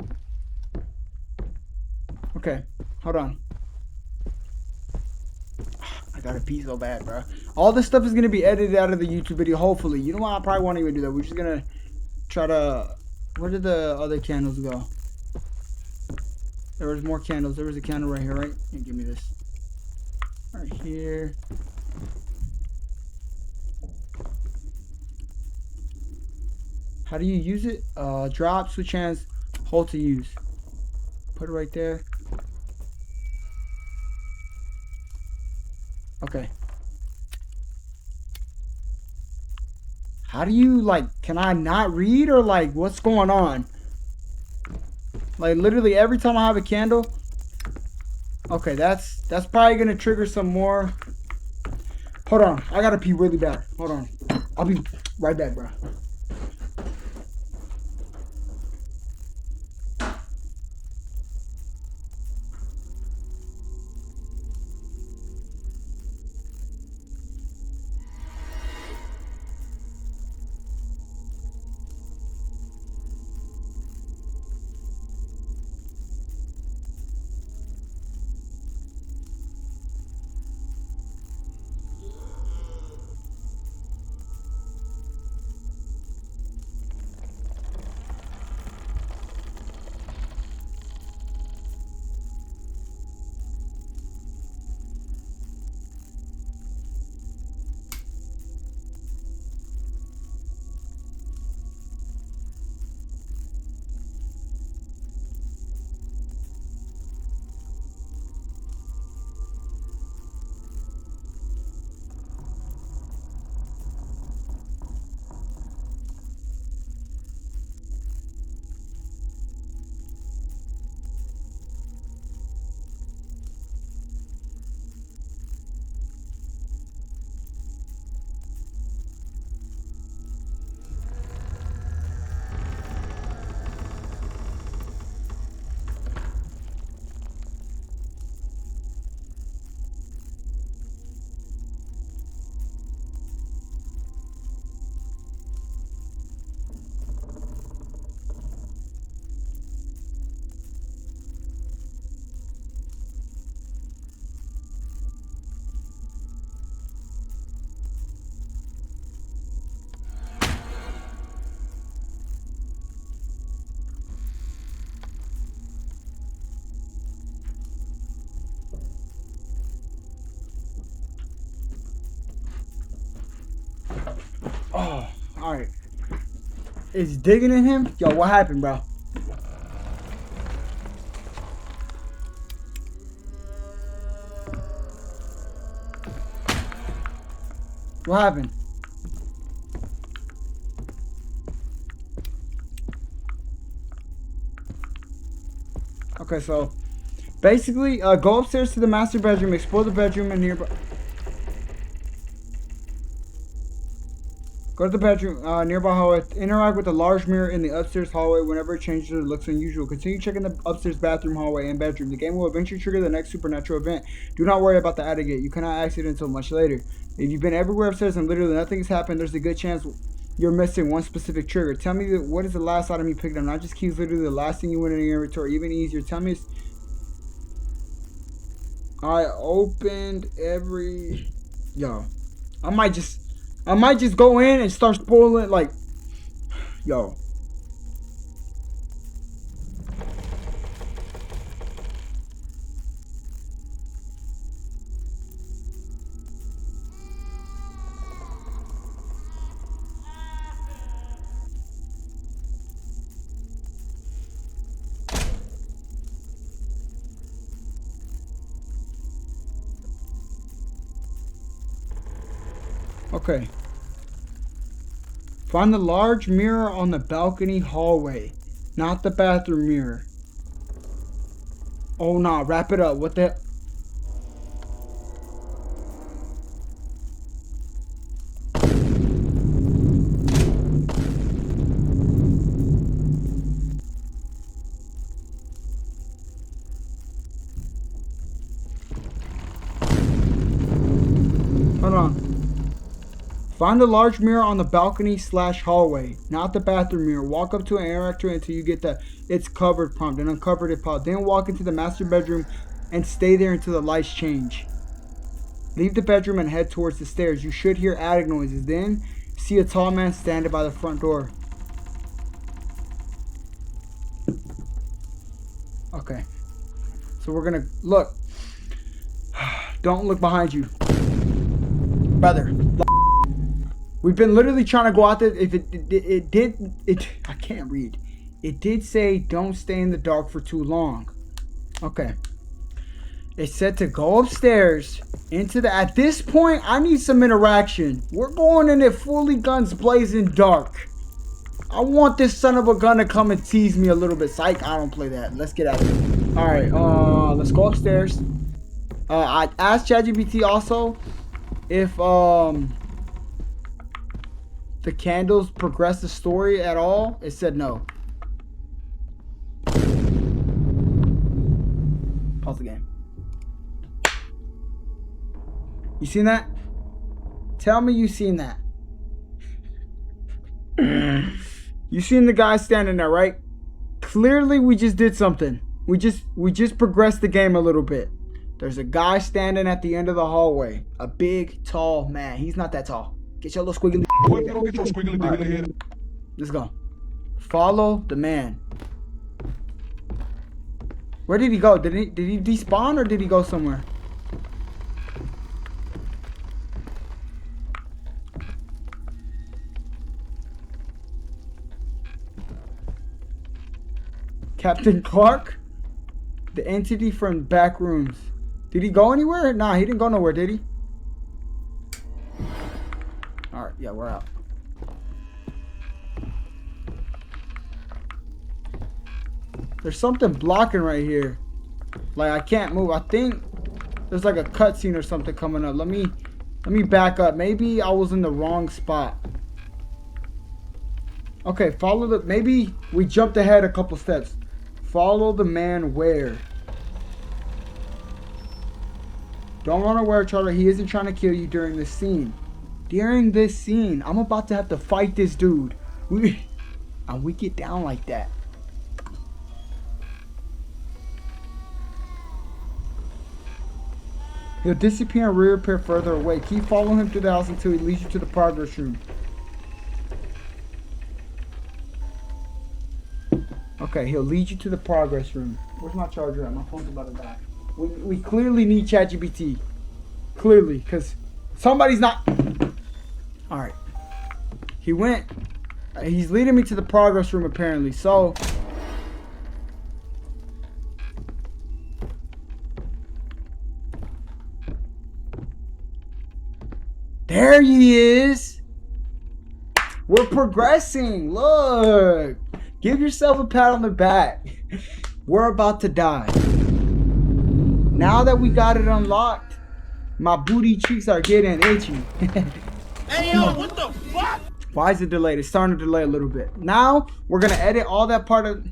Okay, hold on. I gotta pee so bad, bro. All this stuff is gonna be edited out of the YouTube video, hopefully. You know what? I probably won't even do that. We're just gonna try to. Where did the other candles go? There was more candles. There was a candle right here, right? Here, give me this. Right here. How do you use it? Drop, switch hands, hold to use. Put it right there. Okay. How do you, like, can I not read or, like, what's going on? Like, literally every time I have a candle. Okay, that's probably going to trigger some more. Hold on. I got to pee really bad. Hold on. I'll be right back, bro. is digging in him? Yo, what happened, bro? What happened? Okay, so basically, go upstairs to the master bedroom, explore the bedroom and nearby. Go to the bedroom, nearby hallway. Interact with the large mirror in the upstairs hallway whenever it changes or looks unusual. Continue checking the upstairs bathroom, hallway, and bedroom. The game will eventually trigger the next supernatural event. Do not worry about the attic gate. You cannot access it until much later. If you've been everywhere upstairs and literally nothing has happened, there's a good chance you're missing one specific trigger. Tell me what is the last item you picked up? Not just keys, literally the last thing you went in your inventory. Even easier. Tell me. I opened every. Yo, I might just go in and start spoiling, like, yo. Okay. Find the large mirror on the balcony hallway, not the bathroom mirror. Oh nah, wrap it up. What the? Hold on. Find the large mirror on the balcony / hallway, not the bathroom mirror. Walk up to it and interact with it until you get the "it's covered" prompt, and uncover it prompt. Then walk into the master bedroom and stay there until the lights change. Leave the bedroom and head towards the stairs. You should hear attic noises. Then see a tall man standing by the front door. Okay. So we're gonna look. Don't look behind you. Brother. We've been literally trying to go out there. If it did, I can't read. It did say don't stay in the dark for too long. Okay. It said to go upstairs into the. At this point, I need some interaction. We're going in it fully guns blazing dark. I want this son of a gun to come and tease me a little bit. Psych, I don't play that. Let's get out of here. All right. Let's go upstairs. I asked ChatGPT also if the candles progress the story at all. It said no. Pause the game. You seen that? Tell me you seen that. You seen the guy standing there, right? Clearly we just did something. We just progressed the game a little bit. There's a guy standing at the end of the hallway. A big, tall man. He's not that tall. Get your little squiggly. Boy, if you don't get your squiggly diggly head. Let's go. Follow the man. Where did he go? Did he despawn or did he go somewhere? Captain Clark? The entity from back rooms. Did he go anywhere? Nah, he didn't go nowhere, did he? Alright, yeah, we're out. There's something blocking right here. Like, I can't move. I think there's like a cutscene or something coming up. Let me back up. Maybe I was in the wrong spot. Okay, follow the... Maybe we jumped ahead a couple steps. Follow the man where? Don't run away, Charlie. He isn't trying to kill you during this scene. During this scene, I'm about to have to fight this dude. And we get down like that. He'll disappear and reappear further away. Keep following him through the house until he leads you to the progress room. Okay, he'll lead you to the progress room. Where's my charger at? My phone's about to die. We clearly need ChatGPT. Clearly, because somebody's not... Alright. He went He's leading me to the progress room apparently. So there he is. We're progressing. Look. Give yourself a pat on the back. We're about to die. Now that we got it unlocked, my booty cheeks are getting itchy. Hey, yo, what the fuck? Why is it delayed? It's starting to delay a little bit. Now, we're going to edit all that part of...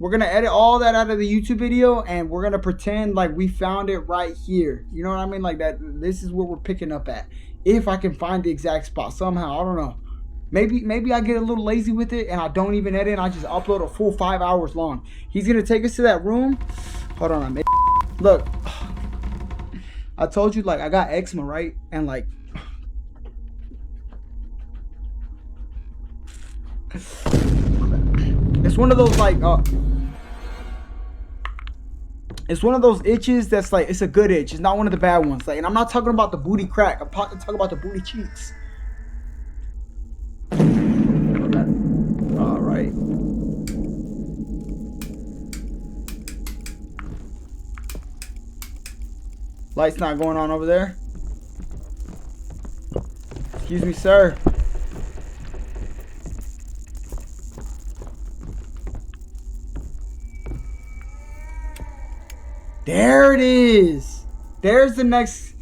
We're going to edit all that out of the YouTube video, and we're going to pretend like we found it right here. You know what I mean? Like that. This is what we're picking up at. If I can find the exact spot somehow. I don't know. Maybe I get a little lazy with it, and I don't even edit, and I just upload a full 5 hours long. He's going to take us to that room. Hold on. Look. I told you, like, I got eczema, right? And, like... It's one of those, like, it's one of those itches that's like, it's a good itch. It's not one of the bad ones. Like, and I'm not talking about the booty crack. I'm talking about the booty cheeks. All right. Light's not going on over there. Excuse me, sir. There it is. There's the next.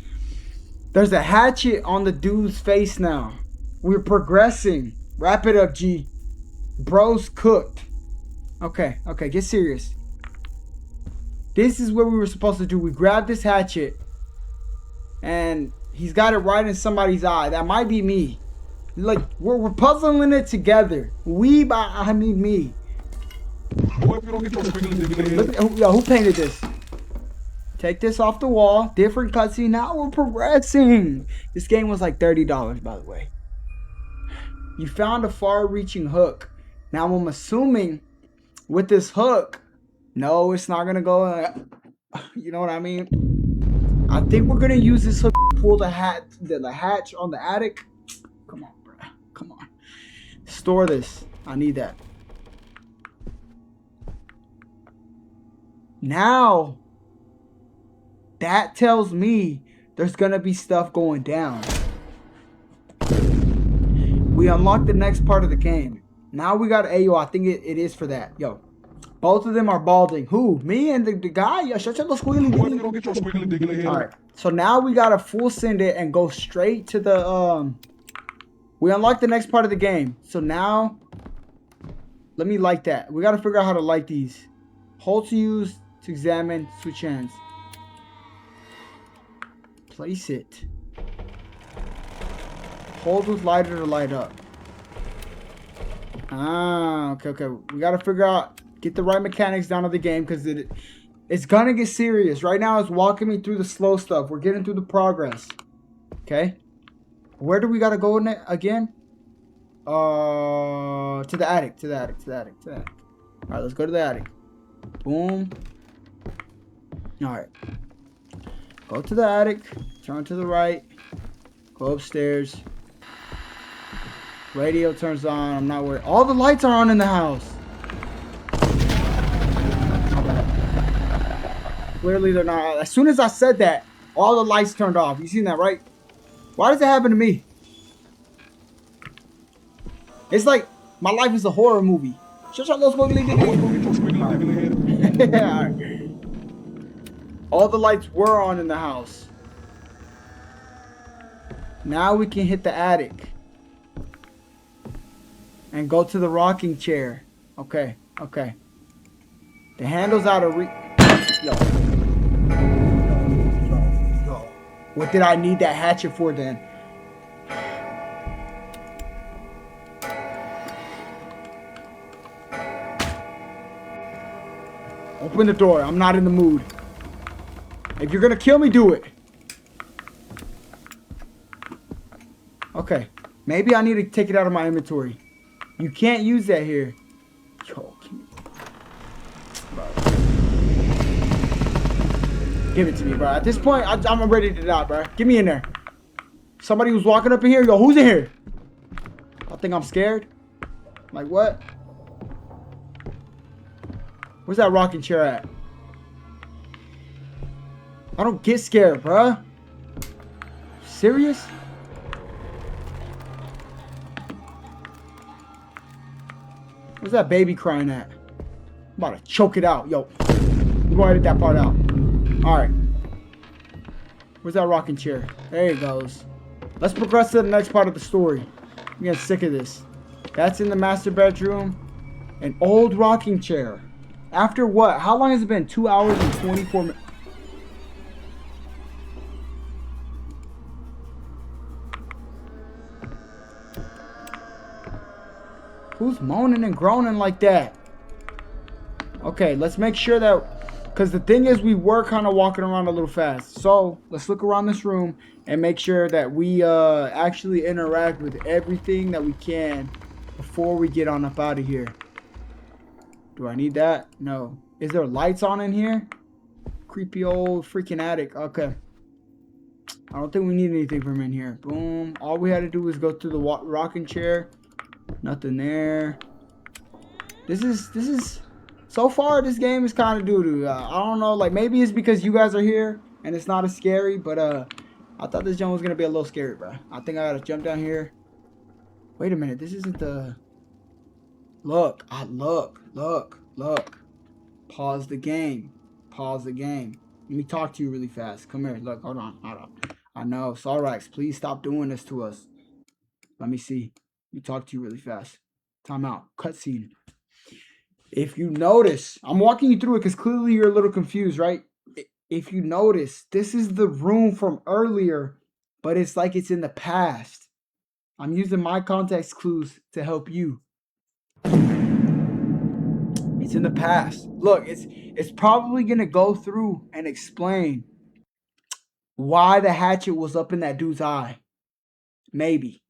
There's a hatchet on the dude's face now. We're progressing. Wrap it up, G. Bro's cooked. Okay, get serious. This is what we were supposed to do. We grabbed this hatchet, and he's got it right in somebody's eye. That might be me. Like, we're puzzling it together. I mean me. Boy, if you don't get your squiggly diggly head. Look, yo, who painted this? Take this off the wall. Different cutscene. Now we're progressing. This game was like $30, by the way. You found a far-reaching hook. Now I'm assuming with this hook, no, it's not gonna go. You know what I mean? I think we're gonna use this hook to pull the hatch on the attic. Come on, bro. Come on. Store this. I need that. Now. That tells me there's gonna be stuff going down. We unlocked the next part of the game. Now we got Ayo. I think it is for that. Yo, both of them are balding. Who? Me and the guy? Yeah, shut your little squiggly Boy, if you don't get your squiggly diggly head. All right. So now we gotta full send it and go straight to the We unlocked the next part of the game. So now, let me light that. We gotta figure out how to light these. Hold to use to examine. Switch hands. Place it. Hold with lighter to light up. Ah, okay. We gotta figure out, get the right mechanics down of the game, because it's gonna get serious. Right now it's walking me through the slow stuff. We're getting through the progress. Okay. Where do we gotta go again? To the attic. Alright, let's go to the attic. Boom. Alright. Go to the attic, turn to the right, go upstairs. Radio turns on, I'm not worried. All the lights are on in the house. Clearly they're not. As soon as I said that, all the lights turned off. You seen that, right? Why does it happen to me? It's like my life is a horror movie. Shut your little squiggly diggly. Yeah, all right. All the lights were on in the house. Now we can hit the attic. And go to the rocking chair. Okay. The handle's out of reach. Yo. What did I need that hatchet for then? Open the door. I'm not in the mood. If you're gonna kill me, do it. Okay. Maybe I need to take it out of my inventory. You can't use that here. Yo, give it to me, bro. At this point, I'm ready to die, bro. Get me in there. Somebody was walking up in here. Yo, who's in here? think I'm scared? Like what? Where's that rocking chair at? I don't get scared, bruh. Serious? Where's that baby crying at? I'm about to choke it out. Yo, I'm gonna edit that part out. Alright. Where's that rocking chair? There he goes. Let's progress to the next part of the story. I'm getting sick of this. That's in the master bedroom. An old rocking chair. After what? How long has it been? 2 hours and 24 minutes. Who's moaning and groaning like that? Okay, let's make sure that... Because the thing is, we were kind of walking around a little fast. So, let's look around this room and make sure that we actually interact with everything that we can before we get on up out of here. Do I need that? No. Is there lights on in here? Creepy old freaking attic. Okay. I don't think we need anything from in here. Boom. All we had to do was go to the rocking chair. Nothing there. This is... So far, this game is kind of doo-doo. I don't know, like, maybe it's because you guys are here and it's not as scary, but I thought this jump was going to be a little scary, bro. I think I got to jump down here. Wait a minute, this isn't the... Look. Pause the game. Pause the game. Let me talk to you really fast. Come here, look, hold on. I know, Solrex, please stop doing this to us. Let me see. Let me talk to you really fast. Time out. Cutscene. If you notice, I'm walking you through it because clearly you're a little confused, right? If you notice, this is the room from earlier, but it's like it's in the past. I'm using my context clues to help you. It's in the past. Look, it's probably going to go through and explain why the hatchet was up in that dude's eye. Maybe.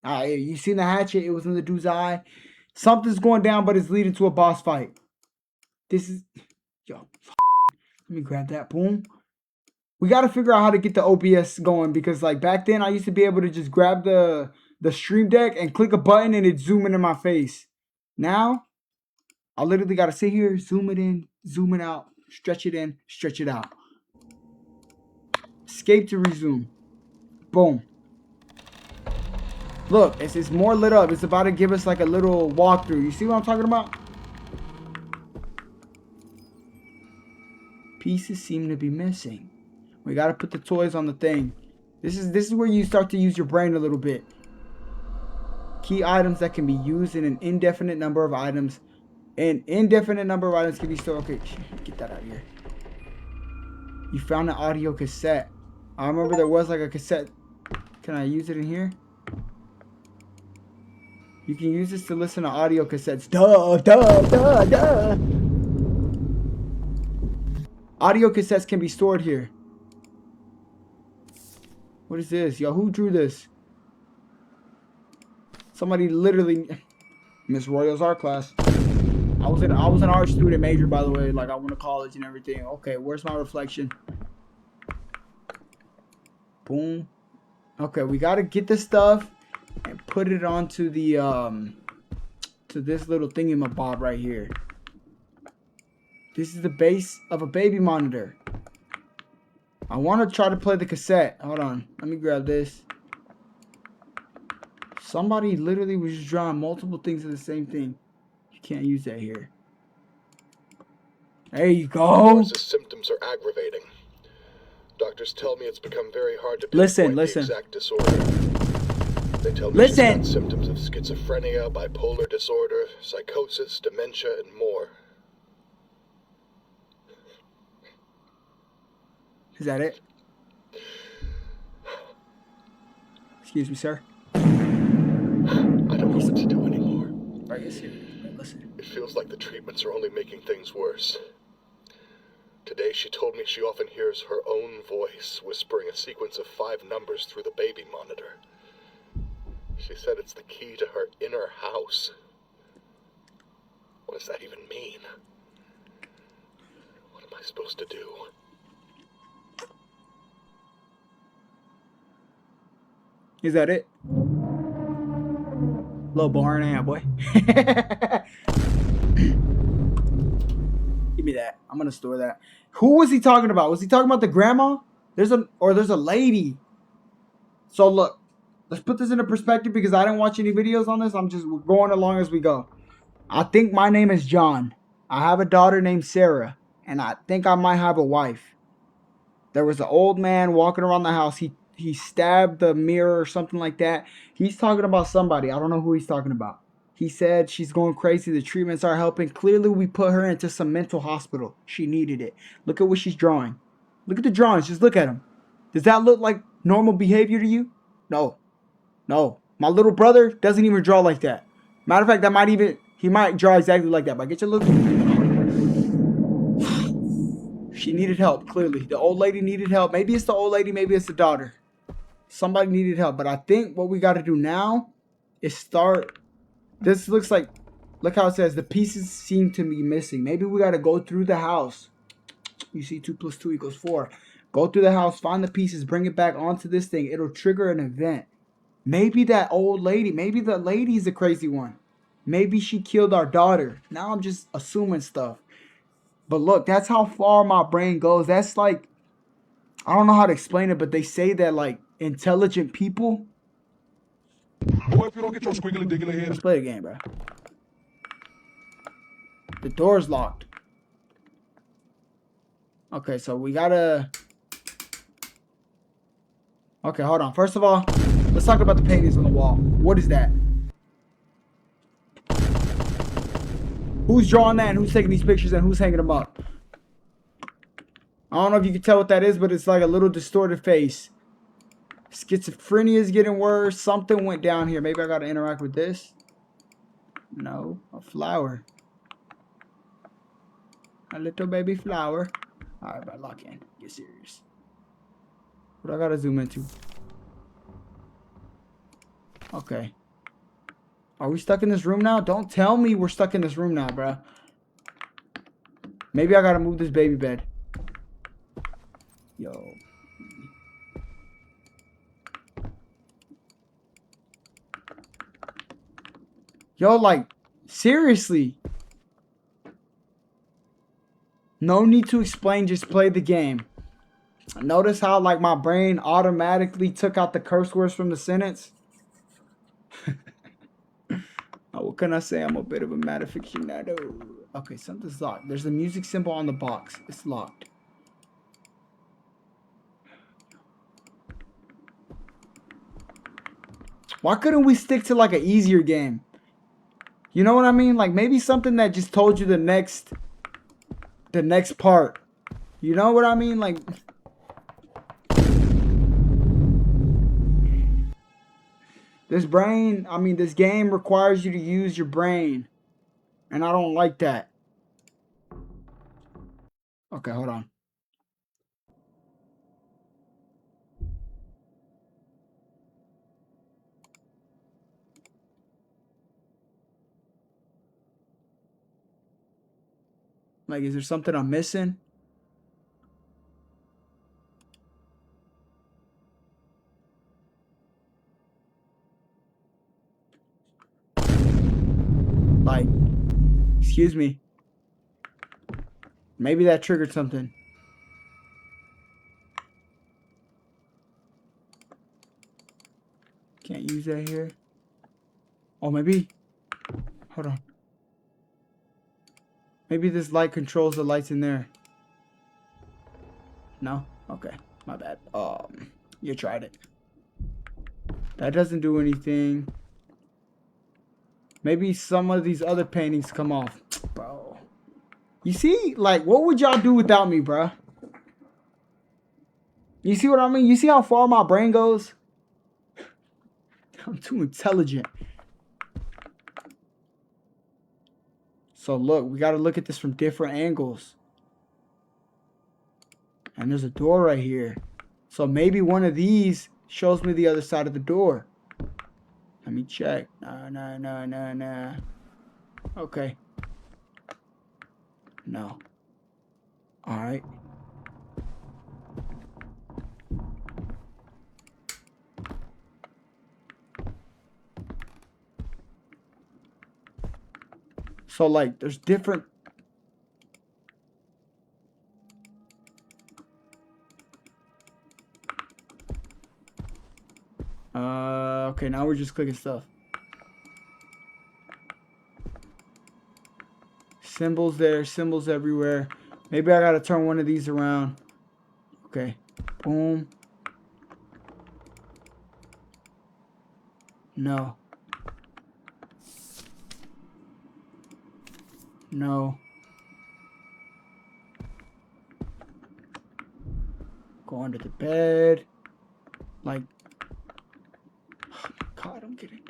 You seen the hatchet? It was in the dude's eye. Something's going down, but it's leading to a boss fight. This is... Yo. Let me grab that. Boom. We got to figure out how to get the OBS going. Because, like, back then, I used to be able to just grab the stream deck and click a button and it's zooming in my face. Now, I literally got to sit here, zoom it in, zoom it out, stretch it in, stretch it out. Escape to resume. Boom. Look, it's more lit up. It's about to give us like a little walkthrough. You see what I'm talking about? Pieces seem to be missing. We gotta put the toys on the thing. This is where you start to use your brain a little bit. Key items that can be used in an indefinite number of items. An indefinite number of items can be stored. Okay, get that out of here. You found an audio cassette. I remember there was like a cassette. Can I use it in here? You can use this to listen to audio cassettes. Duh. Audio cassettes can be stored here. What is this? Yo, who drew this? Somebody literally... Miss Royal's art class. I was an art student major, by the way. Like, I went to college and everything. Okay, where's my reflection? Boom. Okay, we gotta get this stuff and put it onto the to this little thingamabob right here. This is the base of a baby monitor. I want to try to play the cassette. Hold on, let me grab this. Somebody literally was just drawing multiple things of the same thing. You can't use that here. There you go. The symptoms are aggravating. Doctors tell me it's become very hard to pinpoint the exact disorder. They tell me she's got symptoms of schizophrenia, bipolar disorder, psychosis, dementia, and more. Is that it? Excuse me, sir. I don't know what to do anymore. Are you serious? Listen. It feels like the treatments are only making things worse. Today she told me she often hears her own voice whispering a sequence of 5 numbers through the baby monitor. She said it's the key to her inner house. What does that even mean? What am I supposed to do? Is that it? Little boring hand, boy. Give me that. I'm gonna store that. Who was he talking about? Was he talking about the grandma? There's a lady. So look, let's put this into perspective because I didn't watch any videos on this. I'm just going along as we go. I think my name is John. I have a daughter named Sarah, and I think I might have a wife. There was an old man walking around the house. He stabbed the mirror or something like that. He's talking about somebody. I don't know who he's talking about. He said she's going crazy. The treatments are helping. Clearly, we put her into some mental hospital. She needed it. Look at what she's drawing. Look at the drawings. Just look at them. Does that look like normal behavior to you? No. No. My little brother doesn't even draw like that. Matter of fact, he might draw exactly like that. But get your look. She needed help, clearly. The old lady needed help. Maybe it's the old lady. Maybe it's the daughter. Somebody needed help. But I think what we got to do now is start. This looks like, look how it says the pieces seem to be missing. Maybe we got to go through the house. You see 2 + 2 = 4. Go through the house, find the pieces, bring it back onto this thing. It'll trigger an event. Maybe that old lady, maybe the lady's the crazy one. Maybe she killed our daughter. Now I'm just assuming stuff. But look, that's how far my brain goes. That's like, I don't know how to explain it, but they say that like intelligent people. Boy, if you don't get your squiggly diggly head. Let's play the game, bro. The door's locked. Okay, so we gotta... Okay, hold on. First of all, let's talk about the paintings on the wall. What is that? Who's drawing that and who's taking these pictures and who's hanging them up? I don't know if you can tell what that is, but it's like a little distorted face. Schizophrenia is getting worse. Something went down here. Maybe I gotta interact with this. No, a flower. A little baby flower. Alright, but lock in. Get serious. What I gotta zoom into? Okay. Are we stuck in this room now? Don't tell me we're stuck in this room now, bruh. Maybe I gotta move this baby bed. Yo. Yo, like, seriously. No need to explain, just play the game. Notice how, like, my brain automatically took out the curse words from the sentence? What can I say? I'm a bit of a mad aficionado. Okay, something's locked. There's a music symbol on the box. It's locked. Why couldn't we stick to, like, an easier game? You know what I mean? Like, maybe something that just told you the next part. You know what I mean? Like, this game requires you to use your brain. And I don't like that. Okay, hold on. Like, is there something I'm missing? Like, excuse me. Maybe that triggered something. Can't use that here. Oh, maybe. Hold on. Maybe this light controls the lights in there. No? Okay. My bad. You tried it. That doesn't do anything. Maybe some of these other paintings come off. Bro. You see? Like, what would y'all do without me, bruh? You see what I mean? You see how far my brain goes? I'm too intelligent. So look, we got to look at this from different angles. And there's a door right here. So maybe one of these shows me the other side of the door. Let me check. No. Okay. No. Alright. So, like, there's different... Okay, now we're just clicking stuff. Symbols there, symbols everywhere. Maybe I gotta turn one of these around. Okay. Boom. No. No. Go under the bed. Like, oh my God, I'm getting...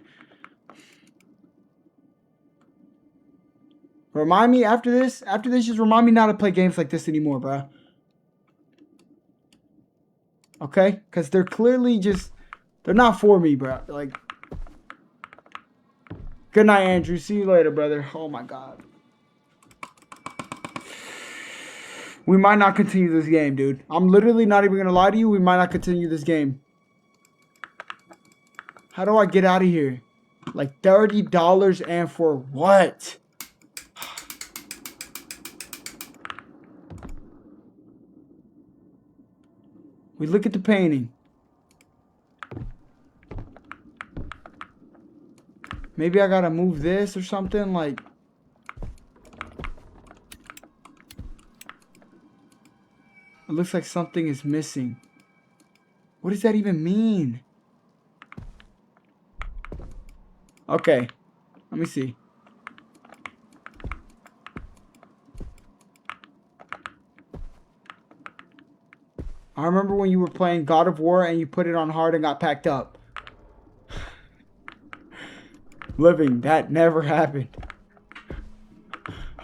Remind me after this, just remind me not to play games like this anymore, bro. Okay? Because they're clearly just, they're not for me, bro. Like, good night, Andrew. See you later, brother. Oh my God. We might not continue this game, dude. I'm literally not even going to lie to you. We might not continue this game. How do I get out of here? Like $30 and for what? We look at the painting. Maybe I gotta move this or something, like... It looks like something is missing. What does that even mean? Okay. Let me see. I remember when you were playing God of War and you put it on hard and got packed up. Living, that never happened.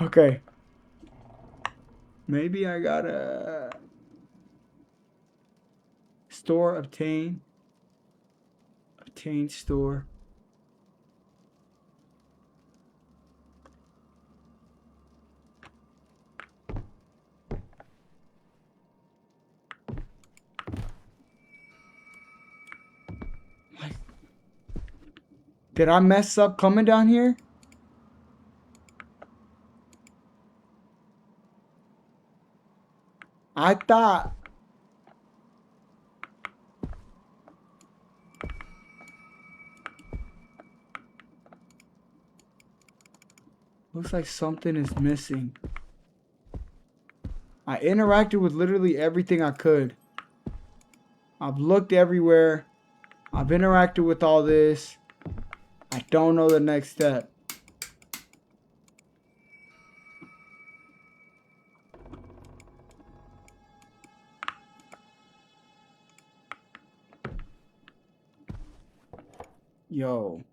Okay. Maybe I gotta... Store, obtain. Obtain, store. Did I mess up coming down here? I thought... Looks like something is missing. I interacted with literally everything I could. I've looked everywhere. I've interacted with all this. I don't know the next step. Yo.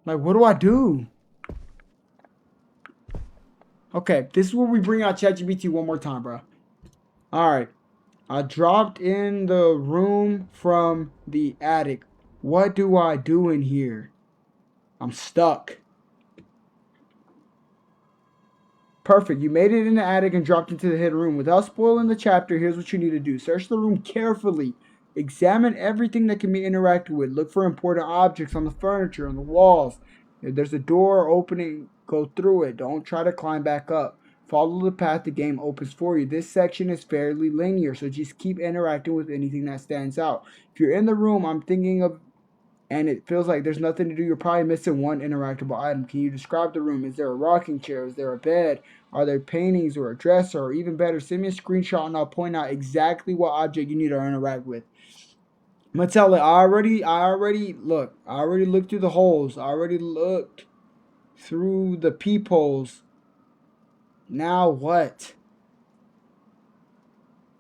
Like, what do I do? Okay, this is where we bring out ChatGPT one more time, bro. Alright. I dropped in the room from the attic. What do I do in here? I'm stuck. Perfect. You made it in the attic and dropped into the hidden room. Without spoiling the chapter, here's what you need to do. Search the room carefully. Examine everything that can be interacted with. Look for important objects on the furniture, on the walls. If there's a door opening, go through it. Don't try to climb back up. Follow the path the game opens for you. This section is fairly linear, so just keep interacting with anything that stands out. If you're in the room I'm thinking of and it feels like there's nothing to do, you're probably missing one interactable item. Can you describe the room? Is there a rocking chair? Is there a bed? Are there paintings or a dresser? Or even better, send me a screenshot and I'll point out exactly what object you need to interact with. I'm gonna tell it, I already looked through the holes. I already looked through the peepholes. Now what?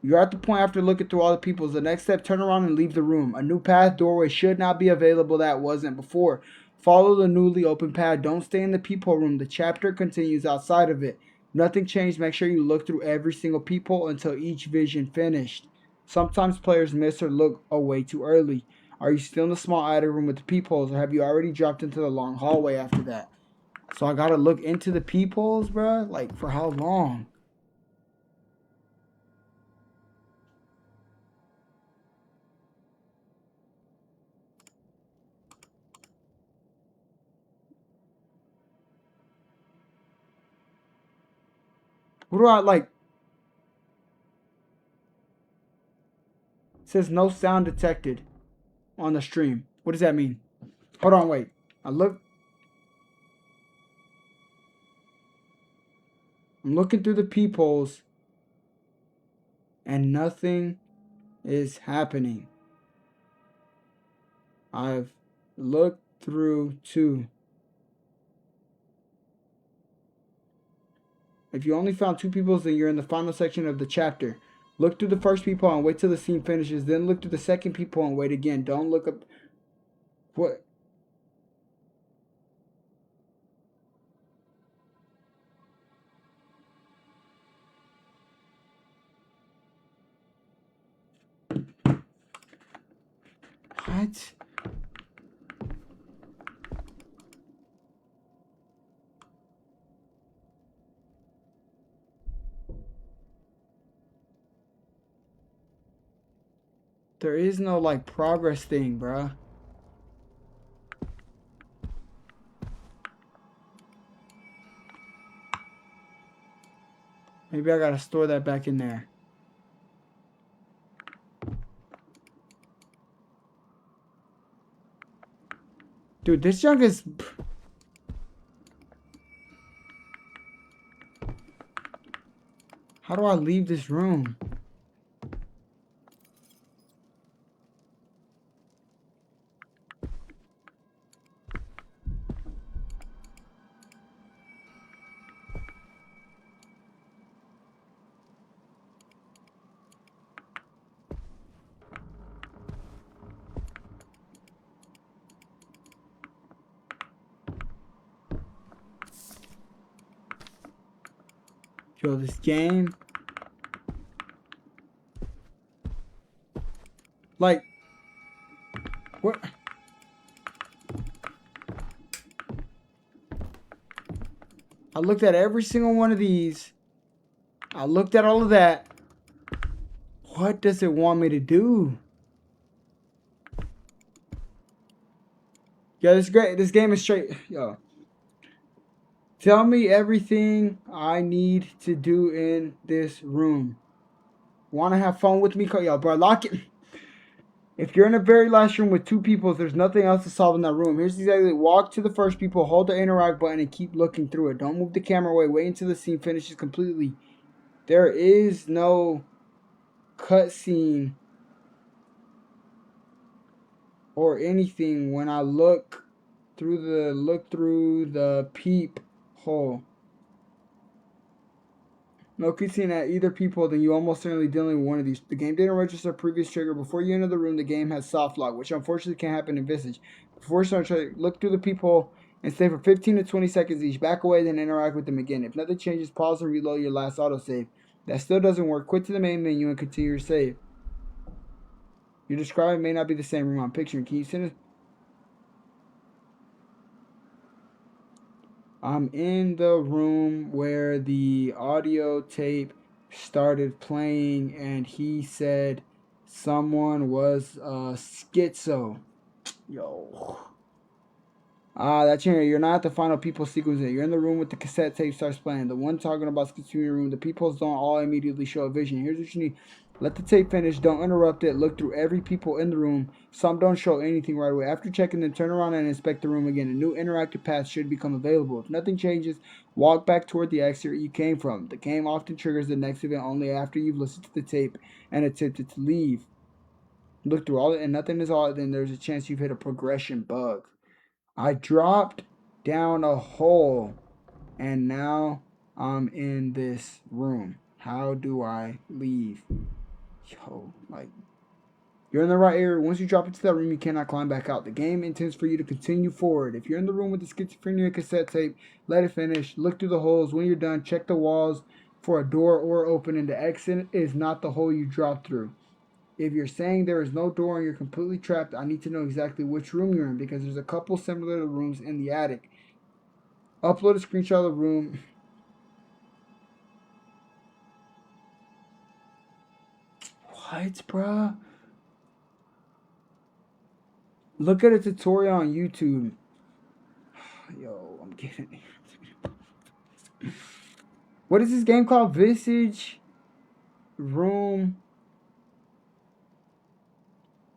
You're at the point after looking through all the peepholes. The next step, turn around and leave the room. A new path doorway should not be available that wasn't before. Follow the newly opened path. Don't stay in the peephole room. The chapter continues outside of it. Nothing changed. Make sure you look through every single peephole until each vision finished. Sometimes players miss or look away too early. Are you still in the small attic room with the peepholes, or have you already dropped into the long hallway after that? So I gotta look into the peepholes, bruh? Like, for how long? What do I like? It says no sound detected on the stream. What does that mean? Hold on, wait. I'm looking through the peepholes and nothing is happening. I've looked through too. If you only found 2 people, then you're in the final section of the chapter. Look through the first peephole and wait till the scene finishes. Then look through the second peephole and wait again. Don't look up. What? What? There is no like progress thing, bruh. Maybe I gotta store that back in there. Dude, this junk is... How do I leave this room? Yo, this game... Like... What? I looked at every single one of these. I looked at all of that. What does it want me to do? Yeah, this great. This game is straight. Yo, tell me everything I need to do in this room. Want to have fun with me? Yo, bro, lock it. If you're in a very last room with 2 people, there's nothing else to solve in that room. Here's exactly: walk to the first people, hold the interact button, and keep looking through it. Don't move the camera away. Wait until the scene finishes completely. There is no cutscene or anything when I look through the peep hole. No cutscene at either people, then you almost certainly dealing with one of these. The game didn't register a previous trigger. Before you enter the room, the game has soft lock, which unfortunately can't happen in Visage. Before you start, look through the peephole and stay for 15 to 20 seconds each. Back away, then interact with them again. If nothing changes, pause and reload your last autosave. That still doesn't work. Quit to the main menu and continue your save. You're describing may not be the same room I'm picturing. Can you send it? I'm in the room where the audio tape started playing and he said someone was schizo. Yo. That's here. You're not at the final people sequence. You're in the room with the cassette tape starts playing. The one talking about schizophrenia room. The peoples don't all immediately show a vision. Here's what you need. Let the tape finish. Don't interrupt it. Look through every people in the room. Some don't show anything right away. After checking, then turn around and inspect the room again. A new interactive path should become available. If nothing changes, walk back toward the exit you came from. The game often triggers the next event only after you've listened to the tape and attempted to leave. Look through all it and nothing is all. Then there's a chance you've hit a progression bug. I dropped down a hole and now I'm in this room. How do I leave? Yo, like, you're in the right area. Once you drop into that room, you cannot climb back out. The game intends for you to continue forward. If you're in the room with the schizophrenia cassette tape, let it finish. Look through the holes. When you're done, check the walls for a door or opening. The exit is not the hole you dropped through. If you're saying there is no door and you're completely trapped, I need to know exactly which room you're in because there's a couple similar rooms in the attic. Upload a screenshot of the room. What, bruh? Look at a tutorial on YouTube. Yo, I'm getting it. What is this game called? Visage Room.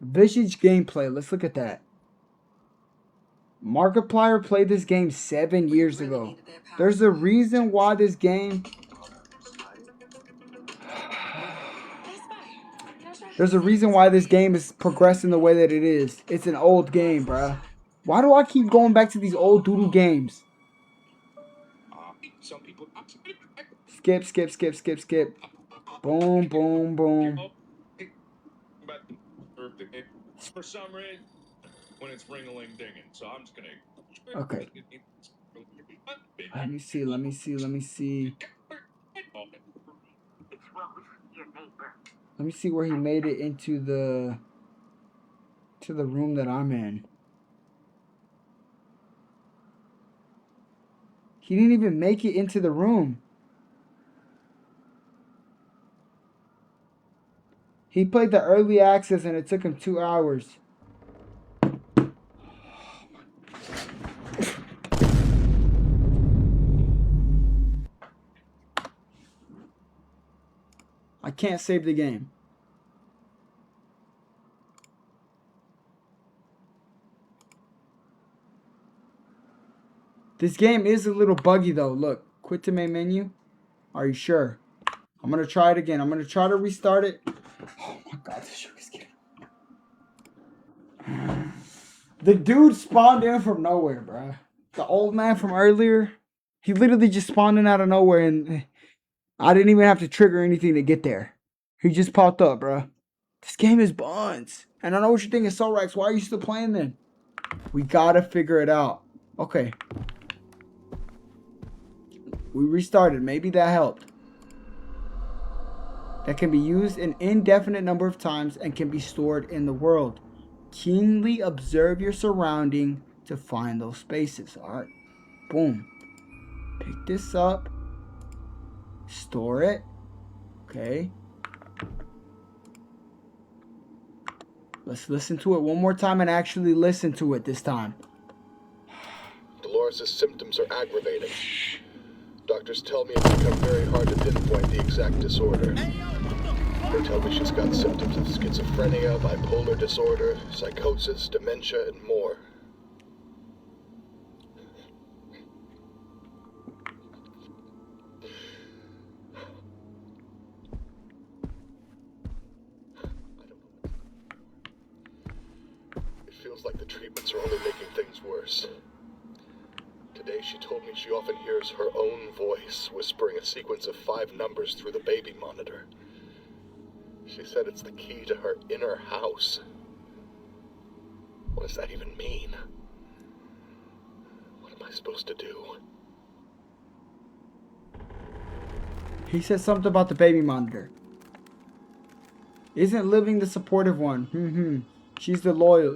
Visage gameplay. Let's look at that. Markiplier played this game 7 years ago. There's a reason why this game... There's a reason why this game is progressing the way that it is. It's an old game, bruh. Why do I keep going back to these old doodle games? Skip, skip, skip, skip, skip. Boom, boom, boom. For some reason, when it's ring-a-ling dinging, so I'm just gonna. Okay. Let me see, let me see, let me see. It's Rose, your neighbor. Let me see where he made it into the room that I'm in. He didn't even make it into the room. He played the early access and it took him 2 hours. I can't save the game. This game is a little buggy though. Look, quit to main menu. Are you sure? I'm gonna try it again. I'm gonna try to restart it. Oh my god, this shit is getting... The dude spawned in from nowhere, bruh. The old man from earlier, he literally just spawned in out of nowhere and I didn't even have to trigger anything to get there. He just popped up, bruh. This game is buns. And I know what you're thinking, Solrax, why are you still playing then? We gotta figure it out. Okay. We restarted. Maybe that helped. That can be used an indefinite number of times and can be stored in the world. Keenly observe your surrounding to find those spaces. Alright. Boom. Pick this up. Store it. Okay. Let's listen to it one more time and actually listen to it this time. Dolores' symptoms are aggravating. Doctors tell me it's become very hard to pinpoint the exact disorder. They tell me she's got symptoms of schizophrenia, bipolar disorder, psychosis, dementia, and more. It feels like the treatments are only making things worse. Today she told me she often hears her own voice whispering a sequence of 5 numbers through the baby monitor. She said it's the key to her inner house. What does that even mean? What am I supposed to do? He said something about the baby monitor. Isn't Living the supportive one? She's the loyal.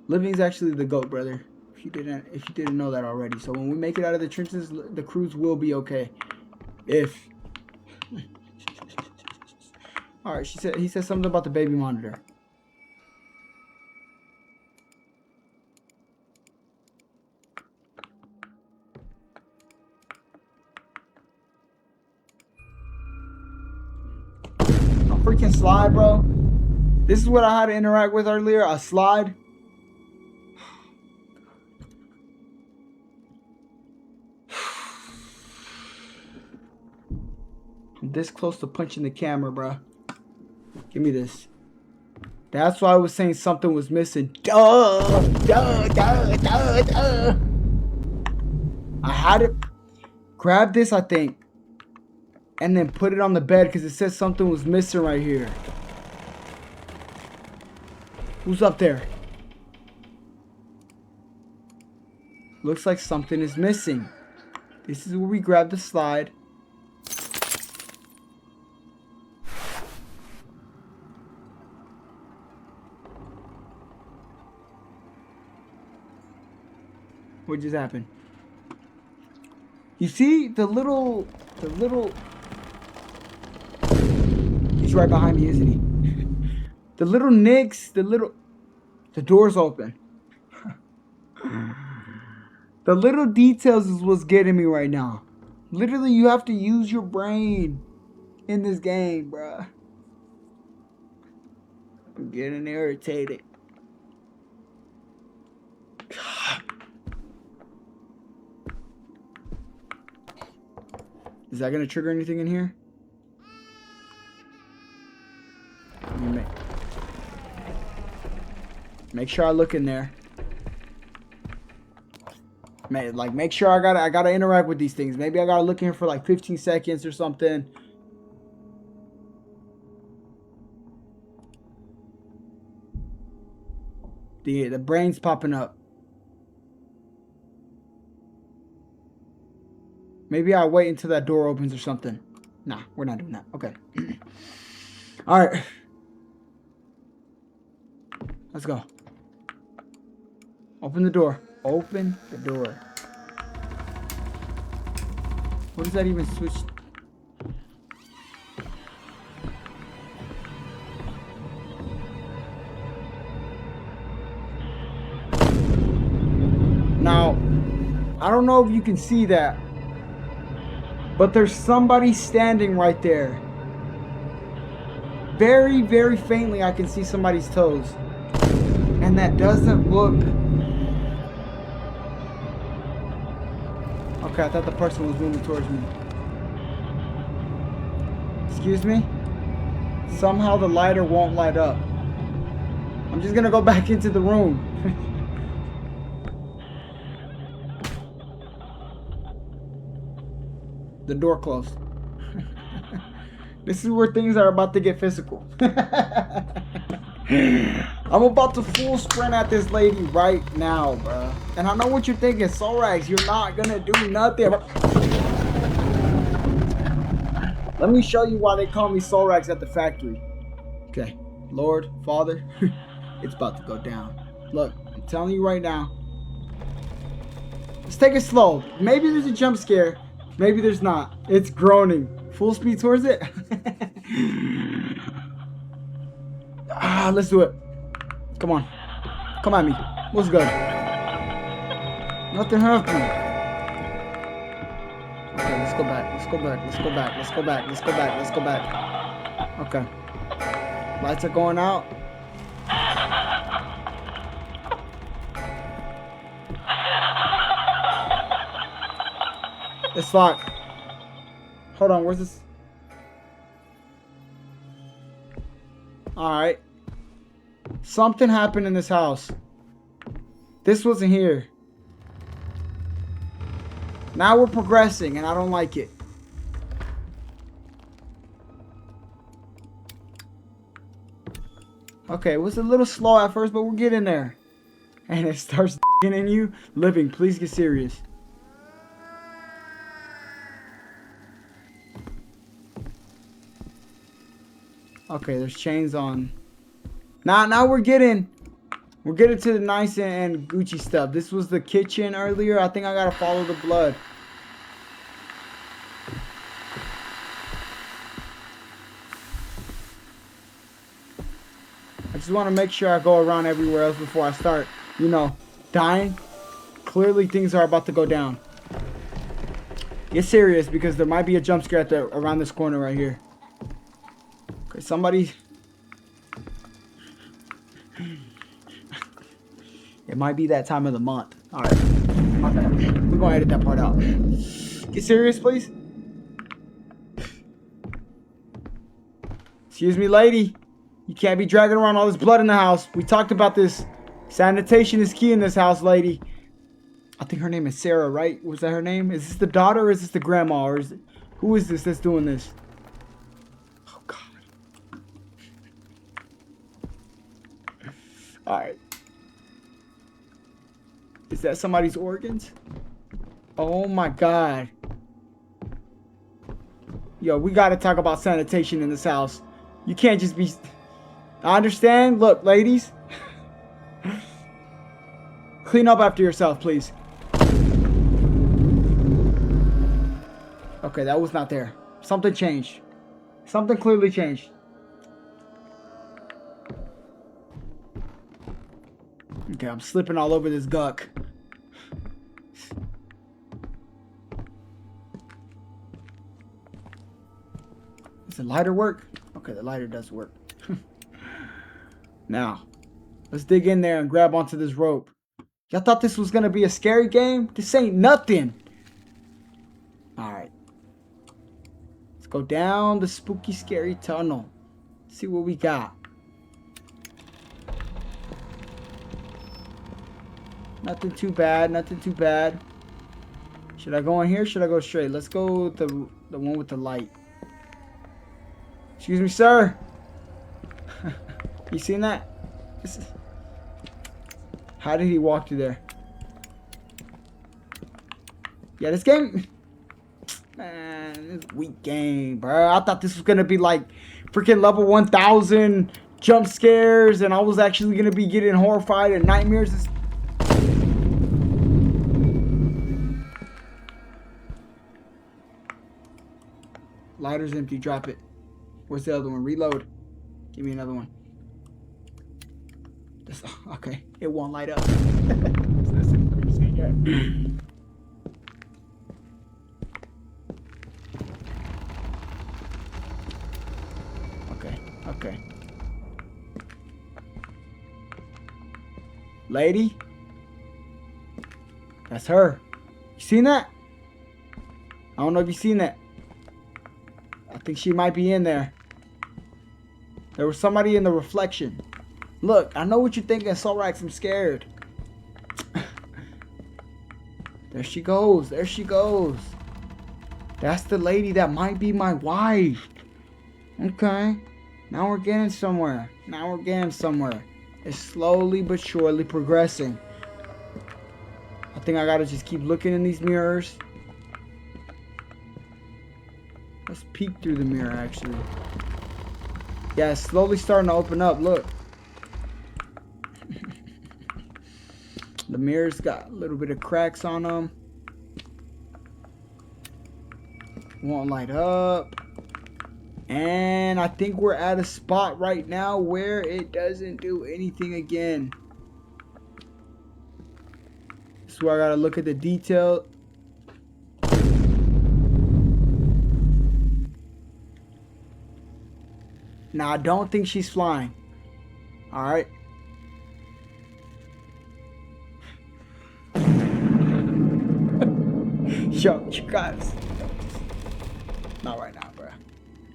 Living's actually the GOAT, brother. If you didn't know that already. So when we make it out of the trenches, the crews will be okay. If. Alright, he said something about the baby monitor. A freaking slide, bro. This is what I had to interact with earlier. A slide. I'm this close to punching the camera, bro. Give me this. That's why I was saying something was missing. Duh. I had to grab this, I think, and then put it on the bed because it said something was missing right here. Who's up there? Looks like something is missing. This is where we grab the slide. What just happened? You see the little... He's right behind me, isn't he? The little nicks, the door's open. The little details is what's getting me right now. Literally, you have to use your brain in this game, bruh. I'm getting irritated. Is that gonna trigger anything in here? Let me make sure I look in there. Like, make sure I gotta interact with these things. Maybe I gotta look in here for like 15 seconds or something. The brain's popping up. Maybe I'll wait until that door opens or something. Nah, we're not doing that. Okay. Alright. Let's go. Open the door. Open the door. What does that even switch? Now, I don't know if you can see that, but there's somebody standing right there. Very, very faintly, I can see somebody's toes. And that doesn't look... Okay, I thought the person was moving towards me. Excuse me? Somehow the lighter won't light up. I'm just gonna go back into the room. The door closed. This is where things are about to get physical. I'm about to full sprint at this lady right now, bruh. And I know what you're thinking, Solrax, you're not gonna do nothing. Let me show you why they call me Solrax at the factory. Okay, Lord, Father, it's about to go down. Look, I'm telling you right now. Let's take it slow. Maybe there's a jump scare. Maybe there's not. It's groaning. Full speed towards it. Let's do it. Come on. Come at me. What's good? Nothing happened. Okay, let's go back. Let's go back. Let's go back. Let's go back. Let's go back. Let's go back. Okay. Lights are going out. It's locked. Hold on, where's this? Alright. Something happened in this house. This wasn't here. Now we're progressing and I don't like it. Okay, it was a little slow at first, but we're getting there. And it starts in you. Living, please get serious. Okay, there's chains on. Now we're getting to the nice and Gucci stuff. This was the kitchen earlier. I think I gotta follow the blood. I just want to make sure I go around everywhere else before I start, you know, dying. Clearly things are about to go down. Get serious because there might be a jump scare around this corner right here. Okay, somebody... It might be that time of the month. Alright. Okay. We're gonna edit that part out. Get serious, please. Excuse me, lady. You can't be dragging around all this blood in the house. We talked about this. Sanitation is key in this house, lady. I think her name is Sarah, right? Was that her name? Is this the daughter or is this the grandma? Or is it... Who is this that's doing this? Oh, God. Alright. Is that somebody's organs? Oh my God. Yo, we gotta talk about sanitation in this house. You can't just be... I understand. Look, ladies. Clean up after yourself, please. Okay, that was not there. Something changed. Something clearly changed. Okay, I'm slipping all over this guck. Does the lighter work? Okay, the lighter does work. Now, let's dig in there and grab onto this rope. Y'all thought this was going to be a scary game? This ain't nothing. Alright. Let's go down the spooky, scary tunnel. See what we got. Nothing too bad. Nothing too bad. Should I go in here? Should I go straight? Let's go with the one with the light. Excuse me, sir. You seen that? How did he walk through there? Yeah, this game... Man, this is a weak game, bro. I thought this was going to be like freaking level 1000 jump scares, and I was actually going to be getting horrified and nightmares. Lighter's empty. Drop it. Where's the other one? Reload. Give me another one. This, okay. It won't light up. Okay. Lady? That's her. You seen that? I don't know if you seen that. I think she might be in there. There was somebody in the reflection. Look, I know what you're thinking, Solrax. I'm scared. There she goes. There she goes. That's the lady that might be my wife. Okay. Now we're getting somewhere. Now we're getting somewhere. It's slowly but surely progressing. I think I gotta just keep looking in these mirrors. Let's peek through the mirror, actually. Yeah, it's slowly starting to open up. Look. The mirror's got a little bit of cracks on them. Won't light up. And I think we're at a spot right now where it doesn't do anything again. This is where I gotta look at the detail. Now, I don't think she's flying. Alright. Yo, you guys. Not right now, bro.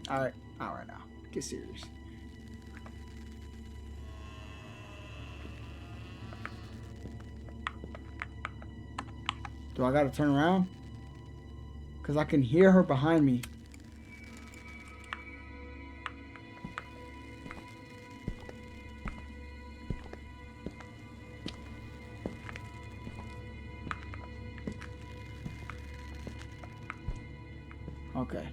Alright, not right now. Get serious. Do I gotta turn around? Because I can hear her behind me. Okay.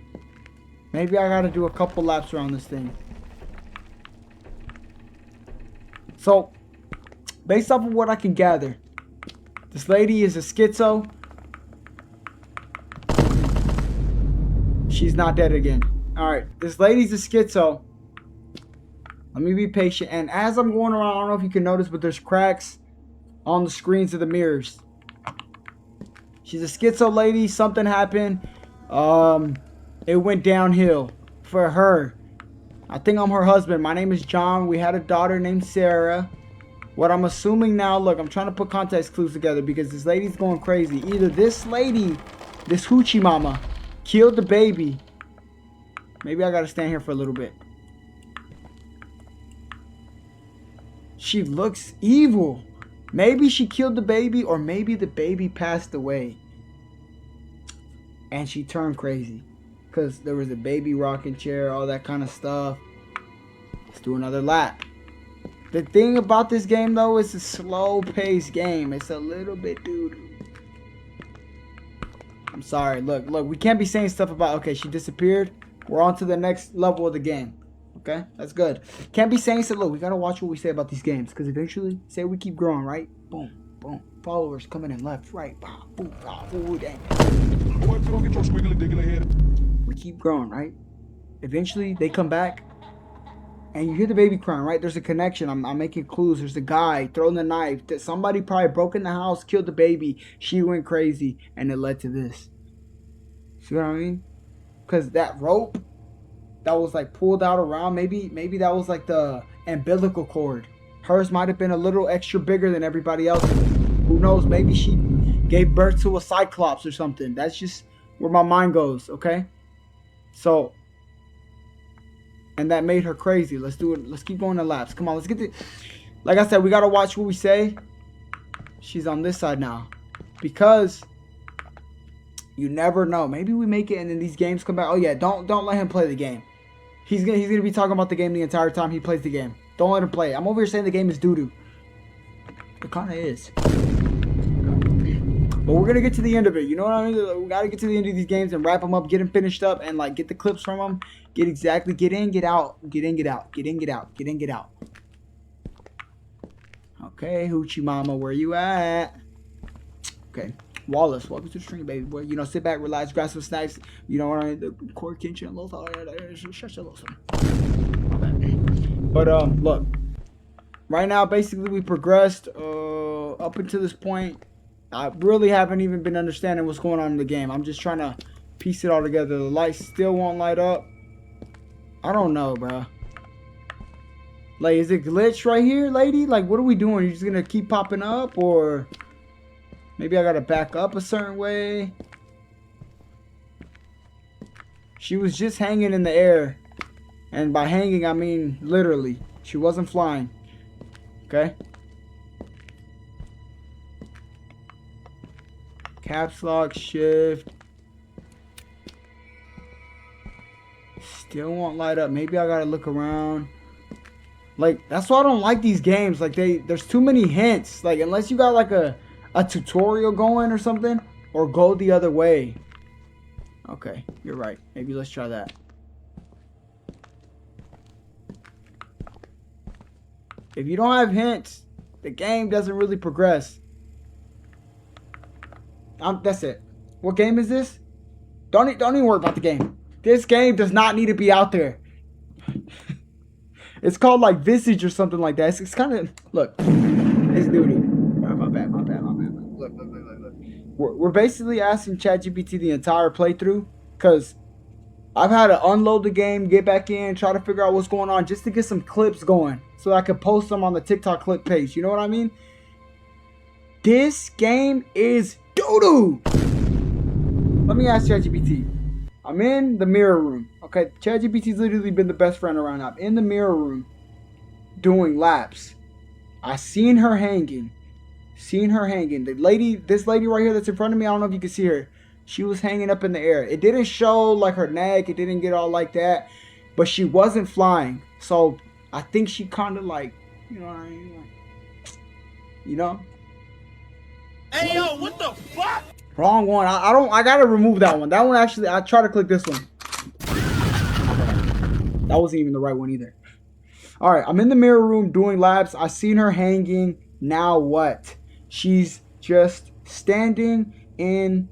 Maybe I gotta do a couple laps around this thing. So, based off of what I can gather, this lady is a schizo. She's not dead again. Alright, this lady's a schizo. Let me be patient. And as I'm going around, I don't know if you can notice, but there's cracks on the screens of the mirrors. She's a schizo lady. Something happened. It went downhill for her. I think I'm her husband. My name is John. We had a daughter named Sarah. What I'm assuming now, look, I'm trying to put context clues together because this lady's going crazy. Either this lady, this hoochie mama, killed the baby. Maybe I gotta stand here for a little bit. She looks evil. Maybe she killed the baby, or maybe the baby passed away and she turned crazy because there was a baby rocking chair, all that kind of stuff. Let's do another lap. The thing about this game, though, is a slow-paced game. It's a little bit doo-doo. I'm sorry. Look, we can't be saying stuff about, okay, she disappeared. We're on to the next level of the game. Okay? That's good. Can't be saying stuff. Look, we got to watch what we say about these games because eventually, say we keep growing, right? Boom, boom. Followers coming in left, right. Boom, boom, boom, dang. We keep growing, right? Eventually, they come back. And you hear the baby crying, right? There's a connection. I'm making clues. There's a guy throwing the knife. That somebody probably broke in the house, killed the baby. She went crazy, and it led to this. See what I mean? Because that rope, that was like pulled out around. Maybe that was like the umbilical cord. Hers might have been a little extra bigger than everybody else's. Who knows? Maybe she gave birth to a cyclops or something. That's just where my mind goes, okay? So, and that made her crazy. Let's do it. Let's keep going to laps. Come on, let's get the... Like I said, we got to watch what we say. She's on this side now. Because you never know. Maybe we make it and then these games come back. Oh, yeah, don't let him play the game. He's gonna be talking about the game the entire time he plays the game. Don't let him play it. I'm over here saying the game is doo-doo. It kind of is. But we're going to get to the end of it. You know what I mean? We got to get to the end of these games and wrap them up, get them finished up, and like get the clips from them. Get in, get out, get in, get out, get in, get out, get in, get out. Okay, Hoochie Mama, where you at? Okay. Wallace, welcome to the stream, baby boy. You know, sit back, relax, grab some snacks. You know what I mean? The core kitchen, a little shut your little son. But look, right now, basically, we progressed up until this point. I really haven't even been understanding what's going on in the game. I'm just trying to piece it all together. The lights still won't light up. I don't know, bro. Like, is it glitched right here, lady? Like, what are we doing? You just gonna keep popping up, or maybe I gotta back up a certain way? She was just hanging in the air, and by hanging I mean literally. She wasn't flying. Okay. Caps lock, shift. Still won't light up. Maybe I gotta look around. Like, that's why I don't like these games. Like, there's too many hints. Like, unless you got like a tutorial going or something, or go the other way. Okay, you're right. Maybe let's try that. If you don't have hints, the game doesn't really progress. That's it. What game is this? Don't even worry about the game. This game does not need to be out there. It's called like Visage or something like that. It's kind of, look, it's doo-doo. My bad. Look. We're basically asking ChatGPT the entire playthrough, because I've had to unload the game, get back in, try to figure out what's going on just to get some clips going so I could post them on the TikTok clip page. You know what I mean? This game is doo-doo. Let me ask ChatGPT. I'm in the mirror room. Okay, ChatGPT's literally been the best friend around. I'm in the mirror room doing laps. I seen her hanging. The lady, this lady right here that's in front of me, I don't know if you can see her. She was hanging up in the air. It didn't show like her neck. It didn't get all like that. But she wasn't flying. So I think she kind of like, you know what I mean? You know? Hey, yo, what the fuck? Wrong one. I gotta remove that one. That one actually, I try to click this one. That wasn't even the right one either. Alright, I'm in the mirror room doing laps. I seen her hanging. Now what? She's just standing in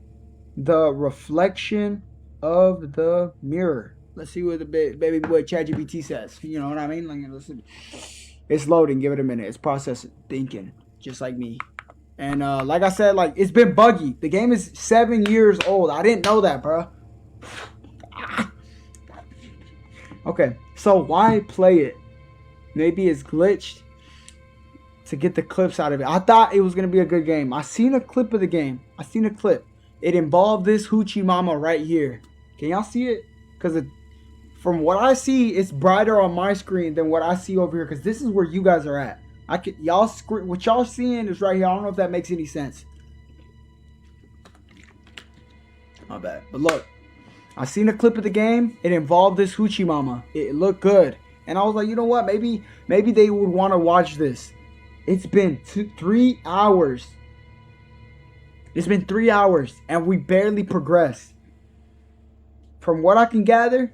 the reflection of the mirror. Let's see what the baby boy ChatGPT says. You know what I mean? Like, listen. It's loading. Give it a minute. It's processing, thinking, just like me. And like I said, like, it's been buggy. The game is 7 years old. I didn't know that, bro. Okay, so why play it? Maybe it's glitched to get the clips out of it. I thought it was going to be a good game. I seen a clip of the game. I seen a clip. It involved this Hoochie Mama right here. Can y'all see it? Because from what I see, it's brighter on my screen than what I see over here. Because this is where you guys are at. Y'all screen, what y'all seeing is right here. I don't know if that makes any sense. My bad. But look, I seen a clip of the game. It involved this Hoochie Mama. It looked good. And I was like, you know what? Maybe they would want to watch this. It's been 3 hours. It's been 3 hours and we barely progressed. From what I can gather,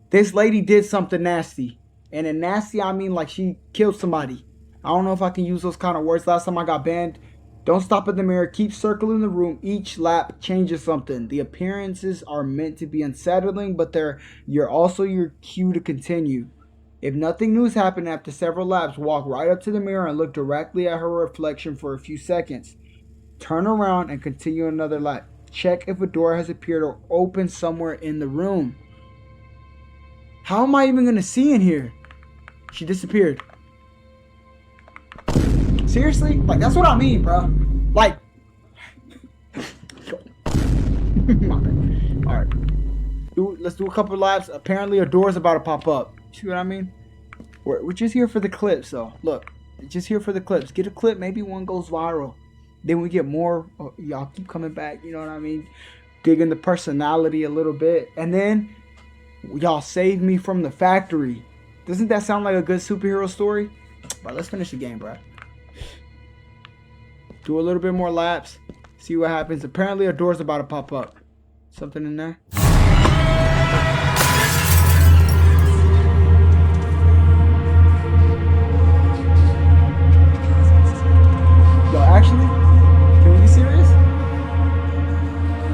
this lady did something nasty. And in nasty, I mean like she killed somebody. I don't know if I can use those kind of words. Last time I got banned. Don't stop at the mirror. Keep circling the room. Each lap changes something. The appearances are meant to be unsettling, but you're also your cue to continue. If nothing new has happened after several laps, walk right up to the mirror and look directly at her reflection for a few seconds. Turn around and continue another lap. Check if a door has appeared or opened somewhere in the room. How am I even gonna see in here? She disappeared. Seriously? Like, that's what I mean, bro. Like. Alright. Let's do a couple laps. Apparently a door's about to pop up. See what I mean? We're just here for the clips, though. Look. Just here for the clips. Get a clip. Maybe one goes viral. Then we get more. Y'all keep coming back. You know what I mean? Digging the personality a little bit. And then y'all save me from the factory. Doesn't that sound like a good superhero story? Bro, let's finish the game, bro. Do a little bit more laps. See what happens. Apparently a door's about to pop up. Something in there? Yo, actually, can we be serious?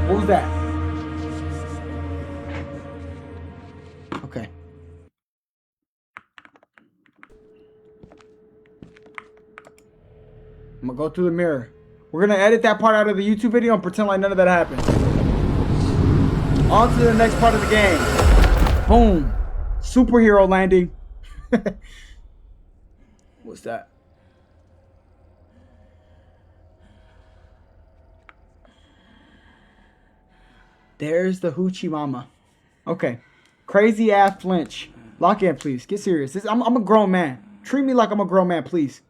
What was that? Okay. I'm gonna go through the mirror. We're gonna edit that part out of the YouTube video and pretend like none of that happened. On to the next part of the game. Boom. Superhero landing. What's that? There's the hoochie mama. Okay. Crazy ass flinch. Lock in, please. Get serious. I'm a grown man. Treat me like I'm a grown man, please.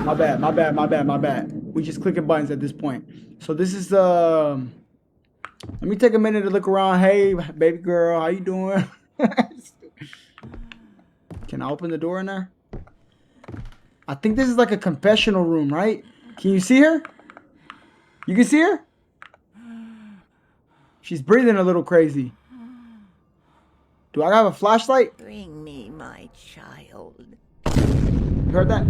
My bad. We just clicking buttons at this point. So this is let me take a minute to look around. Hey, baby girl, how you doing? Can I open the door in there? I think this is like a confessional room, right? Can you see her? You can see her? She's breathing a little crazy. Do I have a flashlight? Bring me my child. You heard that?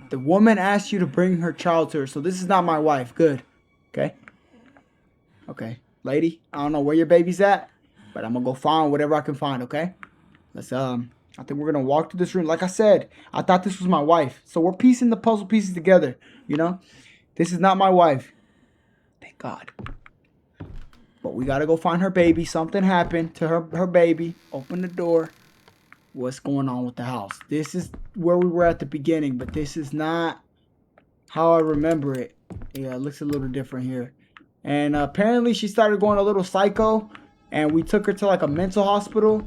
The woman asked you to bring her child to her, so this is not my wife. Good. Okay. Okay. Lady, I don't know where your baby's at, but I'm gonna go find whatever I can find, okay? Let's I think we're gonna walk through this room. Like I said, I thought this was my wife. So we're piecing the puzzle pieces together, you know? This is not my wife. Thank God. But we gotta go find her baby. Something happened to her baby. Open the door. What's going on with the house? This is where we were at the beginning, but this is not how I remember it. Yeah, it looks a little different here. And apparently she started going a little psycho, and we took her to like a mental hospital.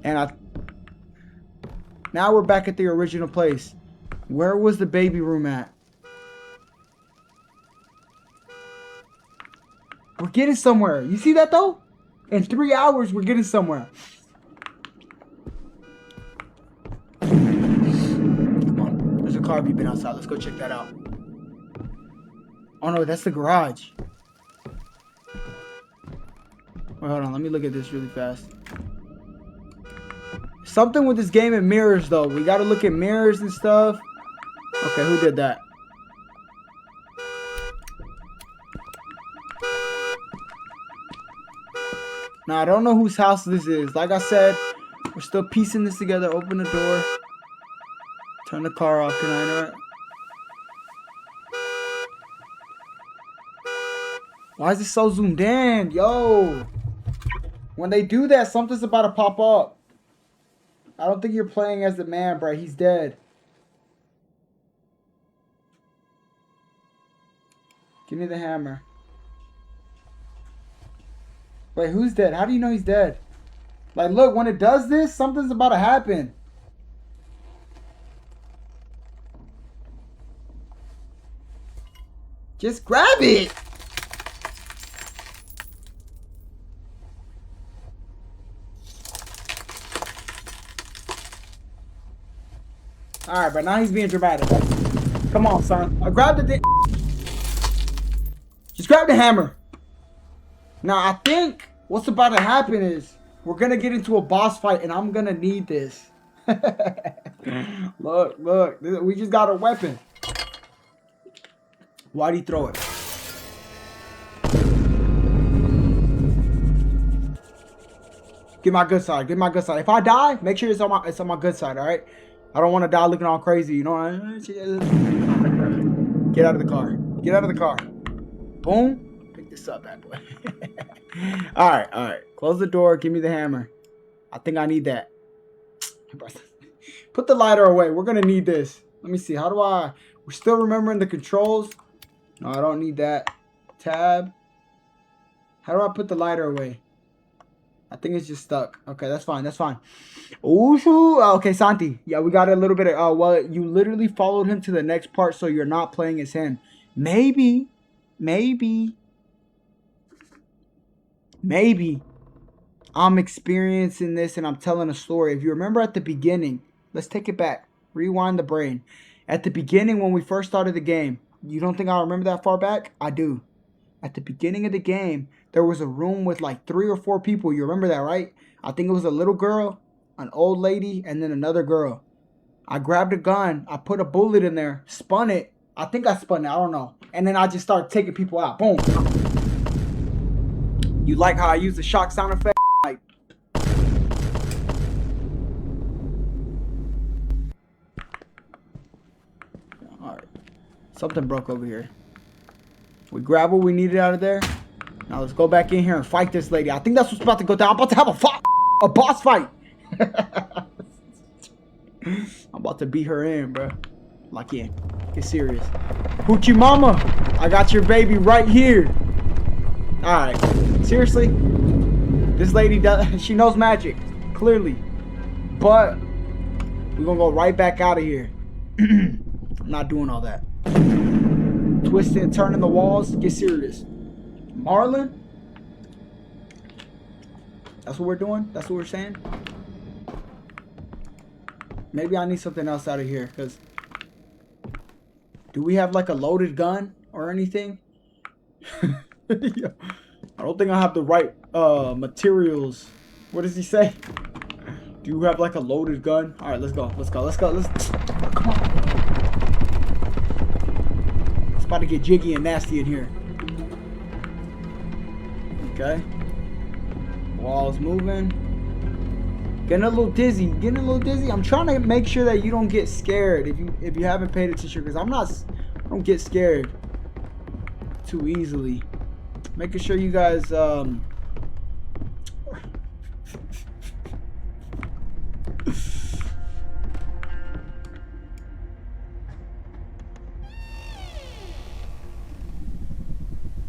And now we're back at the original place. Where was the baby room at? We're getting somewhere. You see that though? In 3 hours, we're getting somewhere. Come on. There's a car beeping outside. Let's go check that out. Oh no, that's the garage. Wait, hold on. Let me look at this really fast. Something with this game and mirrors though. We gotta look at mirrors and stuff. Okay, who did that? Now, I don't know whose house this is. Like I said, we're still piecing this together. Open the door. Turn the car off. Can I interrupt? Why is it so zoomed in? Yo. When they do that, something's about to pop up. I don't think you're playing as the man, bro. He's dead. Give me the hammer. Wait, who's dead? How do you know he's dead? Like, look, when it does this, something's about to happen. Just grab it. Alright, but now he's being dramatic. Come on, son. I grabbed the Just grab the hammer. Now, I think what's about to happen is we're going to get into a boss fight, and I'm going to need this. Look, look. We just got a weapon. Why'd he throw it? Get my good side. Get my good side. If I die, make sure it's on my good side, all right? I don't want to die looking all crazy, you know what I mean? Get out of the car. Get out of the car. Boom. Pick this up, bad boy. All right. Close the door. Give me the hammer. I think I need that. Put the lighter away. We're going to need this. Let me see. How do I... We're still remembering the controls. No, I don't need that. Tab. How do I put the lighter away? I think it's just stuck. Okay, that's fine. That's fine. Ooh, okay, Santi. Yeah, we got a little bit of... well, you literally followed him to the next part, so you're not playing as him. Maybe I'm experiencing this and I'm telling a story. If you remember at the beginning, let's take it back. Rewind the brain. At the beginning when we first started the game, you don't think I remember that far back? I do. At the beginning of the game, there was a room with like 3 or 4 people. You remember that, right? I think it was a little girl, an old lady, and then another girl. I grabbed a gun. I put a bullet in there, spun it. I think I spun it. I don't know. And then I just started taking people out. Boom. You like how I use the shock sound effect? Like, alright. Something broke over here. We grab what we needed out of there. Now let's go back in here and fight this lady. I think that's what's about to go down. I'm about to have a boss fight. I'm about to beat her in, bro. Like, yeah. Get serious. Hoochie mama. I got your baby right here. Alright. Seriously? This lady does, she knows magic. Clearly. But we're gonna go right back out of here. I'm not doing all that. Twisting and turning the walls. Get serious. Marlon? That's what we're doing? That's what we're saying? Maybe I need something else out of here, because do we have like a loaded gun or anything? Yeah. I don't think I have the right materials. What does he say? Do you have like a loaded gun? Alright, let's go. Come on. It's about to get jiggy and nasty in here. Okay. Walls moving. Getting a little dizzy. I'm trying to make sure that you don't get scared if you haven't paid attention, because I don't get scared too easily. Making sure you guys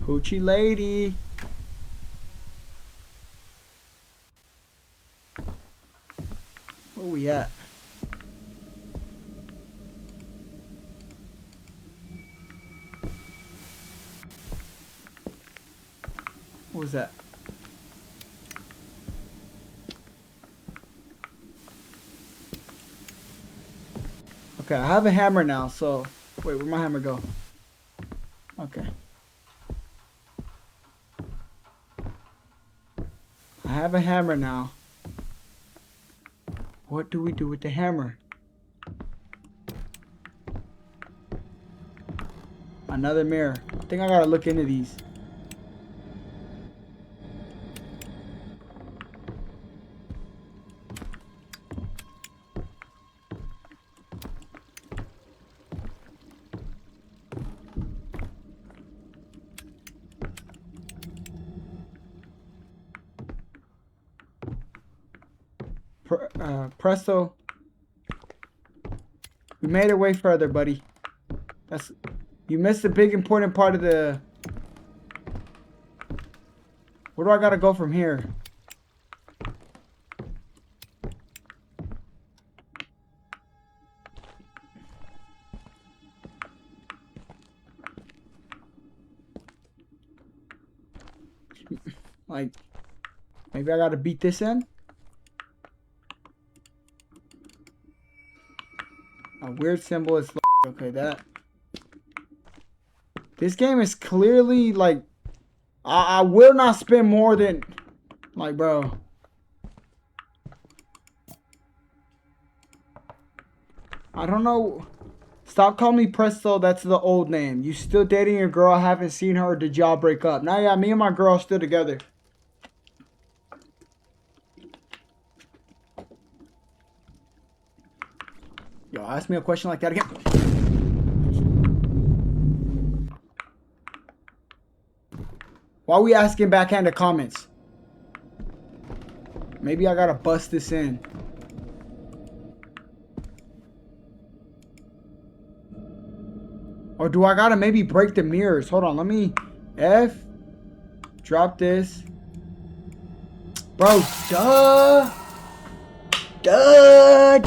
Hoochie lady. Where we at? What was that? Okay, I have a hammer now, so... Wait, where'd my hammer go? Okay. I have a hammer now. What do we do with the hammer? Another mirror. I think I gotta look into these. Presto. We made it way further, buddy. You missed a big important part of the... Where do I gotta go from here? Like, maybe I gotta beat this in? A weird symbol is okay, that. This game is clearly like, I will not spend more than, like, bro. I don't know. Stop calling me Presto. That's the old name. You still dating your girl? I haven't seen her. Or did y'all break up? Now, yeah, me and my girl are still together. Yo, ask me a question like that again. Why are we asking backhanded comments? Maybe I gotta bust this in. Or do I gotta maybe break the mirrors? Hold on, let me F. Drop this. Bro, duh. Duh.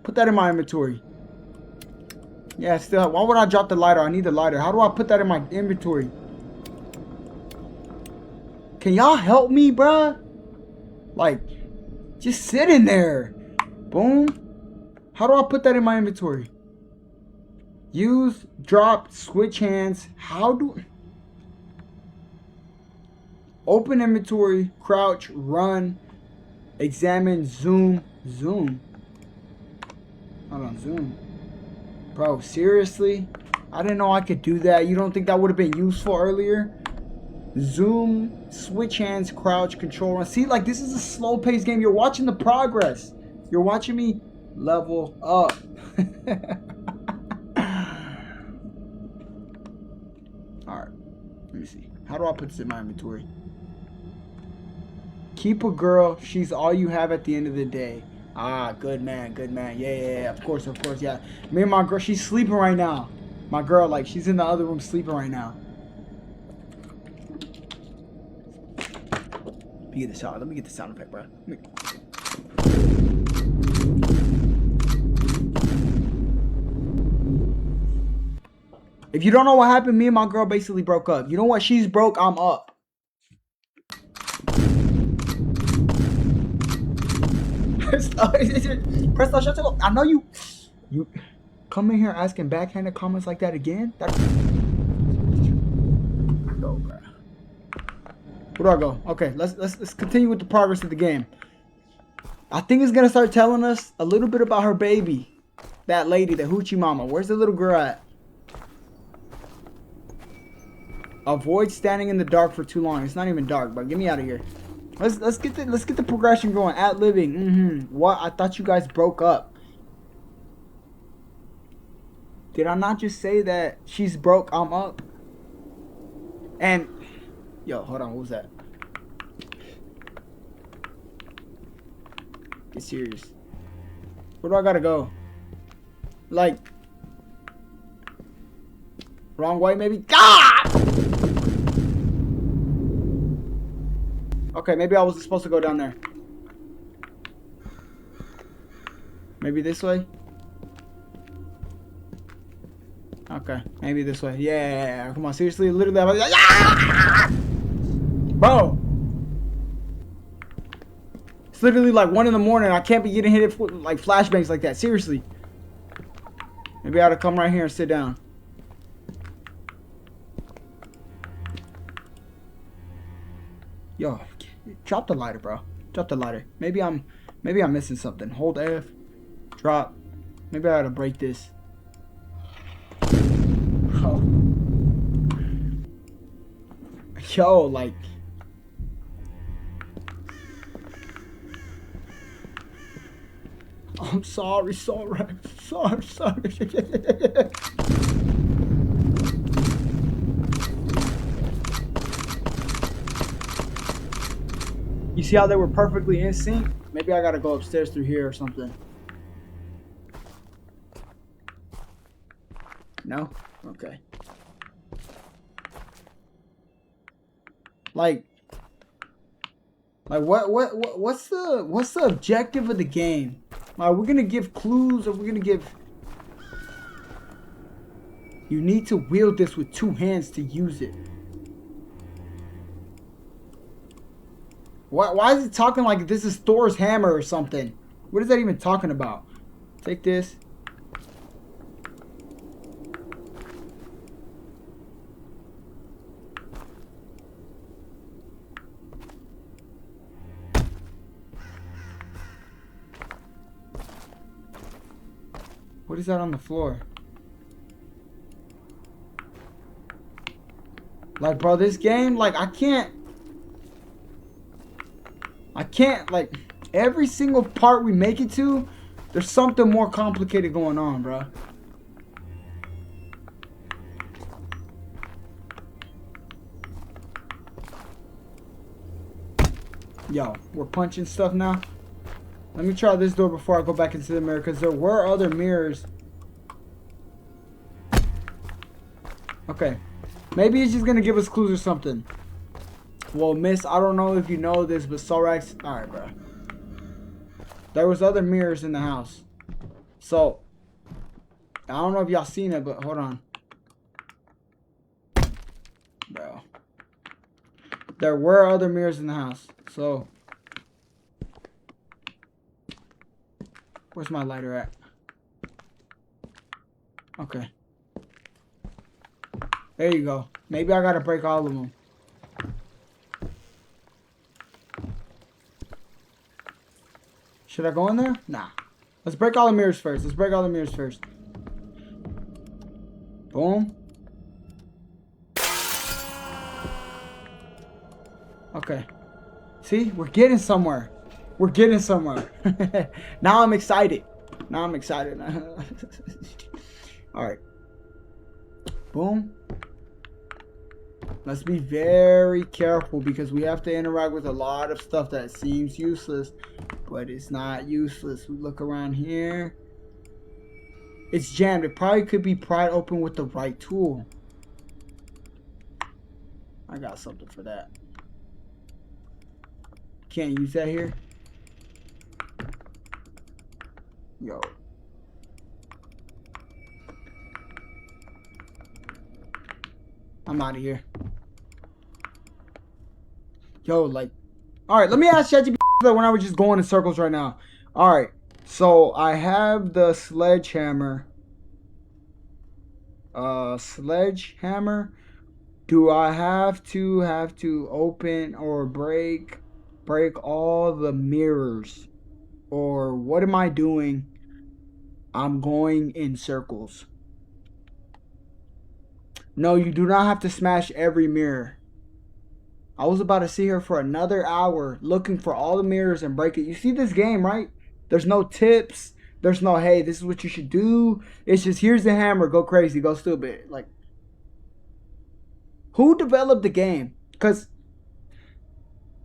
Put that in my inventory. Yeah, still. Why would I drop the lighter? I need the lighter. How do I put that in my inventory? Can y'all help me, bruh? Like, just sit in there. Boom. How do I put that in my inventory? Use, drop, switch hands. How do... Open inventory, crouch, run, examine, zoom. Zoom. Hold on, zoom. Bro, seriously? I didn't know I could do that. You don't think that would have been useful earlier? Zoom, switch hands, crouch, control, run. See, like, this is a slow-paced game. You're watching the progress. You're watching me level up. Alright. Let me see. How do I put this in my inventory? Keep a girl. She's all you have at the end of the day. Ah, good man, good man. Yeah. Of course, yeah. Me and my girl, she's sleeping right now. My girl, like, she's in the other room sleeping right now. Let me get the sound. Let me get the sound effect, bro. If you don't know what happened, me and my girl basically broke up. You know what? She's broke, I'm up. Presto, shut up. I know you come in here asking backhanded comments like that again. Go, bro. Where do I go? Okay, let's continue with the progress of the game. I think it's gonna start telling us a little bit about her baby. That lady, the hoochie mama. Where's the little girl at? Avoid standing in the dark for too long. It's not even dark, but get me out of here. Let's get the progression going. At living. What? I thought you guys broke up. Did I not just say that she's broke, I'm up? And yo, hold on, what was that? Get serious. Where do I gotta go? Like, wrong way maybe? God! Okay, maybe I wasn't supposed to go down there. Maybe this way? Okay, maybe this way. Yeah, come on, seriously? Literally, I was like, ah! Bro! It's literally like 1 in the morning. I can't be getting hit with like flashbangs like that. Seriously. Maybe I ought to come right here and sit down. Yo, drop the lighter, bro. Drop the lighter. Maybe I'm missing something. Hold F. Drop. Maybe I ought to break this. Oh. Yo, like. I'm sorry. You see how they were perfectly in sync? Maybe I gotta go upstairs through here or something. No? Okay. Like what's the objective of the game? Are we gonna give clues? Or we're gonna give... You need to wield this with 2 hands to use it. Why is it talking like this is Thor's hammer or something? What is that even talking about? Take this. What is that on the floor? Like, bro, this game, like, I can't, like, every single part we make it to, There's something more complicated going on, bro. Yo, we're punching stuff now. Let me try this door before I go back into the mirror, because there were other mirrors. Okay. Maybe it's just going to give us clues or something. Well, miss, I don't know if you know this, but Sorax... Alright, bro. There was other mirrors in the house. So, I don't know if y'all seen it, but hold on. Bro. There were other mirrors in the house. So, where's my lighter at? Okay. There you go. Maybe I gotta break all of them. Should I go in there? Nah. Let's break all the mirrors first. Let's break all the mirrors first. Boom. Okay. See? We're getting somewhere. We're getting somewhere. Now I'm excited. Now I'm excited. Alright. Boom. Let's be very careful because we have to interact with a lot of stuff that seems useless, but it's not useless. We look around here. It's jammed. It probably could be pried open with the right tool. I got something for that. Can't use that here. Yo. I'm out of here. Yo, like, alright, let me ask ChatGPT when I was just going in circles right now. Alright, so I have the sledgehammer. Sledgehammer. Do I have to open or break all the mirrors? Or what am I doing? I'm going in circles. No, you do not have to smash every mirror. I was about to sit here for another hour looking for all the mirrors and break it. You see this game, right? There's no tips. There's no, hey, this is what you should do. It's just, here's the hammer. Go crazy. Go stupid. Like, who developed the game? Because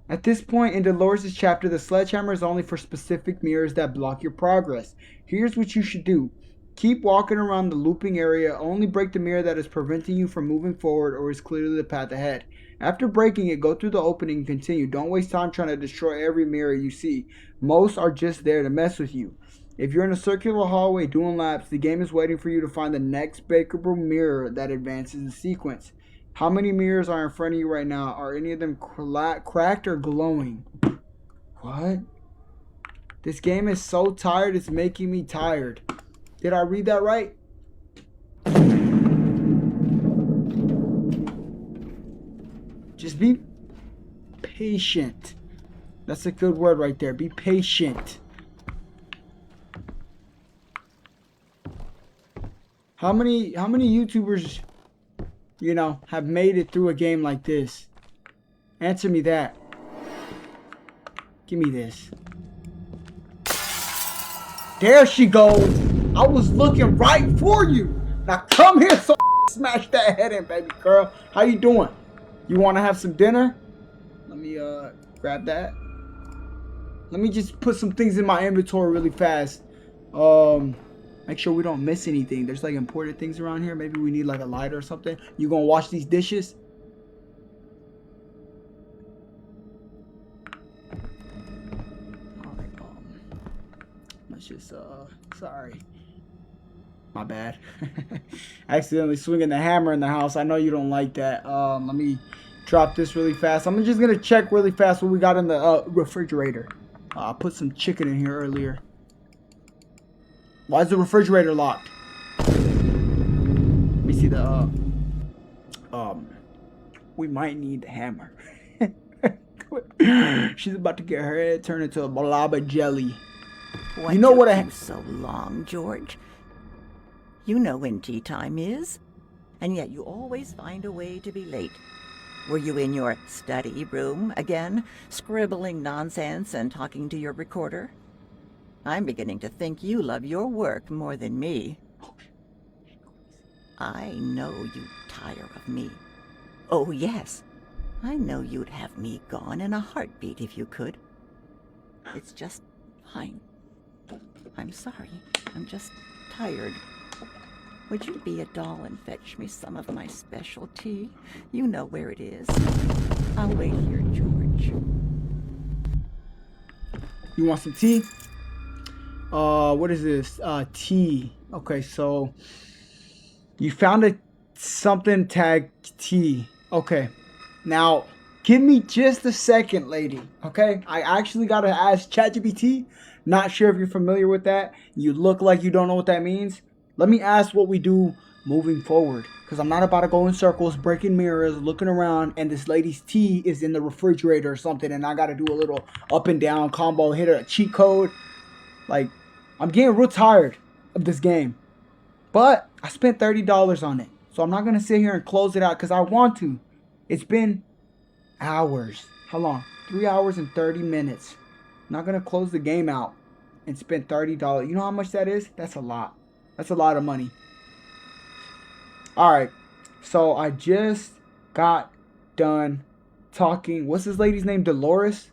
at this point in Dolores' chapter, the sledgehammer is only for specific mirrors that block your progress. Here's what you should do. Keep walking around the looping area. Only break the mirror that is preventing you from moving forward or is clearly the path ahead. After breaking it, go through the opening and continue. Don't waste time trying to destroy every mirror you see. Most are just there to mess with you. If you're in a circular hallway doing laps, the game is waiting for you to find the next breakable mirror that advances the sequence. How many mirrors are in front of you right now? Are any of them cracked or glowing? What? This game is so tired, it's making me tired. Did I read that right? Just be patient. That's a good word right there. Be patient. How many YouTubers, you know, have made it through a game like this? Answer me that. Give me this. There she goes. I was looking right for you. Now come here, so smash that head in, baby girl. How you doing? You want to have some dinner? Let me grab that. Let me just put some things in my inventory really fast. Make sure we don't miss anything. There's like important things around here. Maybe we need like a lighter or something. You gonna wash these dishes? Alright, let's just sorry. My bad. Accidentally swinging the hammer in the house. I know you don't like that. Let me drop this really fast. I'm just gonna check really fast what we got in the refrigerator. I put some chicken in here earlier. Why is the refrigerator locked? Let me see the we might need the hammer. She's about to get her head turned into a blob of jelly. What You know what I took you so long, George? You know when tea time is, and yet you always find a way to be late. Were you in your study room again, scribbling nonsense and talking to your recorder? I'm beginning to think you love your work more than me. I know you'd tire of me. Oh, yes. I know you'd have me gone in a heartbeat if you could. It's just fine. I'm sorry. I'm just tired. Would you be a doll and fetch me some of my special tea? You know where it is. I'll wait here, George. You want some tea? What is this? Tea. Okay, so you found a something tag tea. Okay. Now, give me just a second, lady. Okay? I actually gotta ask ChatGPT. Not sure if you're familiar with that. You look like you don't know what that means. Let me ask what we do moving forward. Because I'm not about to go in circles, breaking mirrors, looking around, and this lady's tea is in the refrigerator or something, and I gotta do a little up and down combo, hit a cheat code. Like, I'm getting real tired of this game. But I spent $30 on it. So I'm not going to sit here and close it out because I want to. It's been hours. How long? 3 hours and 30 minutes. I'm not going to close the game out and spend $30. You know how much that is? That's a lot. That's a lot of money. Alright. So I just got done talking. What's this lady's name? Dolores?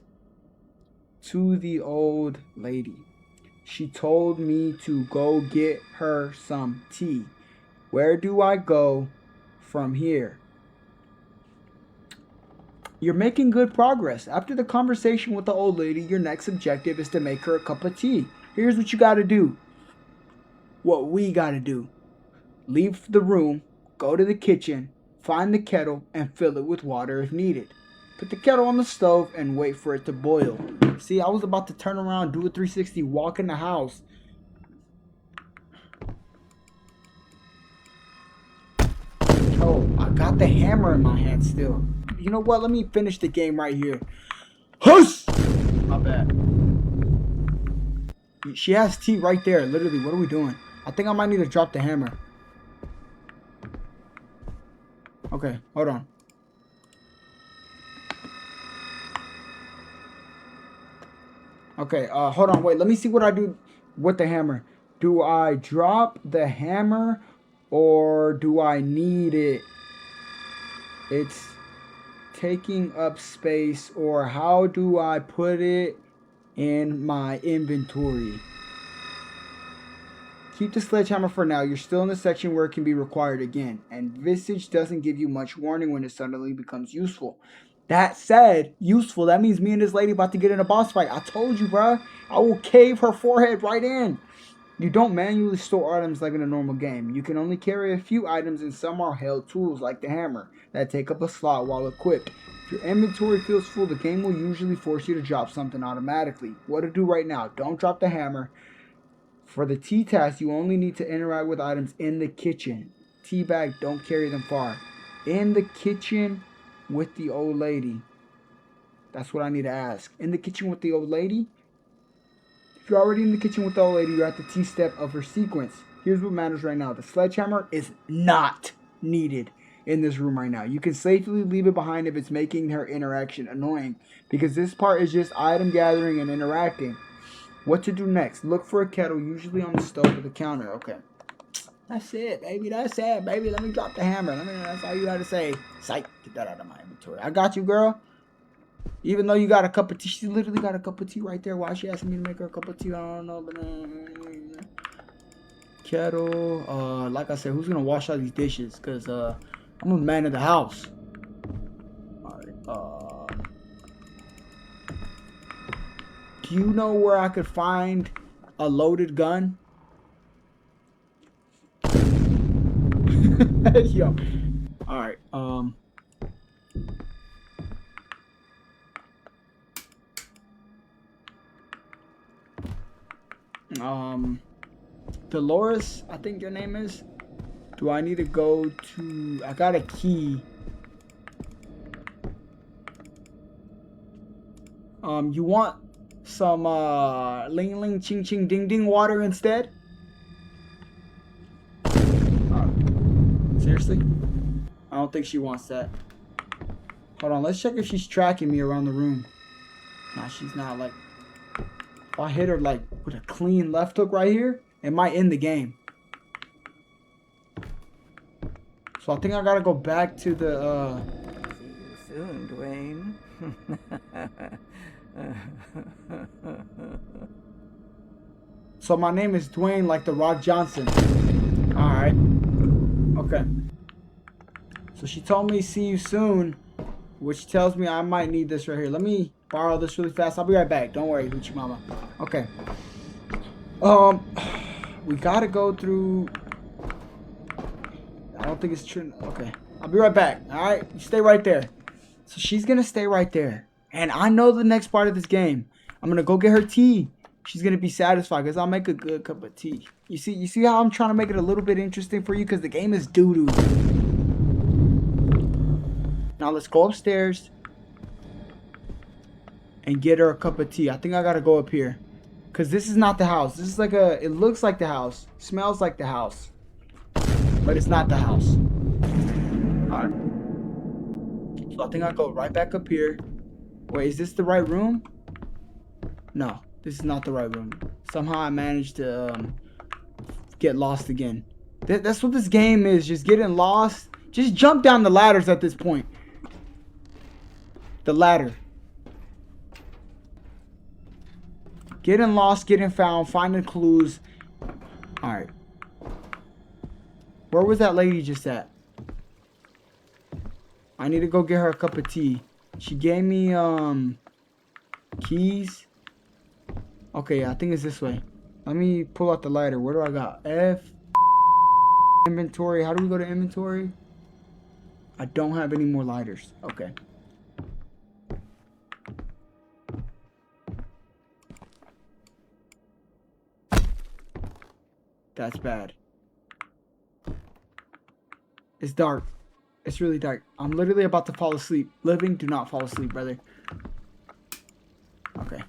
To the old lady. She told me to go get her some tea. Where do I go from here? You're making good progress. After the conversation with the old lady, your next objective is to make her a cup of tea. Here's what you got to do. What we got to do. Leave the room, go to the kitchen, find the kettle, and fill it with water if needed. Put the kettle on the stove and wait for it to boil. See, I was about to turn around, do a 360, walk in the house. Oh, I got the hammer in my hand still. You know what? Let me finish the game right here. Hush! My bad. She has tea right there, literally. What are we doing? I think I might need to drop the hammer. Okay, hold on. Okay, hold on, wait. Let me see what I do with the hammer. Do I drop the hammer or do I need it? It's taking up space, or how do I put it in my inventory? Keep the sledgehammer for now. You're still in the section where it can be required again. And Visage doesn't give you much warning when it suddenly becomes useful. That said, useful, that means me and this lady about to get in a boss fight. I told you, bruh. I will cave her forehead right in. You don't manually store items like in a normal game. You can only carry a few items, and some are held tools like the hammer that take up a slot while equipped. If your inventory feels full, the game will usually force you to drop something automatically. What to do right now? Don't drop the hammer. For the tea task, you only need to interact with items in the kitchen. Tea bag, don't carry them far. In the kitchen with the old lady. That's what I need to ask. In the kitchen with the old lady? If you're already in the kitchen with the old lady, you're at the T step of her sequence. Here's what matters right now. The sledgehammer is not needed in this room right now. You can safely leave it behind if it's making her interaction annoying, because this part is just item gathering and interacting. What to do next? Look for a kettle, usually on the stove or the counter. Okay. That's it, baby. That's it, baby. Let me drop the hammer. That's all you gotta say. Psych. Get that out of my inventory. I got you, girl. Even though you got a cup of tea. She literally got a cup of tea right there. Why is she asking me to make her a cup of tea? I don't know. But kettle. Like I said, who's gonna wash all these dishes? Because I'm a man of the house. Alright. Do you know where I could find a loaded gun? Yo. Alright, Dolores, I think your name is. Do I need to go to... I got a key. You want some, ling ling ching ching ding ding water instead? Seriously? I don't think she wants that. Hold on, let's check if she's tracking me around the room. Nah, she's not. Like, If I hit her like with a clean left hook right here, it might end the game. So I think I gotta go back to the See you soon, Dwayne. So my name is Dwayne, like the Rock Johnson. Alright. Okay. So she told me see you soon, which tells me I might need this right here. Let me borrow this really fast. I'll be right back. Don't worry, Hoochie Mama. Okay. We gotta go through. I don't think it's true. Okay. I'll be right back. Alright? You stay right there. So she's gonna stay right there. And I know the next part of this game. I'm gonna go get her tea. She's gonna be satisfied because I'll make a good cup of tea. You see how I'm trying to make it a little bit interesting for you? Because the game is doo-doo. Now let's go upstairs and get her a cup of tea. I think I gotta go up here. Because this is not the house. This is like a, it looks like the house. Smells like the house. But it's not the house. Alright. So I think I'll go right back up here. Wait, is this the right room? No, this is not the right room. Somehow I managed to get lost again. That's what this game is, just getting lost. Just jump down the ladders at this point. The ladder. Getting lost, getting found, finding clues. Alright. Where was that lady just at? I need to go get her a cup of tea. She gave me keys. Okay, I think it's this way. Let me pull out the lighter. Where do I got? F. Inventory. How do we go to inventory? I don't have any more lighters. Okay. That's bad. It's dark. It's really dark. I'm literally about to fall asleep. Living, do not fall asleep, brother. Okay.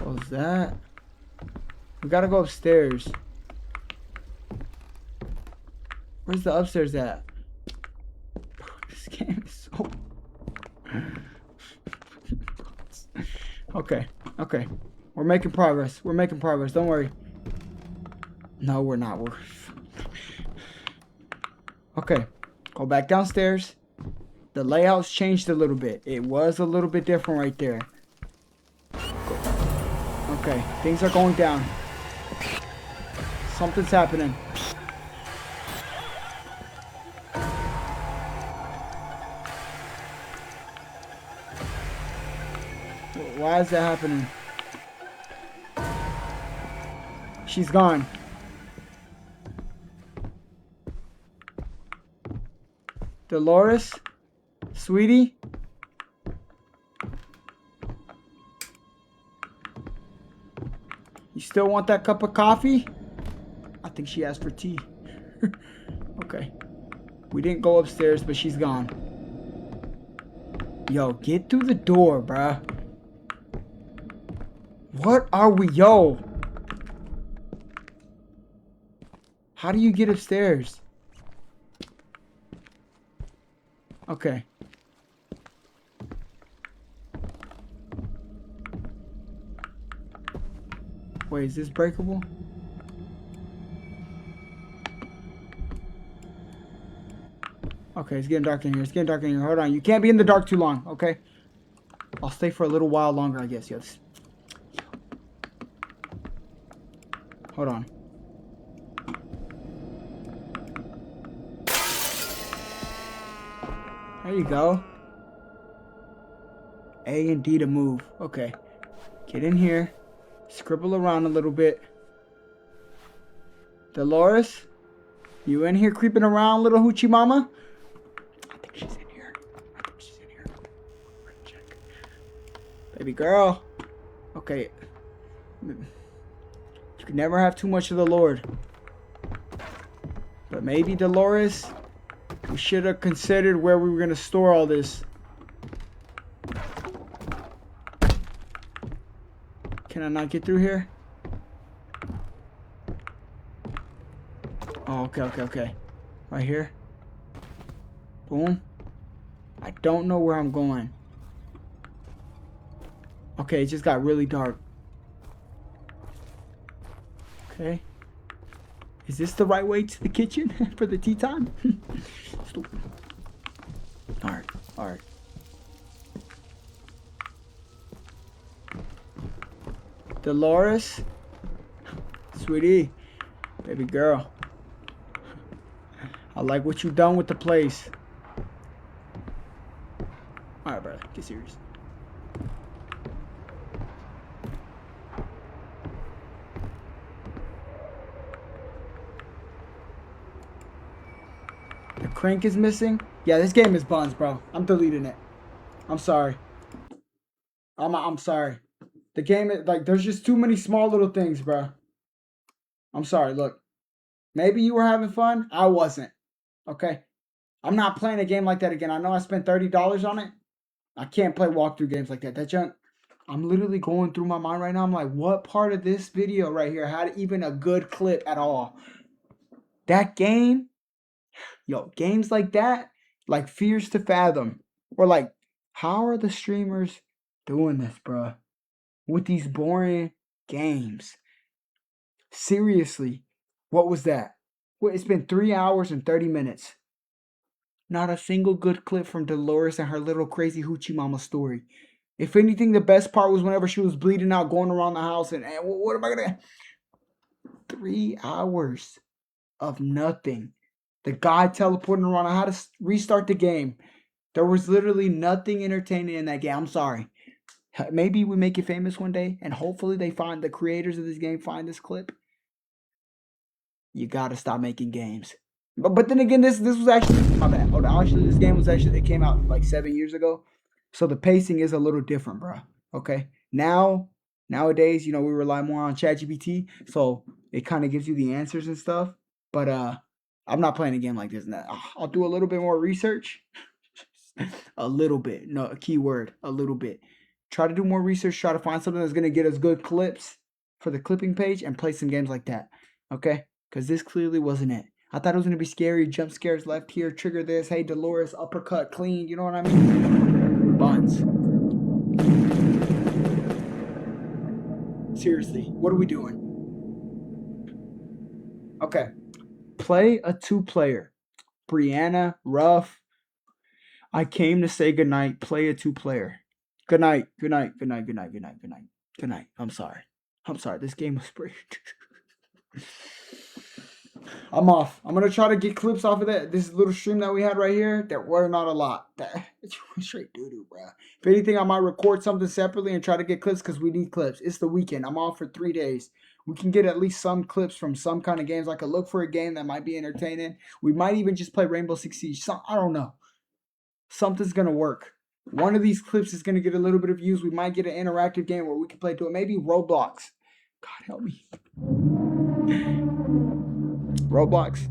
What was that? We gotta go upstairs. Where's the upstairs at? This game is so... Okay, okay. We're making progress. We're making progress. Don't worry. No, we're not. We're... Okay. Go back downstairs. The layout's changed a little bit. It was a little bit different right there. Okay. Things are going down. Something's happening. Why is that happening? She's gone. Dolores? Sweetie? You still want that cup of coffee? I think she asked for tea. Okay. We didn't go upstairs, but she's gone. Yo, get through the door, bruh. What are we... Yo! How do you get upstairs? Okay. Wait, is this breakable? Okay, it's getting dark in here. It's getting dark in here. Hold on. You can't be in the dark too long, okay? I'll stay for a little while longer, I guess. Yes. Hold on. There you go. A and D to move. Okay. Get in here. Scribble around a little bit. Dolores? You in here creeping around, little hoochie mama? I think she's in here. I think she's in here. Check. Baby girl. Okay. You can never have too much of the Lord. But maybe, Dolores, we should have considered where we were going to store all this. Can I not get through here? Oh, okay. Right here. Boom. I don't know where I'm going. Okay, it just got really dark. Okay. Is this the right way to the kitchen for the tea time? Stupid. Alright, alright. Dolores? Sweetie. Baby girl. I like what you done with the place. Alright, brother. Get serious. The crank is missing? Yeah, this game is buns, bro. I'm deleting it. I'm sorry. I'm sorry. The game is like there's just too many small little things, bro. I'm sorry. Look. Maybe you were having fun. I wasn't. Okay? I'm not playing a game like that again. I know I spent $30 on it. I can't play walkthrough games like that. That junk. I'm literally going through my mind right now. I'm like, what part of this video right here had even a good clip at all? That game, yo, games like that, like Fears to Fathom, or like, how are the streamers doing this, bro? With these boring games. Seriously, what was that? Well, it's been 3 hours and 30 minutes. Not a single good clip from Dolores and her little crazy hoochie mama story. If anything, the best part was whenever she was bleeding out, going around the house, and what am I gonna? 3 hours of nothing. The guy teleporting around. I had to restart the game. There was literally nothing entertaining in that game. I'm sorry. Maybe we make it famous one day, and hopefully they find the creators of this game find this clip. You gotta stop making games. But then again, this was actually my bad. Hold on. Actually, this game was actually it came out like 7 years ago. So the pacing is a little different, bro. Okay. Nowadays, we rely more on ChatGPT, so it kind of gives you the answers and stuff. But I'm not playing a game like this. I'll do a little bit more research. A little bit. No, a keyword. A little bit. Try to do more research. Try to find something that's gonna get us good clips for the clipping page and play some games like that. Okay? Because this clearly wasn't it. I thought it was gonna be scary. Jump scares left here. Trigger this. Hey, Dolores, uppercut, clean. You know what I mean? Buns. Seriously, what are we doing? Okay. Play a 2-player. Brianna, Ruff. I came to say goodnight. Play a 2-player. Good night. Good night. Good night. Good night. Good night. Good night. Good night. I'm sorry. This game was pretty. I'm off. I'm gonna try to get clips off of this little stream that we had right here. There were not a lot. It's straight doo-doo, bro. If anything, I might record something separately and try to get clips because we need clips. It's the weekend. I'm off for 3 days. We can get at least some clips from some kind of games. I could look for a game that might be entertaining. We might even just play Rainbow Six Siege. I don't know. Something's gonna work. One of these clips is gonna get a little bit of views. We might get an interactive game where we can play to it. Maybe Roblox. God help me. Roblox.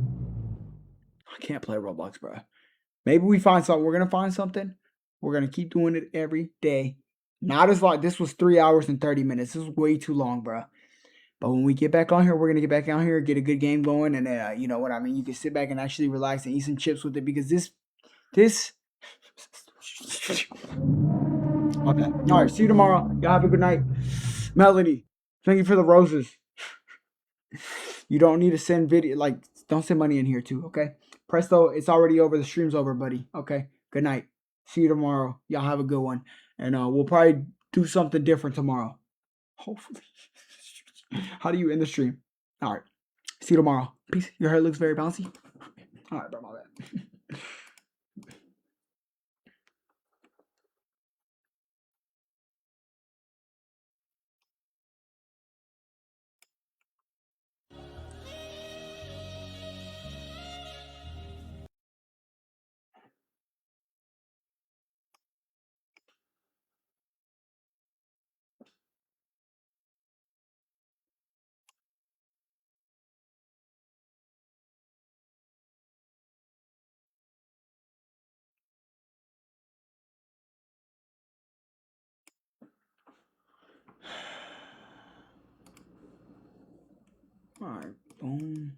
I can't play Roblox, bro. Maybe we find something. We're gonna find something. We're gonna keep doing it every day. Not as long. This was 3 hours and 30 minutes. This is way too long, bro. But when we get back on here, we're gonna get back on here, get a good game going, and then you know what I mean. You can sit back and actually relax and eat some chips with it because this. Okay. All right. See you tomorrow. Y'all have a good night. Melanie, thank you for the roses. You don't need to send video. Don't send money in here too. Okay. Presto, it's already over. The stream's over, buddy. Okay. Good night. See you tomorrow. Y'all have a good one. And we'll probably do something different tomorrow. Hopefully. How do you end the stream? All right. See you tomorrow. Peace. Your hair looks very bouncy. All right, bro. My bad. All right. Boom.